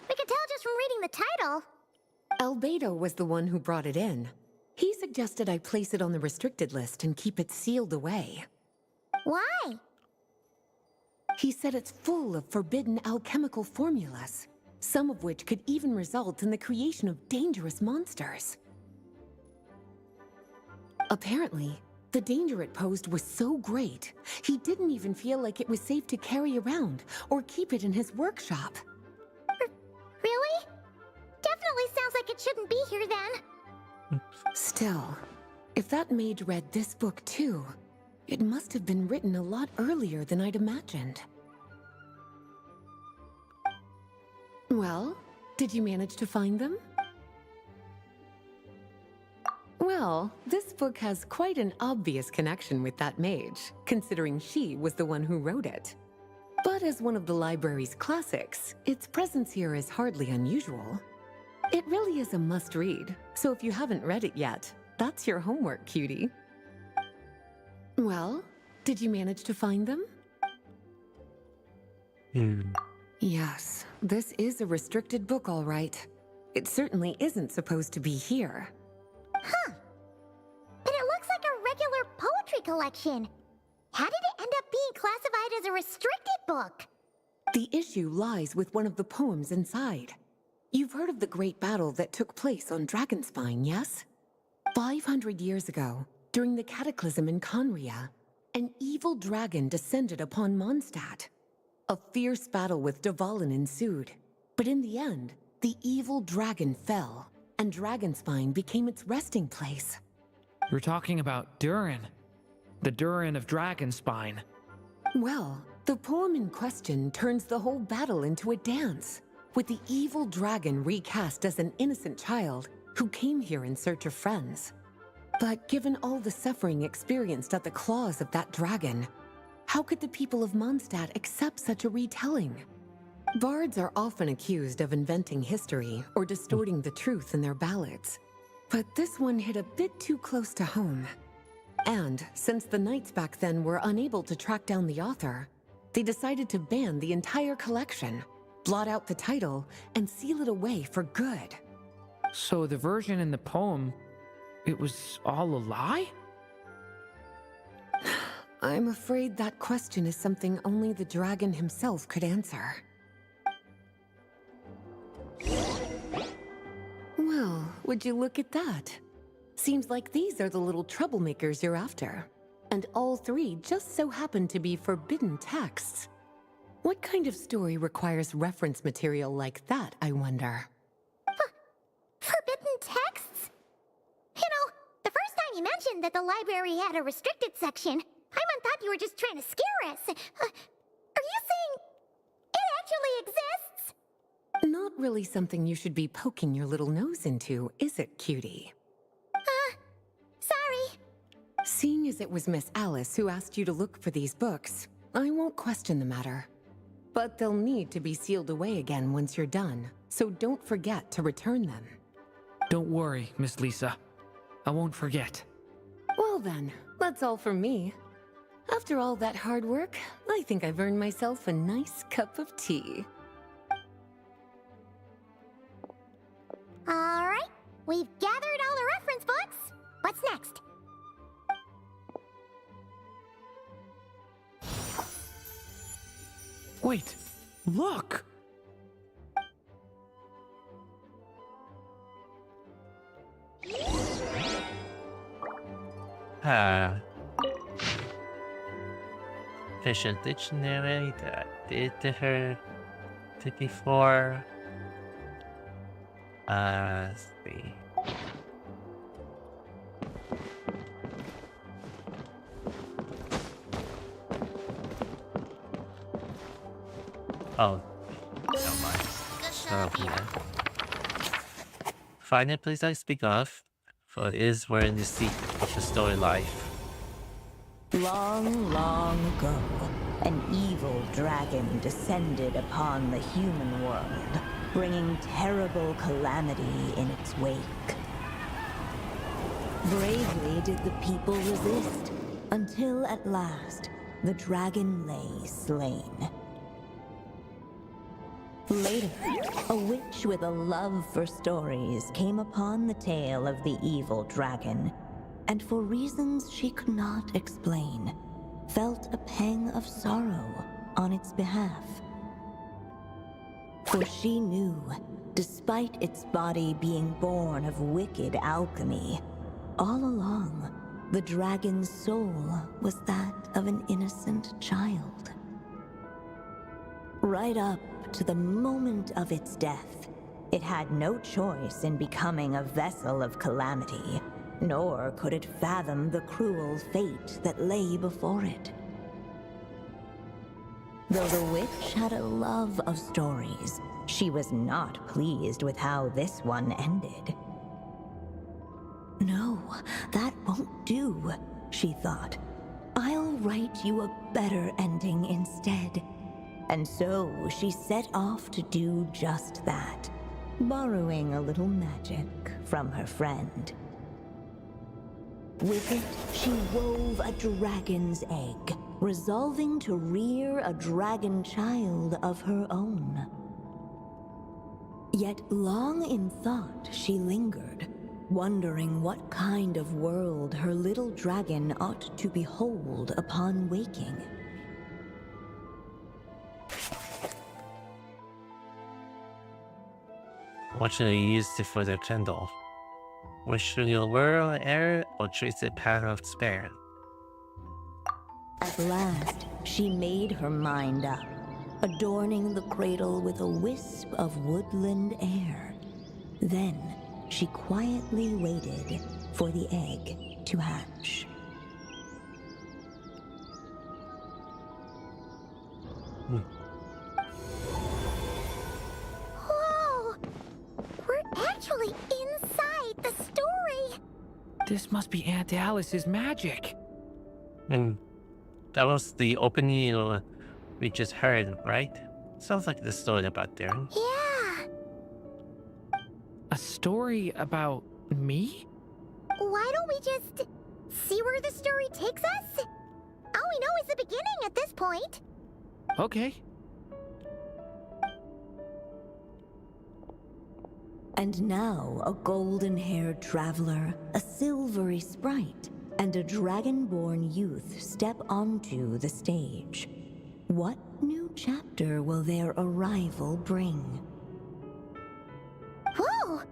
we could tell just from reading the title. Albedo was the one who brought it in. He suggested I place it on the restricted list and keep it sealed away. Why? He said it's full of forbidden alchemical formulas, some of which could even result in the creation of dangerous monsters. Apparently, the danger it posed was so great, he didn't even feel like it was safe to carry around or keep it in his workshop. Really? Definitely sounds like it shouldn't be here then. Still, if that mage read this book too, it must have been written a lot earlier than I'd imagined. Well, did you manage to find them? Well, this book has quite an obvious connection with that mage, considering she was the one who wrote it. But as one of the library's classics, its presence here is hardly unusual. It really is a must-read, so if you haven't read it yet, that's your homework, cutie. Well, did you manage to find them? Yes, this is a restricted book, all right. It certainly isn't supposed to be here. Huh. But it looks like a regular poetry collection. How did it end up being classified as a restricted book? The issue lies with one of the poems inside. You've heard of the great battle that took place on Dragonspine, yes? 500 years ago, during the cataclysm in Conria, an evil dragon descended upon Mondstadt. A fierce battle with Dvalin ensued, but in the end, the evil dragon fell, and Dragonspine became its resting place. You're talking about Durin. The Durin of Dragonspine. Well, the poem in question turns the whole battle into a dance, with the evil dragon recast as an innocent child who came here in search of friends. But given all the suffering experienced at the claws of that dragon, how could the people of Mondstadt accept such a retelling? Bards are often accused of inventing history or distorting the truth in their ballads. But this one hit a bit too close to home. And since the knights back then were unable to track down the author, they decided to ban the entire collection, blot out the title, and seal it away for good. So the version in the poem, it was all a lie? I'm afraid that question is something only the dragon himself could answer. Well, would you look at that? Seems like these are the little troublemakers you're after. And all three just so happen to be forbidden texts. What kind of story requires reference material like that, I wonder? Forbidden texts? You know, the first time you mentioned that the library had a restricted section, I thought you were just trying to scare us. Are you saying it actually exists? Not really something you should be poking your little nose into, is it, cutie? Sorry. Seeing as it was Miss Alice who asked you to look for these books, I won't question the matter. But they'll need to be sealed away again once you're done, so don't forget to return them. Don't worry, Miss Lisa. I won't forget. Well then, that's all from me. After all that hard work, I think I've earned myself a nice cup of tea. All right, we've gathered all the reference books. What's next? Wait, look! Official dictionary that I did to her before. Let's see. Oh, never mind. Oh, yeah. Find a place I speak of, for it is wherein the seat of the story life. Long, long ago, an evil dragon descended upon the human world, bringing terrible calamity in its wake. Bravely did the people resist, until at last, the dragon lay slain. Later, a witch with a love for stories came upon the tale of the evil dragon, and for reasons she could not explain, felt a pang of sorrow on its behalf. For she knew, despite its body being born of wicked alchemy, all along, the dragon's soul was that of an innocent child. Right up to the moment of its death, it had no choice in becoming a vessel of calamity, nor could it fathom the cruel fate that lay before it. Though the witch had a love of stories, she was not pleased with how this one ended. No, that won't do, she thought. I'll write you a better ending instead. And so she set off to do just that, borrowing a little magic from her friend. With it, she wove a dragon's egg, resolving to rear a dragon child of her own. Yet long in thought she lingered, wondering what kind of world her little dragon ought to behold upon waking. What should I use for the candle? Wish through your world air or trace the path of despair? At last, she made her mind up, adorning the cradle with a wisp of woodland air. Then, she quietly waited for the egg to hatch. Whoa! We're actually inside the story! This must be Aunt Alice's magic. And that was the opening we just heard, right? Sounds like the story about Durin. Yeah! A story about me? Why don't we just see where the story takes us? All we know is the beginning at this point. Okay. And now a golden-haired traveler, a silvery sprite, and a dragon-born youth step onto the stage. What new chapter will their arrival bring? Whoa!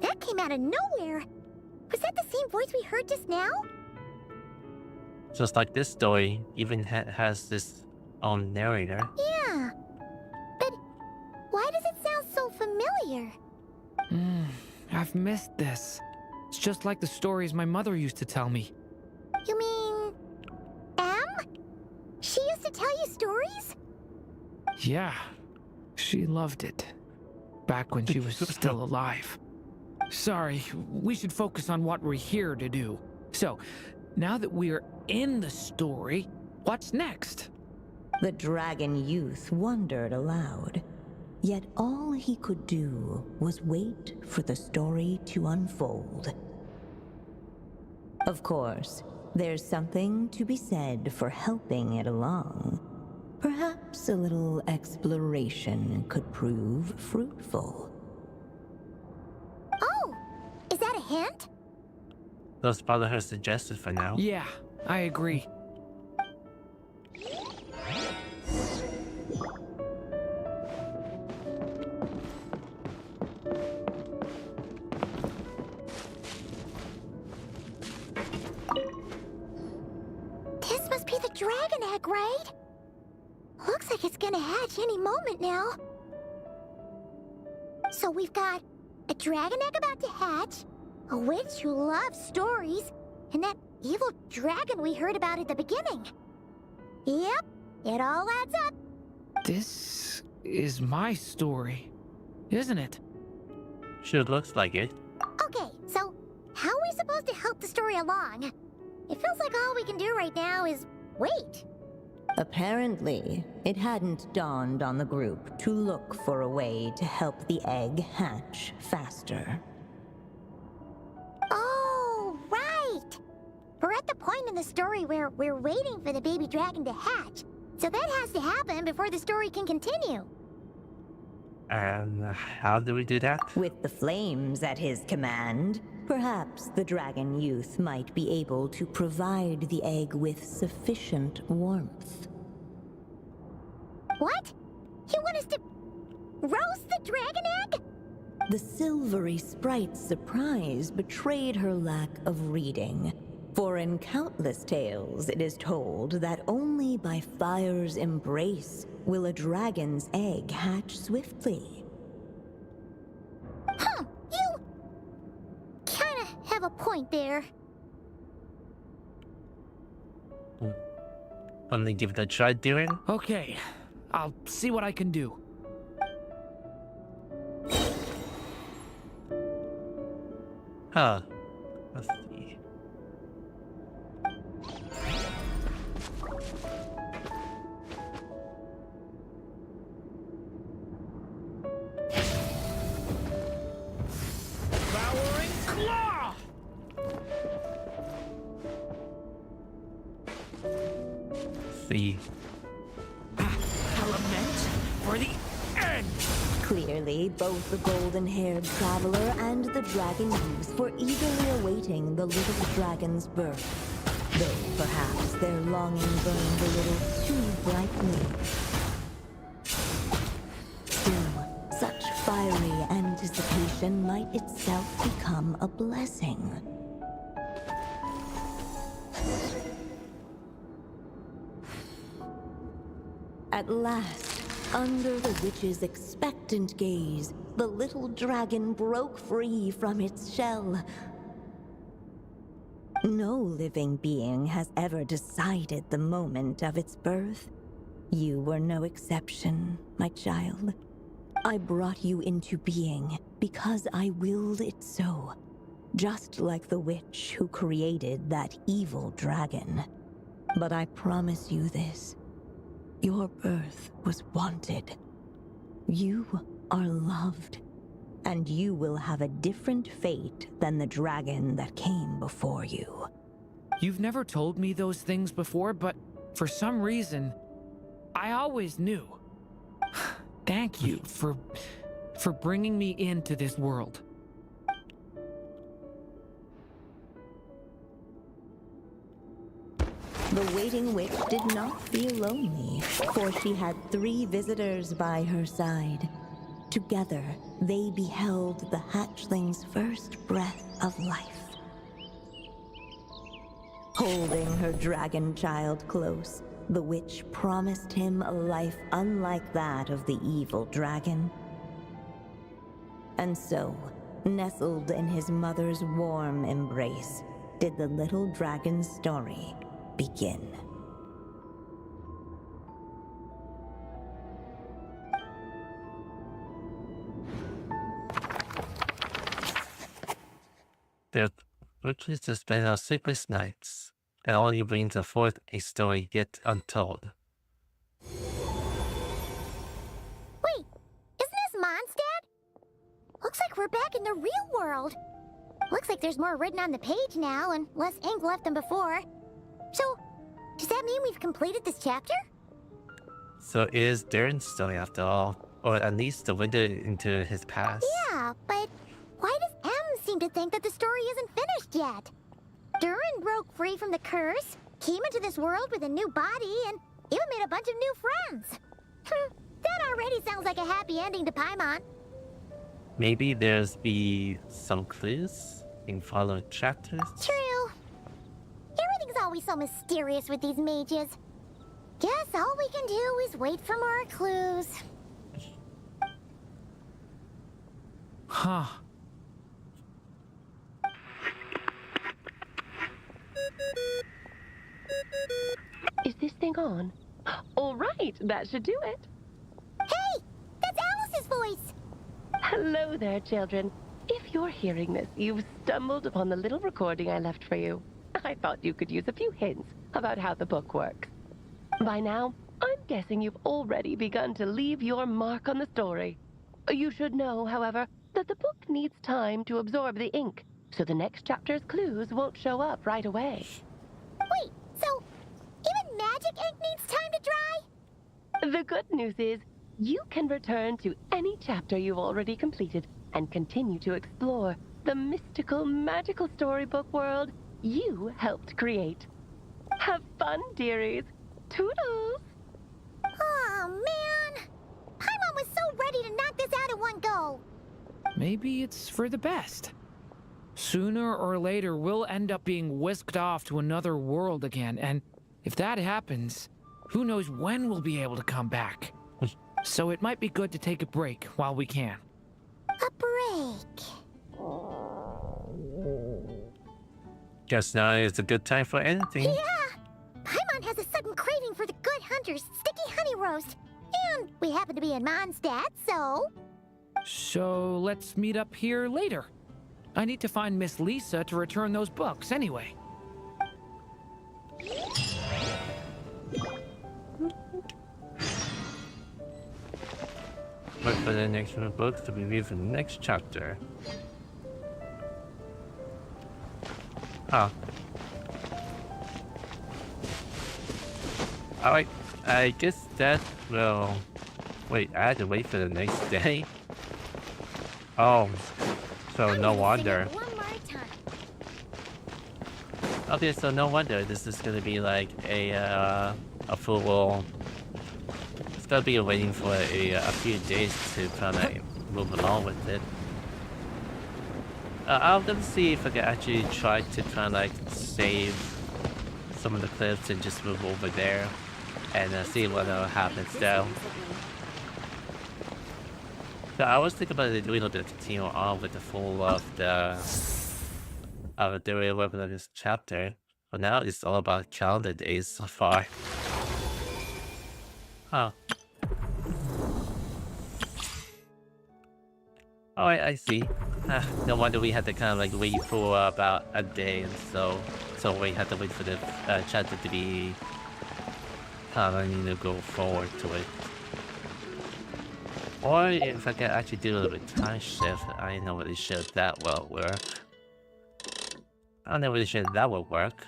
That came out of nowhere! Was that the same voice we heard just now? Just like this story even has this own narrator. Yeah. But why does it sound so familiar? I've missed this. It's just like the stories my mother used to tell me. You mean... Em? She used to tell you stories? Yeah, she loved it. Back when she was still alive. Sorry, we should focus on what we're here to do. So, now that we're in the story, what's next? The dragon youth wondered aloud. Yet all he could do was wait for the story to unfold. Of course, there's something to be said for helping it along. Perhaps a little exploration could prove fruitful. Oh! Is that a hint? Those follow her suggested for now. Yeah, I agree. This must be the dragon egg, right? Looks like it's gonna hatch any moment now. So we've got a dragon egg about to hatch, a witch who loves stories, and that evil dragon we heard about at the beginning. Yep, it all adds up. This is my story, isn't it? Sure looks like it. Okay, so how are we supposed to help the story along? It feels like all we can do right now is wait. Apparently, it hadn't dawned on the group to look for a way to help the egg hatch faster. Oh, right! We're at the point in the story where we're waiting for the baby dragon to hatch. So that has to happen before the story can continue. And how do we do that? With the flames at his command, perhaps the dragon youth might be able to provide the egg with sufficient warmth. What? You want us to roast the dragon egg? The silvery sprite's surprise betrayed her lack of reading. For in countless tales, it is told that only by fire's embrace will a dragon's egg hatch swiftly. Huh, you kinda have a point there. Want to give it a try, Durin? Okay, I'll see what I can do. Huh. Let's see. Devouring Claw! See. Element for the end! Clearly, both the golden-haired traveler and the dragon youth were eagerly awaiting the little dragon's birth. Though perhaps their longing burned a little too brightly. Still, such fiery anticipation might itself become a blessing. At last, under the witch's expectant gaze, the little dragon broke free from its shell. No living being has ever decided the moment of its birth. You were no exception, my child. I brought you into being because I willed it so, just like the witch who created that evil dragon. But I promise you this. Your birth was wanted. You are loved, and you will have a different fate than the dragon that came before you. You've never told me those things before, but for some reason, I always knew. Thank you for bringing me into this world. The waiting witch did not feel lonely, for she had 3 visitors by her side. Together, they beheld the hatchling's first breath of life. Holding her dragon child close, the witch promised him a life unlike that of the evil dragon. And so, nestled in his mother's warm embrace, did the little dragon's story begin. The witches to spend our sleepless nights, and only brings forth a story yet untold. Wait, isn't this Mondstadt? Looks like we're back in the real world. Looks like there's more written on the page now and less ink left than before. So, does that mean we've completed this chapter? So it is Durin's story after all, or at least the window into his past. Yeah, but why does M seem to think that the story isn't finished yet? Durin broke free from the curse, came into this world with a new body, and even made a bunch of new friends. That already sounds like a happy ending to Paimon. Maybe there's be some clues in following chapters. True. Everything's always so mysterious with these mages. Guess all we can do is wait for more clues. Huh. Is this thing on? All right, that should do it. Hey, Hello there, children. If you're hearing this, you've stumbled upon the little recording I left for you. I thought you could use a few hints about how the book works. By now, I'm guessing you've already begun to leave your mark on the story. You should know, however, that the book needs time to absorb the ink, so the next chapter's clues won't show up right away. Wait, so even magic ink needs time to dry? The good news is, you can return to any chapter you've already completed and continue to explore the mystical, magical storybook world you helped create. Have fun, dearies. Toodles! Oh, man! Paimon was so ready to knock this out in one go. Maybe it's for the best. Sooner or later, we'll end up being whisked off to another world again, and if that happens, who knows when we'll be able to come back. So it might be good to take a break while we can. A break. Guess now is a good time for anything. Yeah! Paimon has a sudden craving for the Good Hunter's sticky honey roast. And we happen to be in Mondstadt, so... So let's meet up here later. I need to find Miss Lisa to return those books anyway. Wait for the next book to be reviewed for the next chapter. Oh. Alright, I guess that will... Wait, I had to wait for the next day? Oh, so no wonder. Okay, so no wonder this is gonna be like a full... It's gonna be waiting for a few days to kind of move along with it. I'm gonna see if I can actually try to kind of like save some of the clips and just move over there and see what happens though. So I was thinking about doing a little bit of continue on with the full of the weapon of this chapter, but now it's all about calendar days so far. Huh. Alright, I see. No wonder we had to kind of like wait for about a day and so we had to wait for the chapter to be kind of need to go forward to it. Or if I can actually do a little bit time shift, I know really sure that will work. I'm not really sure that will work.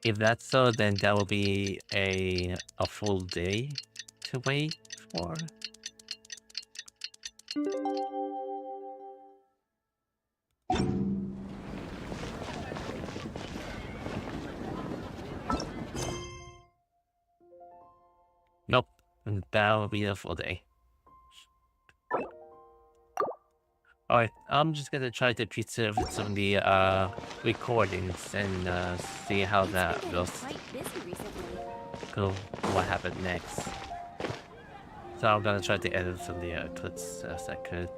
If that's so, then that will be a full day to wait for. Nope, and that will be a full day. Alright, I'm just gonna try to preserve some of the recordings and see how that goes. Cool, what happened next. So I'm gonna try to edit some of the clips as I could.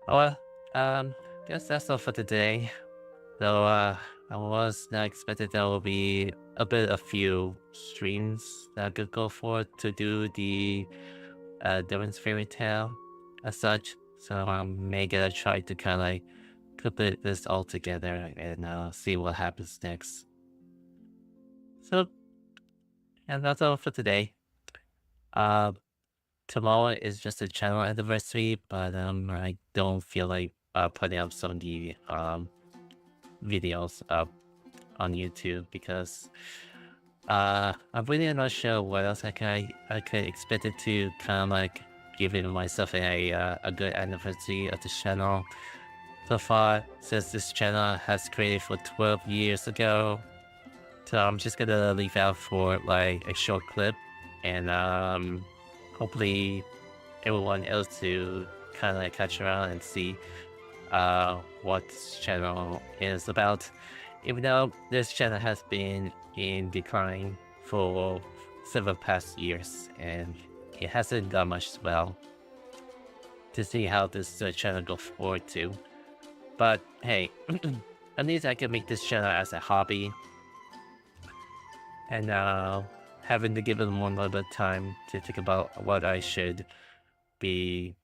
Oh well, guess that's all for today. Though I was not expected there will be a few streams that I could go for to do the Durin's fairy tale as such. So I'm may gonna try to kind of like put this all together and see what happens next. So, and that's all for today. Tomorrow is just a channel anniversary, but I don't feel like putting up some of the videos up on YouTube because I'm really not sure what else I could expect it to kind of like giving myself a good anniversary of the channel so far, since this channel has created for 12 years ago. So I'm just gonna leave out for like a short clip and hopefully everyone else to kind of like catch around and see what this channel is about. Even though this channel has been in decline for several past years and it hasn't done much well to see how this channel goes forward to. But hey, at least I can make this channel as a hobby. And having to give it one little bit of time to think about what I should be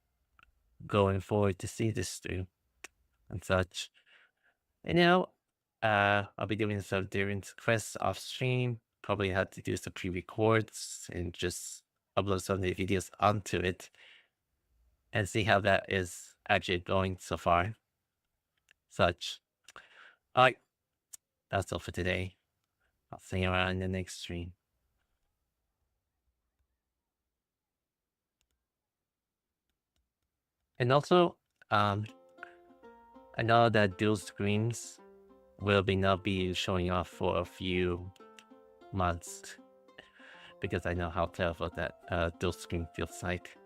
going forward to see this through and such. And I'll be doing some different quests off stream. Probably had to do some pre-records and just upload some of the videos onto it and see how that is actually going so far. Such. Alright, that's all for today. I'll see you around in the next stream. And also, I know that dual screens will not be showing off for a few months because I know how terrible that dual screen feels like.